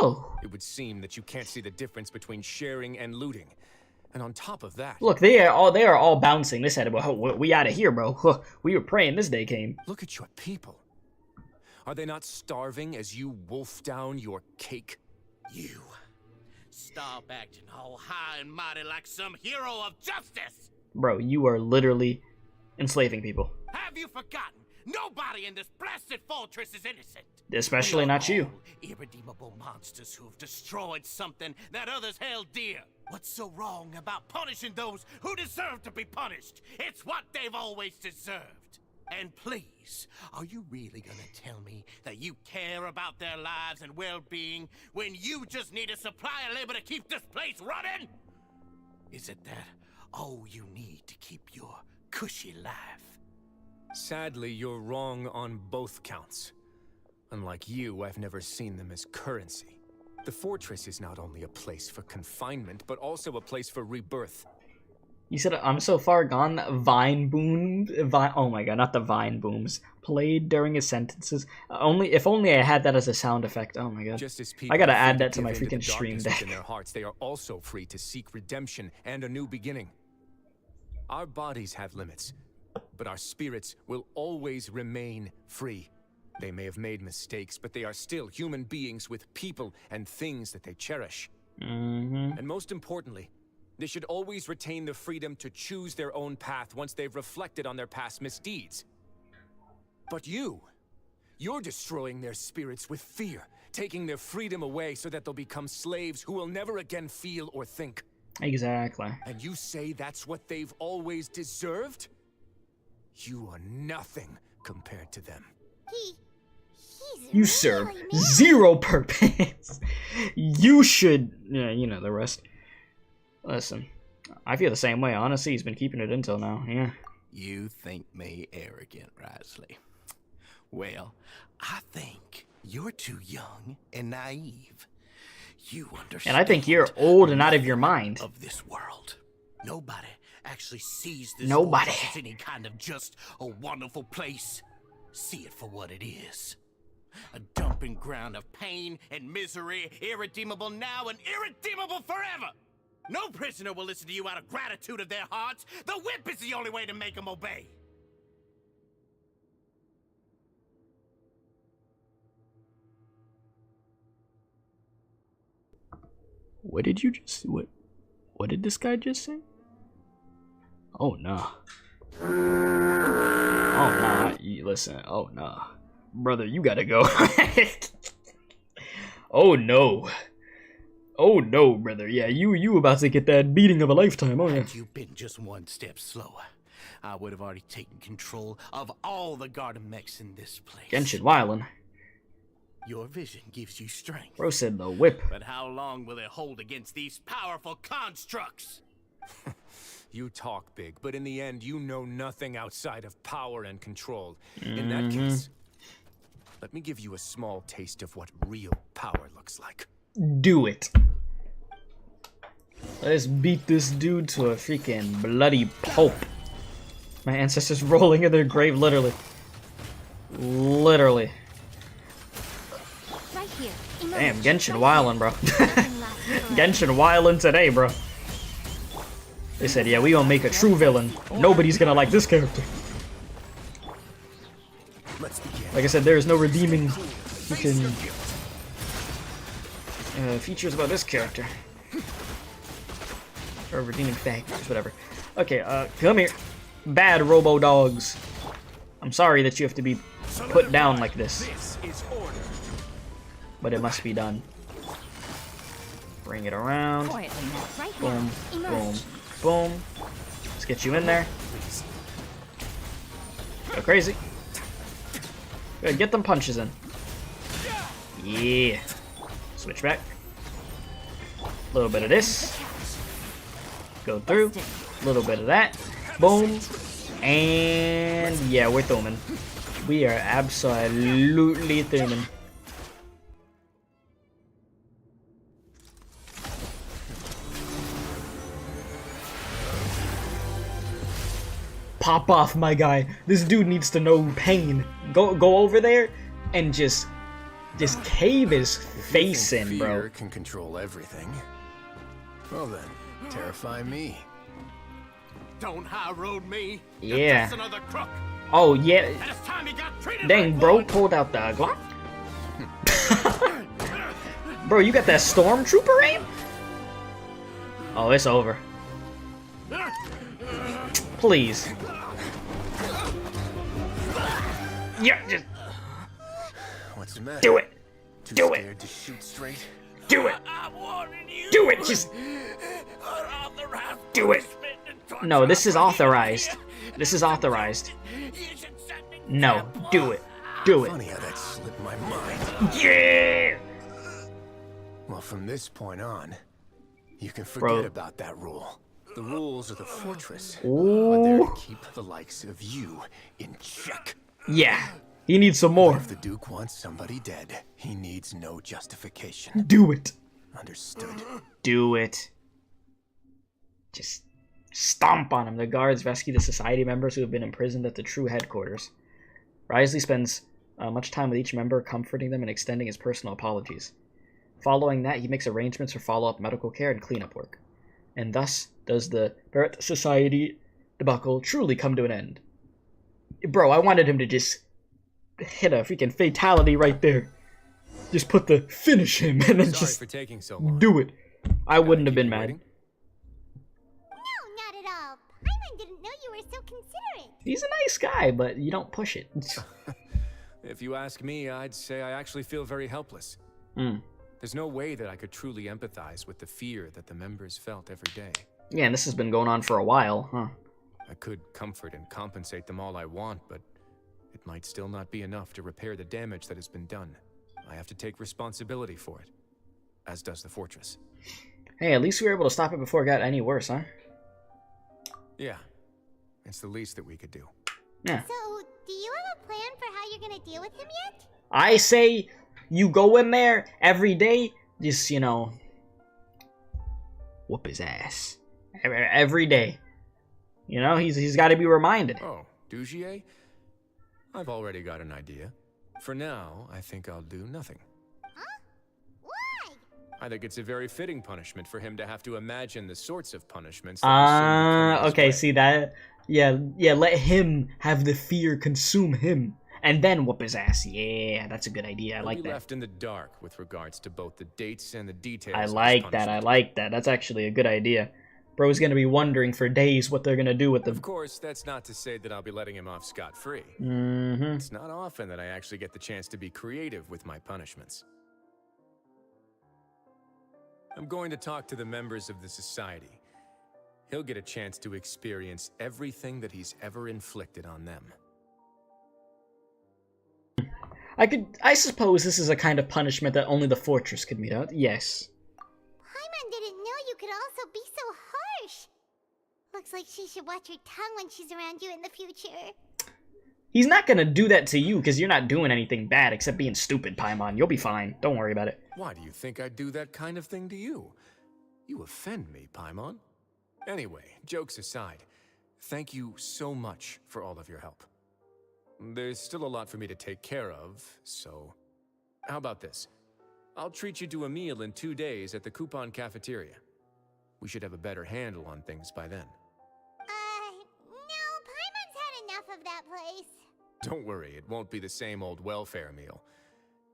No. It would seem that you can't see the difference between sharing and looting. And on top of that... Look, they are all bouncing this head. We out of here, bro. We were praying this day came. Look at your people. Are they not starving as you wolf down your cake? You. Stop acting all high and mighty like some hero of justice! Bro, you are literally enslaving people. Have you forgotten? Nobody in this blasted fortress is innocent. Especially not you. Irredeemable monsters who have destroyed something that others held dear. What's so wrong about punishing those who deserve to be punished? It's what they've always deserved. And please, are you really gonna tell me that you care about their lives and well-being when you just need a supply of labor to keep this place running? Is it that all you need to keep your cushy life? Sadly, you're wrong on both counts. Unlike you, I've never seen them as currency. The fortress is not only a place for confinement, but also a place for rebirth. You said, I'm so far gone, vine booms, oh my god, not the vine booms, played during his sentences. If only I had that as a sound effect, oh my god. Just as people I gotta add that to give my into the freaking stream darkness deck. within their hearts, they are also free to seek redemption and a new beginning. Our bodies have limits, but our spirits will always remain free. They may have made mistakes, but they are still human beings with people and things that they cherish. And most importantly, they should always retain the freedom to choose their own path once they've reflected on their past misdeeds. But you're destroying their spirits with fear, taking their freedom away so that they'll become slaves who will never again feel or think. Exactly. And you say that's what they've always deserved? You are nothing compared to them. You serve zero purpose. You should, yeah, you know the rest. Listen, I feel the same way, honestly. He's been keeping it until now, yeah. You think me arrogant, Wriothesley? Well, I think you're too young and naive. You understand. And I think you're old and out of your mind. Of this world. Nobody actually sees this Nobody. world as any kind of just a wonderful place. See it for what it is. A dumping ground of pain and misery, irredeemable now and irredeemable forever. No prisoner will listen to you out of gratitude of their hearts. The whip is the only way to make them obey. What did you just... What did this guy just say? Oh, no. Oh, nah. Listen. Oh, nah. Brother, you gotta go. Oh, no. Oh, no, brother. Yeah, you about to get that beating of a lifetime, oh, yeah. Had you been just one step slower, I would have already taken control of all the garden mechs in this place. Genshin wildin'. Your vision gives you strength. Bro said the whip. But how long will it hold against these powerful constructs? You talk big, but in the end, you know nothing outside of power and control. In that case, let me give you a small taste of what real power looks like. Do it. Let's beat this dude to a freaking bloody pulp. My ancestors rolling in their grave, literally. Literally. Right here. Damn, Genshin wildin', bro. Genshin wildin' today, bro. They said, yeah, we gonna make a true villain. Nobody's gonna like this character. Like I said, there is no redeeming freaking features about this character. Or redeeming factors, whatever. Okay, come here. Bad robo dogs. I'm sorry that you have to be put down like this. But it must be done. Bring it around. Boom, boom, boom. Let's get you in there. Go crazy. Good, get them punches in. Yeah. Switch back. A little bit of this. Go through. A little bit of that. Boom. And yeah, we're thumbing. We are absolutely thumbing. Pop off, my guy. This dude needs to know pain. Go over there and just cave his face in, bro. Fear can control everything. Well then, terrify me. Don't high road me. Yeah. Just another crook. Oh yeah. And it's time he got treated Dang, like bro one. pulled out the Glock. Bro, you got that stormtrooper aim? Oh, it's over. Please. Yeah, just What's the matter? do it. Too Do scared it. to shoot straight? Do it. Do it. Just do it. No, this is authorized. This is authorized. No, do it. Do it. Funny how that slipped my mind. Yeah. Well, from this point on, you can forget Bro. about that rule. The rules of the fortress Ooh. are there to keep the likes of you in check. Yeah. He needs some more. If the Duke wants somebody dead, he needs no justification. Do it. Understood. Do it. Just stomp on him. The guards rescue the society members who have been imprisoned at the true headquarters. Wriothesley spends much time with each member, comforting them and extending his personal apologies. Following that, he makes arrangements for follow-up medical care and cleanup work. And thus does the Barrett Society debacle truly come to an end. Bro, I wanted him to just hit a freaking fatality right there. Just put the finish him and then Sorry just for taking so long. do it. I wouldn't have been mad. No, not at all. Paimon didn't know you were so considerate. He's a nice guy, but you don't push it. If you ask me, I'd say I actually feel very helpless. There's no way that I could truly empathize with the fear that the members felt every day. Yeah, and this has been going on for a while, huh? I could comfort and compensate them all I want, but it might still not be enough to repair the damage that has been done. I have to take responsibility for it, as does the fortress. Hey, at least we were able to stop it before it got any worse, huh? Yeah, it's the least that we could do. Yeah. So, do you have a plan for how you're gonna deal with him yet? I say you go in there every day, just, you know, whoop his ass. Every day. You know, he's got to be reminded. Oh, Dugier? I've already got an idea. For now, I think I'll do nothing. Huh? Why? I think it's a very fitting punishment for him to have to imagine the sorts of punishments that will soon be coming his Okay, way. see that? Yeah, let him have the fear consume him. and then whoop his ass. Yeah, that's a good idea. I like He'll be that. left in the dark with regards to both the dates and the details. I of his like that. punishment. I like that. That's actually a good idea. Bro's gonna be wondering for days what they're gonna do with them. Of course, that's not to say that I'll be letting him off scot-free. Mm-hmm. It's not often that I actually get the chance to be creative with my punishments. I'm going to talk to the members of the society. He'll get a chance to experience everything that he's ever inflicted on them. I suppose this is a kind of punishment that only the fortress could mete out. Yes. Paimon didn't know you could also be so harsh. Looks like she should watch her tongue when she's around you in the future. He's not gonna do that to you because you're not doing anything bad except being stupid, Paimon. You'll be fine. Don't worry about it. Why do you think I'd do that kind of thing to you? You offend me, Paimon. Anyway, jokes aside, thank you so much for all of your help. There's still a lot for me to take care of, so... How about this? I'll treat you to a meal in 2 days at the Coupon Cafeteria. We should have a better handle on things by then. No, Paimon's had enough of that place. Don't worry, it won't be the same old welfare meal.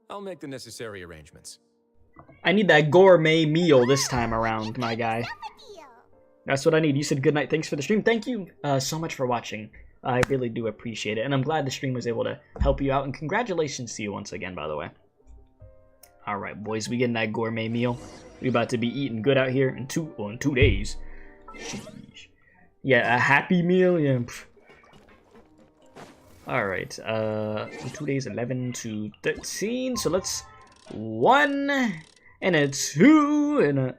I'll make the necessary arrangements. I need that gourmet meal this time around, my guy. That's what I need. You said good night. Thanks for the stream. Thank you so much for watching. I really do appreciate it, and I'm glad the stream was able to help you out, and congratulations to you once again, by the way. Alright, boys, we getting that gourmet meal. We about to be eating good out here in 2 days. Sheesh. Yeah, a happy meal, yeah. Alright, 2 days, 11 to 13, so let's 1 and a 2 and a...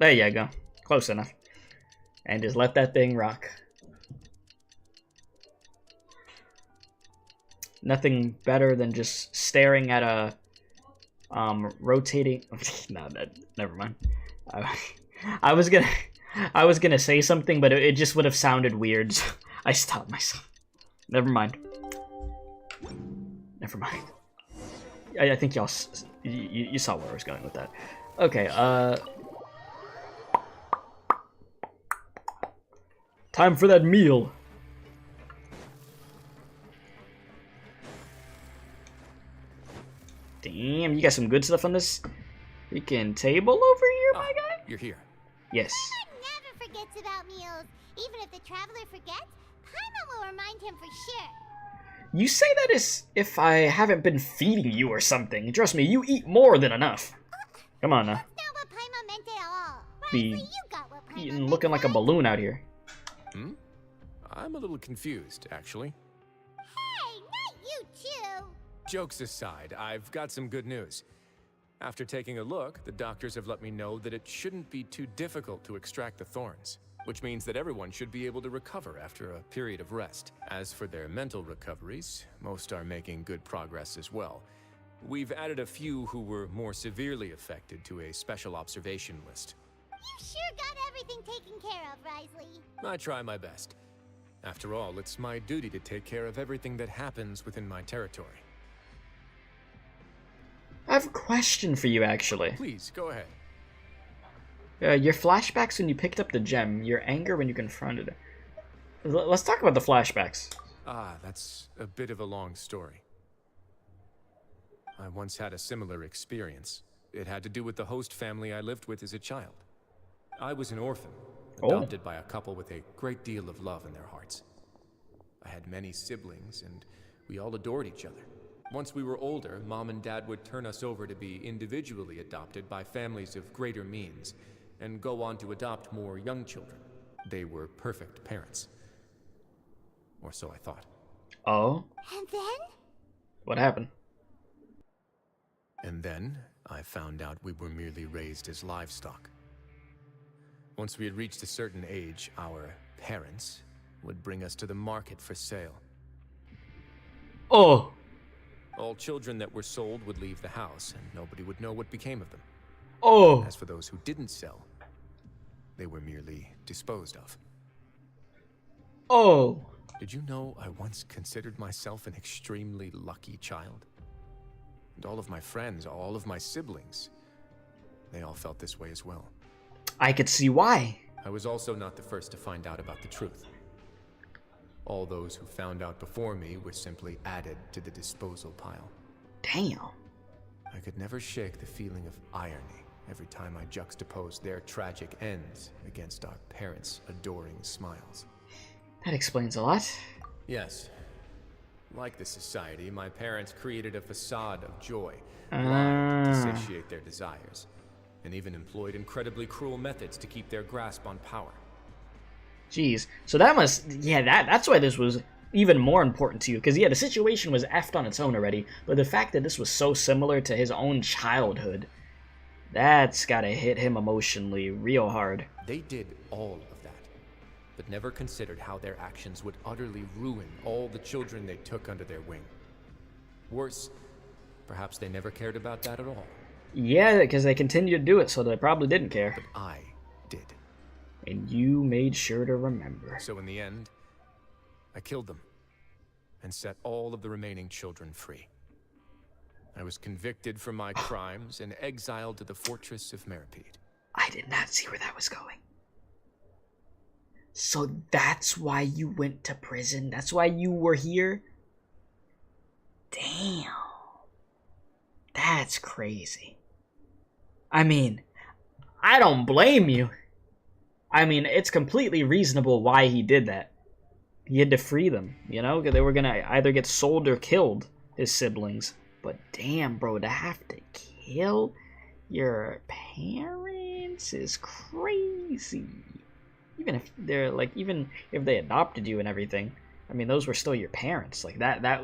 There you go. Close enough. And just let that thing rock. Nothing better than just staring at a rotating. No, never mind. I was gonna say something, but it just would have sounded weird. So I stopped myself. Never mind. Never mind. I think y'all you saw where I was going with that. Okay. Time for that meal. Damn, you got some good stuff on this freaking table over here, my guy? You're here. Yes. Paimon never forgets about meals. Even if the traveler forgets, Paimon will remind him for sure. You say that as if I haven't been feeding you or something. Trust me, you eat more than enough. Come on now. That's not what Paimon meant at all. Be Wriothesley, you got what Paimon eating, meant, looking like a balloon out here. Hmm? I'm a little confused, actually. Hey, not you too. Jokes aside, I've got some good news. After taking a look, the doctors have let me know that it shouldn't be too difficult to extract the thorns, which means that everyone should be able to recover after a period of rest. As for their mental recoveries, most are making good progress as well. We've added a few who were more severely affected to a special observation list. You sure got everything taken care of, Wriothesley. I try my best. After all, it's my duty to take care of everything that happens within my territory. I have a question for you, actually. Please, go ahead. Your flashbacks when you picked up the gem, your anger when you confronted it. Let's talk about the flashbacks. Ah, that's a bit of a long story. I once had a similar experience. It had to do with the host family I lived with as a child. I was an orphan, adopted by a couple with a great deal of love in their hearts. I had many siblings, and we all adored each other. Once we were older, Mom and Dad would turn us over to be individually adopted by families of greater means, and go on to adopt more young children. They were perfect parents. Or so I thought. Oh? And then? What happened? And then, I found out we were merely raised as livestock. Once we had reached a certain age, our parents would bring us to the market for sale. Oh! All children that were sold would leave the house, and nobody would know what became of them. Oh! As for those who didn't sell, they were merely disposed of. Oh! Did you know I once considered myself an extremely lucky child? And all of my friends, all of my siblings, they all felt this way as well. I could see why. I was also not the first to find out about the truth. All those who found out before me were simply added to the disposal pile. Damn. I could never shake the feeling of irony every time I juxtaposed their tragic ends against our parents' adoring smiles. That explains a lot. Yes. Like the society, my parents created a facade of joy, lied to satiate their desires, and even employed incredibly cruel methods to keep their grasp on power. Jeez. So that must... Yeah, that's why this was even more important to you. Because, yeah, the situation was effed on its own already. But the fact that this was so similar to his own childhood, that's gotta hit him emotionally real hard. They did all of that, but never considered how their actions would utterly ruin all the children they took under their wing. Worse, perhaps they never cared about that at all. Yeah, because they continued to do it, so they probably didn't care. But I did. And you made sure to remember. So in the end, I killed them and set all of the remaining children free. I was convicted for my crimes and exiled to the fortress of Meripede. I did not see where that was going. So that's why you went to prison? That's why you were here? Damn. That's crazy. I mean, I don't blame you. I mean, it's completely reasonable why he did that. He had to free them, you know? They were gonna either get sold or killed, his siblings. But damn, bro, to have to kill your parents is crazy. Even if they're like, even if they adopted you and everything, I mean, those were still your parents. Like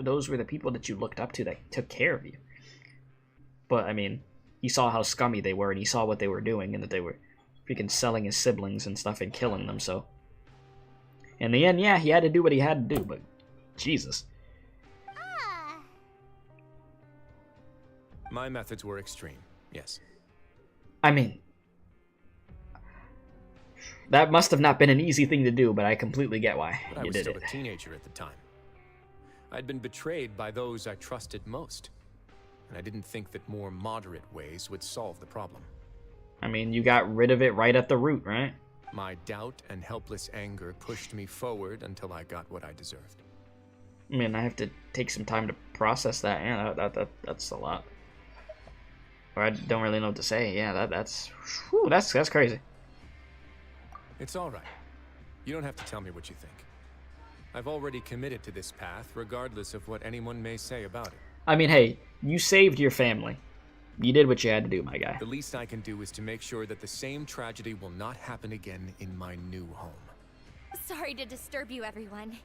those were the people that you looked up to that took care of you. But I mean, he saw how scummy they were, and he saw what they were doing, and that they were freaking selling his siblings and stuff and killing them. So in the end, yeah, he had to do what he had to do. But Jesus. My methods were extreme, yes. I mean, that must have not been an easy thing to do, but I completely get why but you I was did still it. a teenager at the time. I'd been betrayed by those I trusted most, and I didn't think that more moderate ways would solve the problem. I mean, you got rid of it right at the root, right? My doubt and helpless anger pushed me forward until I got what I deserved. I mean, I have to take some time to process that. Yeah, that's a lot. Or I don't really know what to say. Yeah, that's crazy. It's all right. You don't have to tell me what you think. I've already committed to this path, regardless of what anyone may say about it. I mean, hey, you saved your family. You did what you had to do, my guy. The least I can do is to make sure that the same tragedy will not happen again in my new home. Sorry to disturb you, everyone.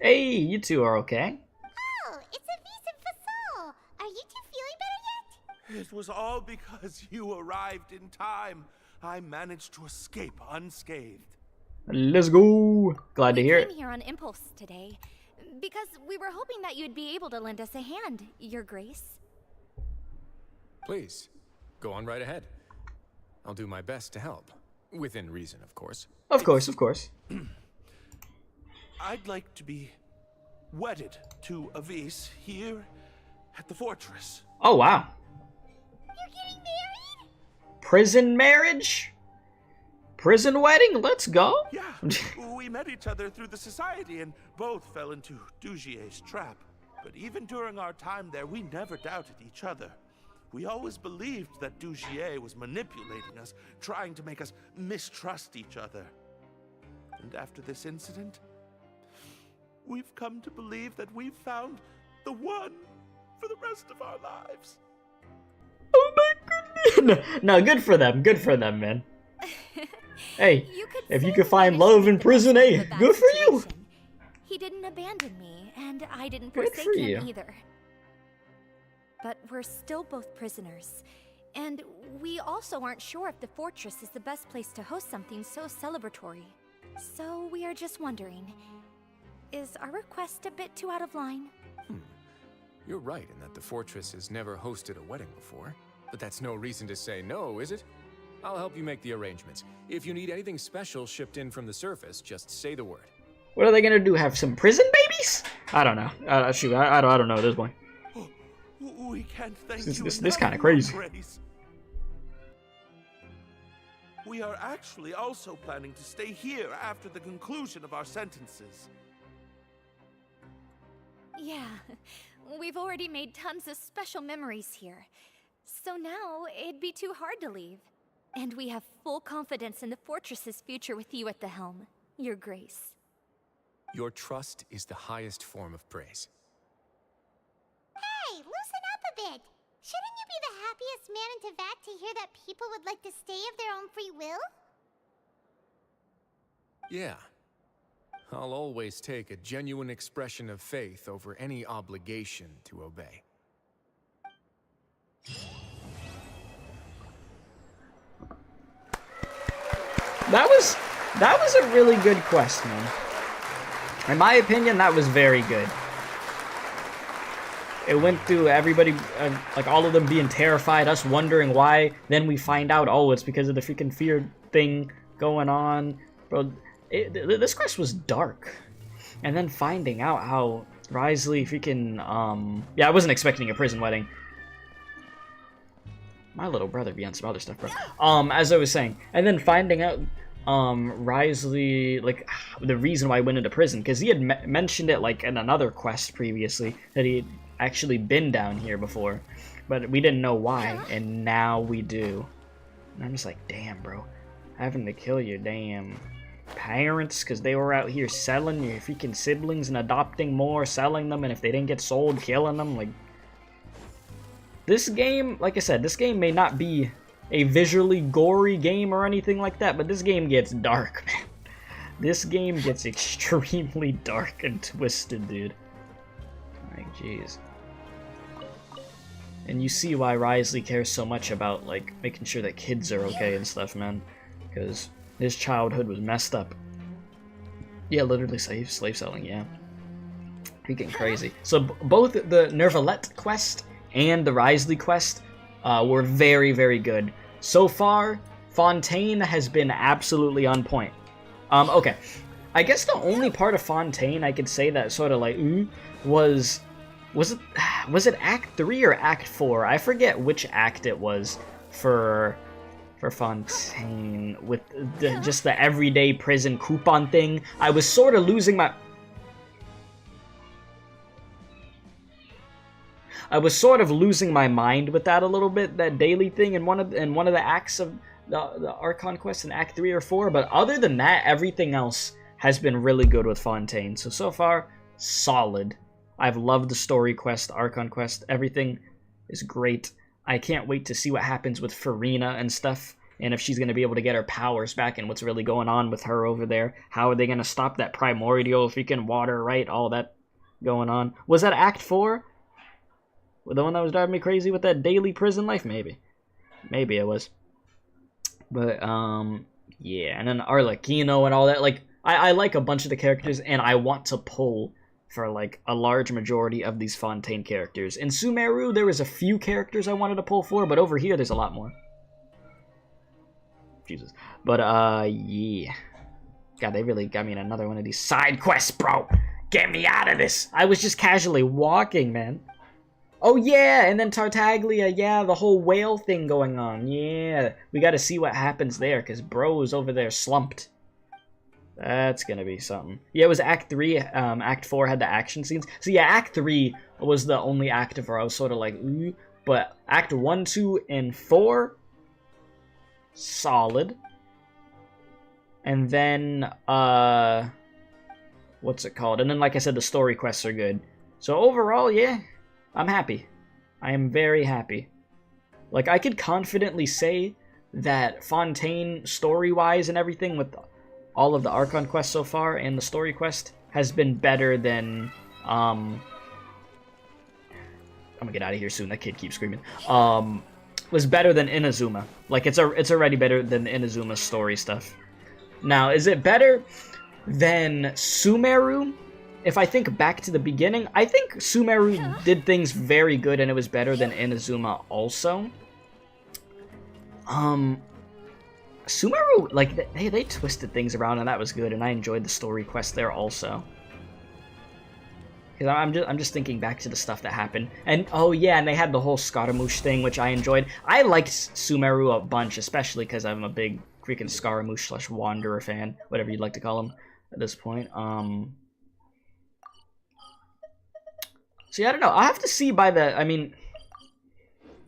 Hey, you two are okay. Oh, it's Avis and Fasol. Are you two feeling better yet? It was all because you arrived in time. I managed to escape unscathed. Let's go. Glad to hear it. We came here on impulse today because we were hoping that you'd be able to lend us a hand, Your Grace. Please, go on right ahead. I'll do my best to help. Within reason, of course. Of course, of course. I'd like to be wedded to Avis here at the fortress. Oh, wow. You're getting married? Prison marriage? Prison wedding? Let's go. Yeah, we met each other through the society and both fell into Dugier's trap. But even during our time there, we never doubted each other. We always believed that Dugier was manipulating us, trying to make us mistrust each other. And after this incident, we've come to believe that we've found the one for the rest of our lives. Oh my goodness. No, good for them, man. Hey, if you could find love in prison, hey, good for you. He didn't abandon me, and I didn't Good forsake for him you. either. But we're still both prisoners, and we also aren't sure if the fortress is the best place to host something so celebratory. So we are just wondering, is our request a bit too out of line? You're right in that the fortress has never hosted a wedding before. But that's no reason to say no, is it? I'll help you make the arrangements. If you need anything special shipped in from the surface, just say the word. What are they gonna do? Have some prison babies? I don't know. Shoot, I don't know at this point. We can't thank This you kind enough, of crazy. Your Grace. We are actually also planning to stay here after the conclusion of our sentences. Yeah, we've already made tons of special memories here. So now, it'd be too hard to leave. And we have full confidence in the fortress's future with you at the helm, Your Grace. Your trust is the highest form of praise. Hey, loosen up a bit. Shouldn't you be the happiest man in Teyvat to hear that people would like to stay of their own free will? Yeah. I'll always take a genuine expression of faith over any obligation to obey. That was a really good quest, man. In my opinion, that was very good. It went through everybody, like all of them being terrified, us wondering why. Then we find out, oh, it's because of the freaking fear thing going on. Bro, this quest was dark. And then finding out how Wriothesley freaking, yeah, I wasn't expecting a prison wedding. My little brother be on some other stuff, bro. As I was saying, and then finding out, Wriothesley, like, the reason why I went into prison, because he had mentioned it, like, in another quest previously, that he had actually been down here before, but we didn't know why, and now we do. And I'm just like, damn, bro, having to kill your damn parents because they were out here selling your freaking siblings and adopting more, selling them, and if they didn't get sold, killing them. Like, this game, like I said, this game may not be a visually gory game or anything like that, but this game gets dark, man. This game gets extremely dark and twisted, dude. Like, jeez. And you see why Wriothesley cares so much about, like, making sure that kids are okay and stuff, man. Because his childhood was messed up. Yeah, literally slave selling, yeah. Freaking crazy. So both the Nervalette quest and the Wriothesley quest were very, very good. So far, Fontaine has been absolutely on point. Okay. I guess the only part of Fontaine I could say that sort of like, was it Act 3 or Act 4? I forget which act it was for Fontaine with just the everyday prison coupon thing. I was sort of losing my mind with that a little bit, that daily thing in one of the acts of the Archon quest in Act 3 or 4, but other than that, everything else has been really good with Fontaine. So far, solid. I've loved the story quest, Archon quest, everything is great. I can't wait to see what happens with Farina and stuff, and if she's going to be able to get her powers back and what's really going on with her over there. How are they going to stop that primordial freaking water, right? All that going on. Was that Act 4? The one that was driving me crazy with that daily prison life? Maybe. Maybe it was. But, yeah. And then Arlecchino and all that. Like, I like a bunch of the characters, and I want to pull for, like, a large majority of these Fontaine characters. In Sumeru, there was a few characters I wanted to pull for, but over here, there's a lot more. Jesus. But, yeah. God, they really got me in another one of these side quests, bro. Get me out of this. I was just casually walking, man. Oh, yeah, and then Tartaglia, yeah, the whole whale thing going on. Yeah, we got to see what happens there, because bro's over there slumped. That's going to be something. Yeah, it was Act 3. Act 4 had the action scenes. So, yeah, Act 3 was the only act where I was sort of like, ooh. But Act 1, 2, and 4, solid. And then, what's it called? And then, like I said, the story quests are good. So, overall, yeah. I'm happy. I am very happy. Like, I could confidently say that Fontaine, story-wise and everything, with all of the Archon quests so far and the story quest, has been better than, I'm gonna get out of here soon, that kid keeps screaming. Was better than Inazuma. Like, it's already better than Inazuma's story stuff. Now, is it better than Sumeru? If I think back to the beginning, I think Sumeru did things very good, and it was better than Inazuma also. Sumeru, like, they twisted things around, and that was good, and I enjoyed the story quest there also. Because I'm just thinking back to the stuff that happened. And, oh yeah, and they had the whole Scaramouche thing, which I enjoyed. I liked Sumeru a bunch, especially because I'm a big freaking Scaramouche/Wanderer fan, whatever you'd like to call him at this point. So yeah, I don't know. I'll have to see by the... I mean...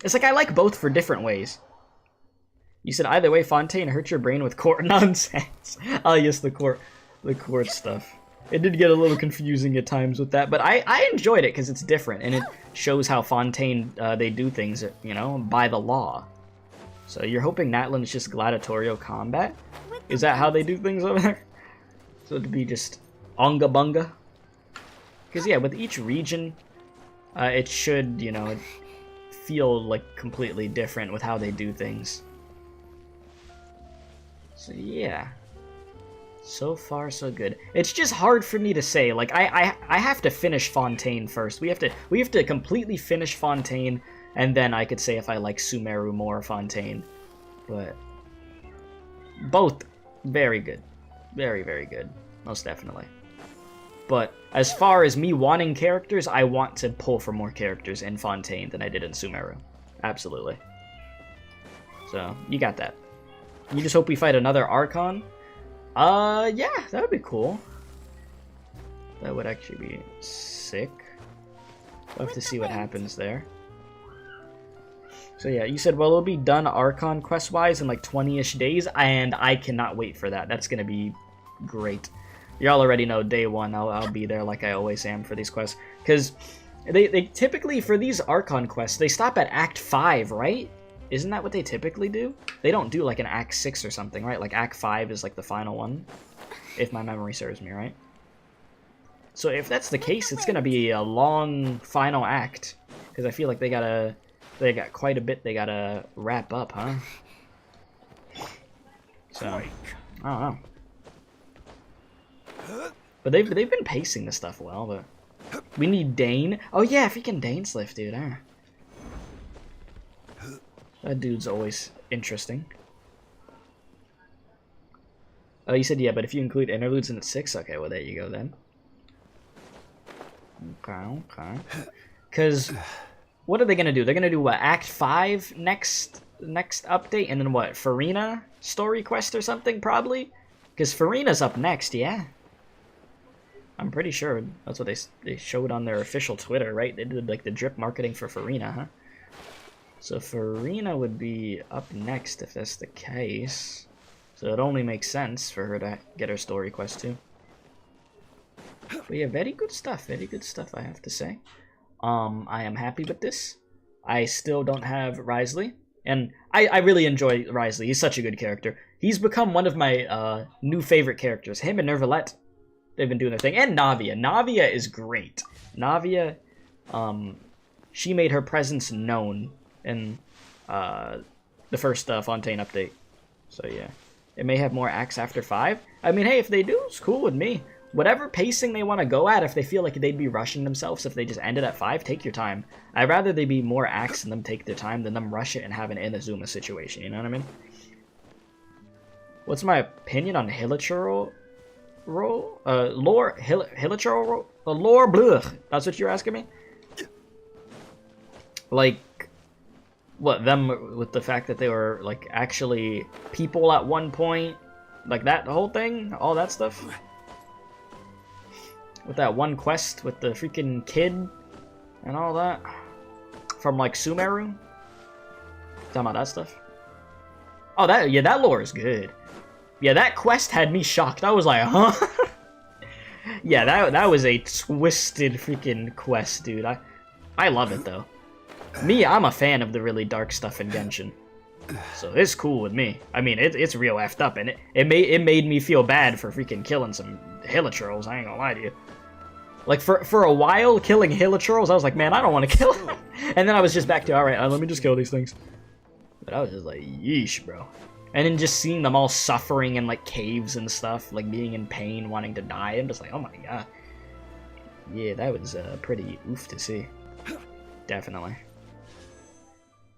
It's like I like both for different ways. You said either way, Fontaine hurt your brain with court nonsense. Oh yes, the court stuff. It did get a little confusing at times with that, but I enjoyed it because it's different, and it shows how Fontaine, they do things, you know, by the law. So you're hoping Natlan is just gladiatorial combat? Is that how they do things over there? So it'd be just onga bunga? Because yeah, with each region, it should, you know, feel like completely different with how they do things. So yeah. So far, so good. It's just hard for me to say. Like, I have to finish Fontaine first. We have to completely finish Fontaine, and then I could say if I like Sumeru more or Fontaine. But both very good. Very, very good. Most definitely. But as far as me wanting characters, I want to pull for more characters in Fontaine than I did in Sumeru. Absolutely. So, you got that. You just hope we fight another Archon? Yeah, that would be cool. That would actually be sick. We'll have to see what happens there. So yeah, you said, well, it'll be done Archon quest-wise in like 20-ish days, and I cannot wait for that. That's gonna be great. Y'all already know day one, I'll be there like I always am for these quests. Because they typically, for these Archon quests, they stop at Act 5, right? Isn't that what they typically do? They don't do like an Act 6 or something, right? Like Act 5 is like the final one, if my memory serves me, right? So if that's the case, it's gonna be a long final act, because I feel like they got quite a bit they gotta wrap up, huh? So I don't know. But they've been pacing this stuff well, but we need Dane. Oh yeah, freaking Dane's lift, dude. That dude's always interesting. Oh, you said yeah, but if you include interludes in the 6, okay, well there you go then. Okay. Because what are they gonna do? They're gonna do what? Act 5 next update, and then what? Farina story quest or something probably? Because Farina's up next, yeah. I'm pretty sure that's what they showed on their official Twitter, right? They did like the drip marketing for Farina, huh? So Farina would be up next if that's the case. So it only makes sense for her to get her story quest too. But yeah, very good stuff I have to say. I am happy with this. I still don't have Wriothesley, and I really enjoy Wriothesley. He's such a good character. He's become one of my new favorite characters. Him and Nervalette, they've been doing their thing. And Navia. Navia is great. Navia, she made her presence known in the first Fontaine update. So yeah. It may have more acts after 5. I mean, hey, if they do, it's cool with me. Whatever pacing they want to go at, if they feel like they'd be rushing themselves, if they just ended at 5, take your time. I'd rather they be more acts and them take their time than them rush it and have an Inazuma situation, you know what I mean? What's my opinion on Hilichurl role? Lore, Hilichurl role? Lore, blech. That's what you're asking me? Like, what, them with the fact that they were, like, actually people at one point? Like that whole thing? All that stuff? With that one quest with the freaking kid and all that? From, like, Sumeru? Talking about that stuff? Oh, that lore is good. Yeah, that quest had me shocked. I was like, huh? Yeah, that was a twisted freaking quest, dude. I love it, though. Me, I'm a fan of the really dark stuff in Genshin. So it's cool with me. I mean, it's real effed up, and it made me feel bad for freaking killing some Hilichurls, I ain't gonna lie to you. Like, for a while, killing Hilichurls, I was like, man, I don't want to kill them. And then I was just back to, alright, let me just kill these things. But I was just like, yeesh, bro. And then just seeing them all suffering in, like, caves and stuff, like, being in pain, wanting to die, I'm just like, oh my god. Yeah, that was pretty oof to see. Definitely.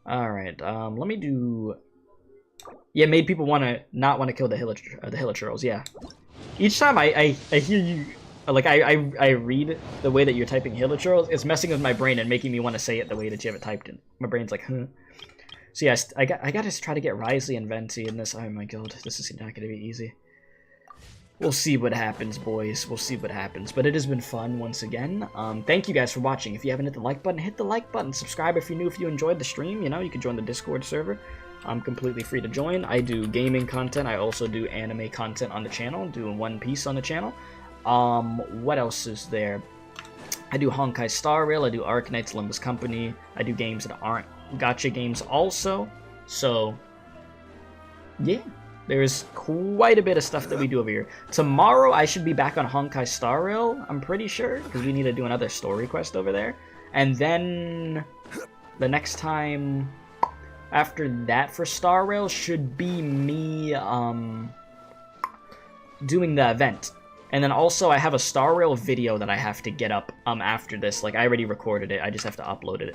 Alright, let me do... Yeah, made people not want to kill the Hilichurls, yeah. Each time I hear you... Like, I read the way that you're typing Hilichurls, it's messing with my brain and making me want to say it the way that you have it typed in. My brain's like, huh. So yes, I gotta try to get Wriothesley and Venti in this. Oh my god, this is not gonna be easy. we'll see what happens, boys. We'll see what happens. But it has been fun once again. Thank you guys for watching. If you haven't hit the like button, hit the like button. Subscribe if you're new, if you enjoyed the stream. You know, you can join the Discord server. I'm completely free to join. I do gaming content. I also do anime content on the channel. Doing One Piece on the channel. What else is there? I do Honkai Star Rail. I do Arknights, Limbus Company. I do games that aren't gacha games also. So, yeah. There's quite a bit of stuff that we do over here. Tomorrow, I should be back on Honkai Star Rail, I'm pretty sure, because we need to do another story quest over there. And then the next time after that for Star Rail should be me doing the event. And then also, I have a Star Rail video that I have to get up after this. Like, I already recorded it. I just have to upload it.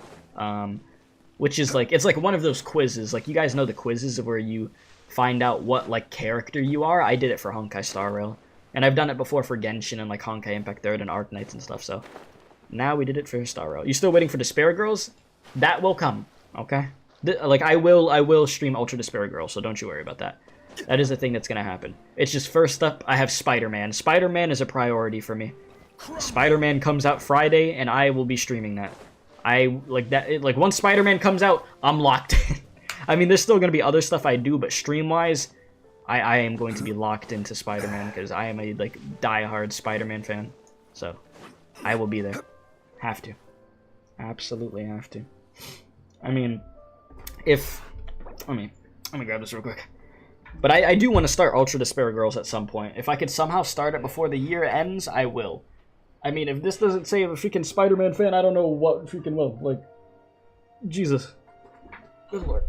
Which is like, it's like one of those quizzes. Like, you guys know the quizzes where you find out what, like, character you are. I did it for Honkai Star Rail. And I've done it before for Genshin and, like, Honkai Impact 3rd and Arknights and stuff, so. Now we did it for Star Rail. You still waiting for Despair Girls? That will come, okay? Like, I will stream Ultra Despair Girls, so don't you worry about that. That is the thing that's gonna happen. It's just, first up, I have Spider-Man. Spider-Man is a priority for me. Spider-Man comes out Friday, and I will be streaming that. Like, once Spider-Man comes out, I'm locked in. I mean, there's still going to be other stuff I do, but stream-wise, I am going to be locked into Spider-Man, because I am a, like, die-hard Spider-Man fan. So, I will be there. Have to. Absolutely have to. I mean, let me grab this real quick. But I do want to start Ultra Despair Girls at some point. If I could somehow start it before the year ends, I will. I mean, if this doesn't say I'm a freaking Spider-Man fan, I don't know what freaking will. Like, Jesus. Good Lord.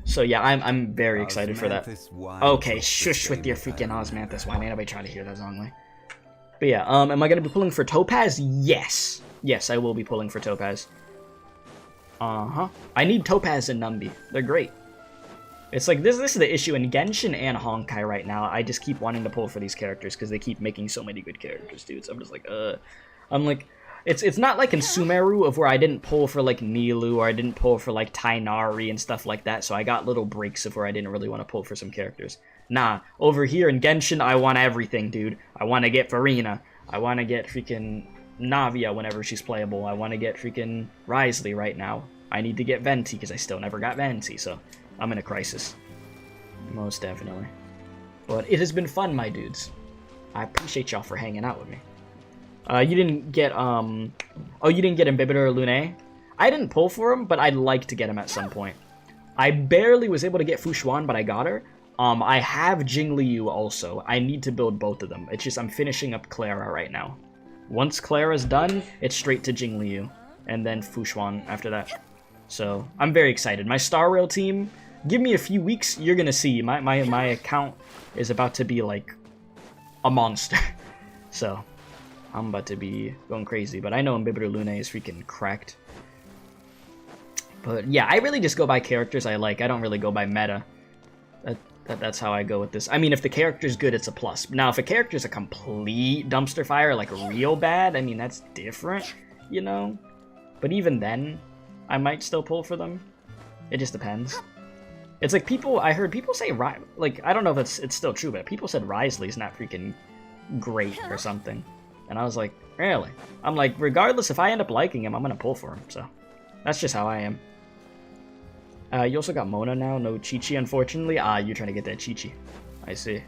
So yeah, I'm very excited for that. Okay, shush with your freaking Osmanthus wine. Ain't nobody trying to hear that song, like. But yeah, am I gonna be pulling for Topaz? Yes. Yes, I will be pulling for Topaz. I need Topaz and Numbi. They're great. It's like, this is the issue in Genshin and Honkai right now. I just keep wanting to pull for these characters because they keep making so many good characters, dude. So I'm just like, I'm like, it's not like in Sumeru of where I didn't pull for, like, Nilou, or I didn't pull for, like, Tainari and stuff like that, so I got little breaks of where I didn't really want to pull for some characters. Nah, over here in Genshin, I want everything, dude. I want to get Farina. I want to get freaking Navia whenever she's playable. I want to get freaking Wriothesley right now. I need to get Venti, because I still never got Venti, so I'm in a crisis. Most definitely. But it has been fun, my dudes. I appreciate y'all for hanging out with me. You didn't get, oh, you didn't get Imbibitor or Lune? I didn't pull for him, but I'd like to get him at some point. I barely was able to get Fushuan, but I got her. I have Jingliu also. I need to build both of them. It's just I'm finishing up Clara right now. Once Clara's done, it's straight to Jingliu, and then Fushuan after that. So, I'm very excited. My Star Rail team, give me a few weeks, you're gonna see. My account is about to be, like, a monster. So, I'm about to be going crazy, but I know Imbibitor Lune is freaking cracked. But yeah, I really just go by characters I like. I don't really go by meta. That's how I go with this. I mean, if the character's good, it's a plus. Now, if a character's a complete dumpster fire, like real bad, I mean, that's different, you know? But even then, I might still pull for them. It just depends. It's like I heard people say, like, I don't know if it's still true, but people said Wriothesley's not freaking great or something. And I was like, really? I'm like, regardless, if I end up liking him, I'm gonna pull for him, so. That's just how I am. You also got Mona now, no Chi-Chi, unfortunately. You're trying to get that Chi-Chi. I see.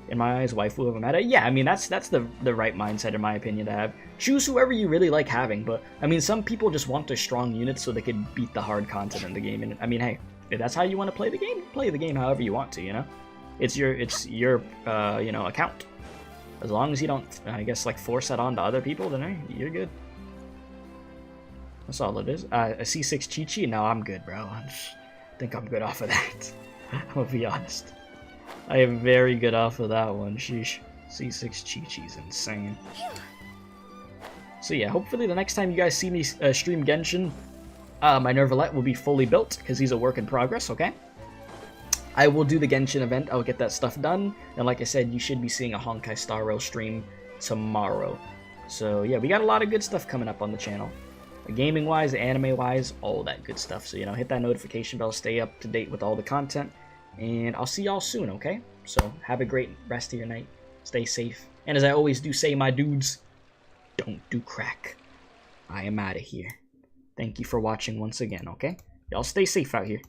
In my eyes, waifu of a meta. Yeah, I mean, that's the right mindset, in my opinion, to have. Choose whoever you really like having, but, I mean, some people just want their strong units so they can beat the hard content in the game. And, I mean, hey, if that's how you want to play the game however you want to, you know? It's your you know, account. As long as you don't, I guess, like, force that on to other people, then, hey, you're good. That's all it is. A C6 Chi-Chi? No, I'm good, bro. I think I'm good off of that. I'll be honest. I am very good off of that one. Sheesh. C6 Chi-Chi's insane. So yeah, hopefully the next time you guys see me stream Genshin, my Nervalette will be fully built, because he's a work in progress, okay? I will do the Genshin event. I'll get that stuff done. And like I said, you should be seeing a Honkai Star Rail stream tomorrow. So yeah, we got a lot of good stuff coming up on the channel. Gaming-wise, anime-wise, all that good stuff. So, you know, hit that notification bell, stay up to date with all the content, and I'll see y'all soon, okay? So have a great rest of your night. Stay safe. And as I always do say, my dudes, don't do crack. I am out of here. Thank you for watching once again, okay? Y'all stay safe out here.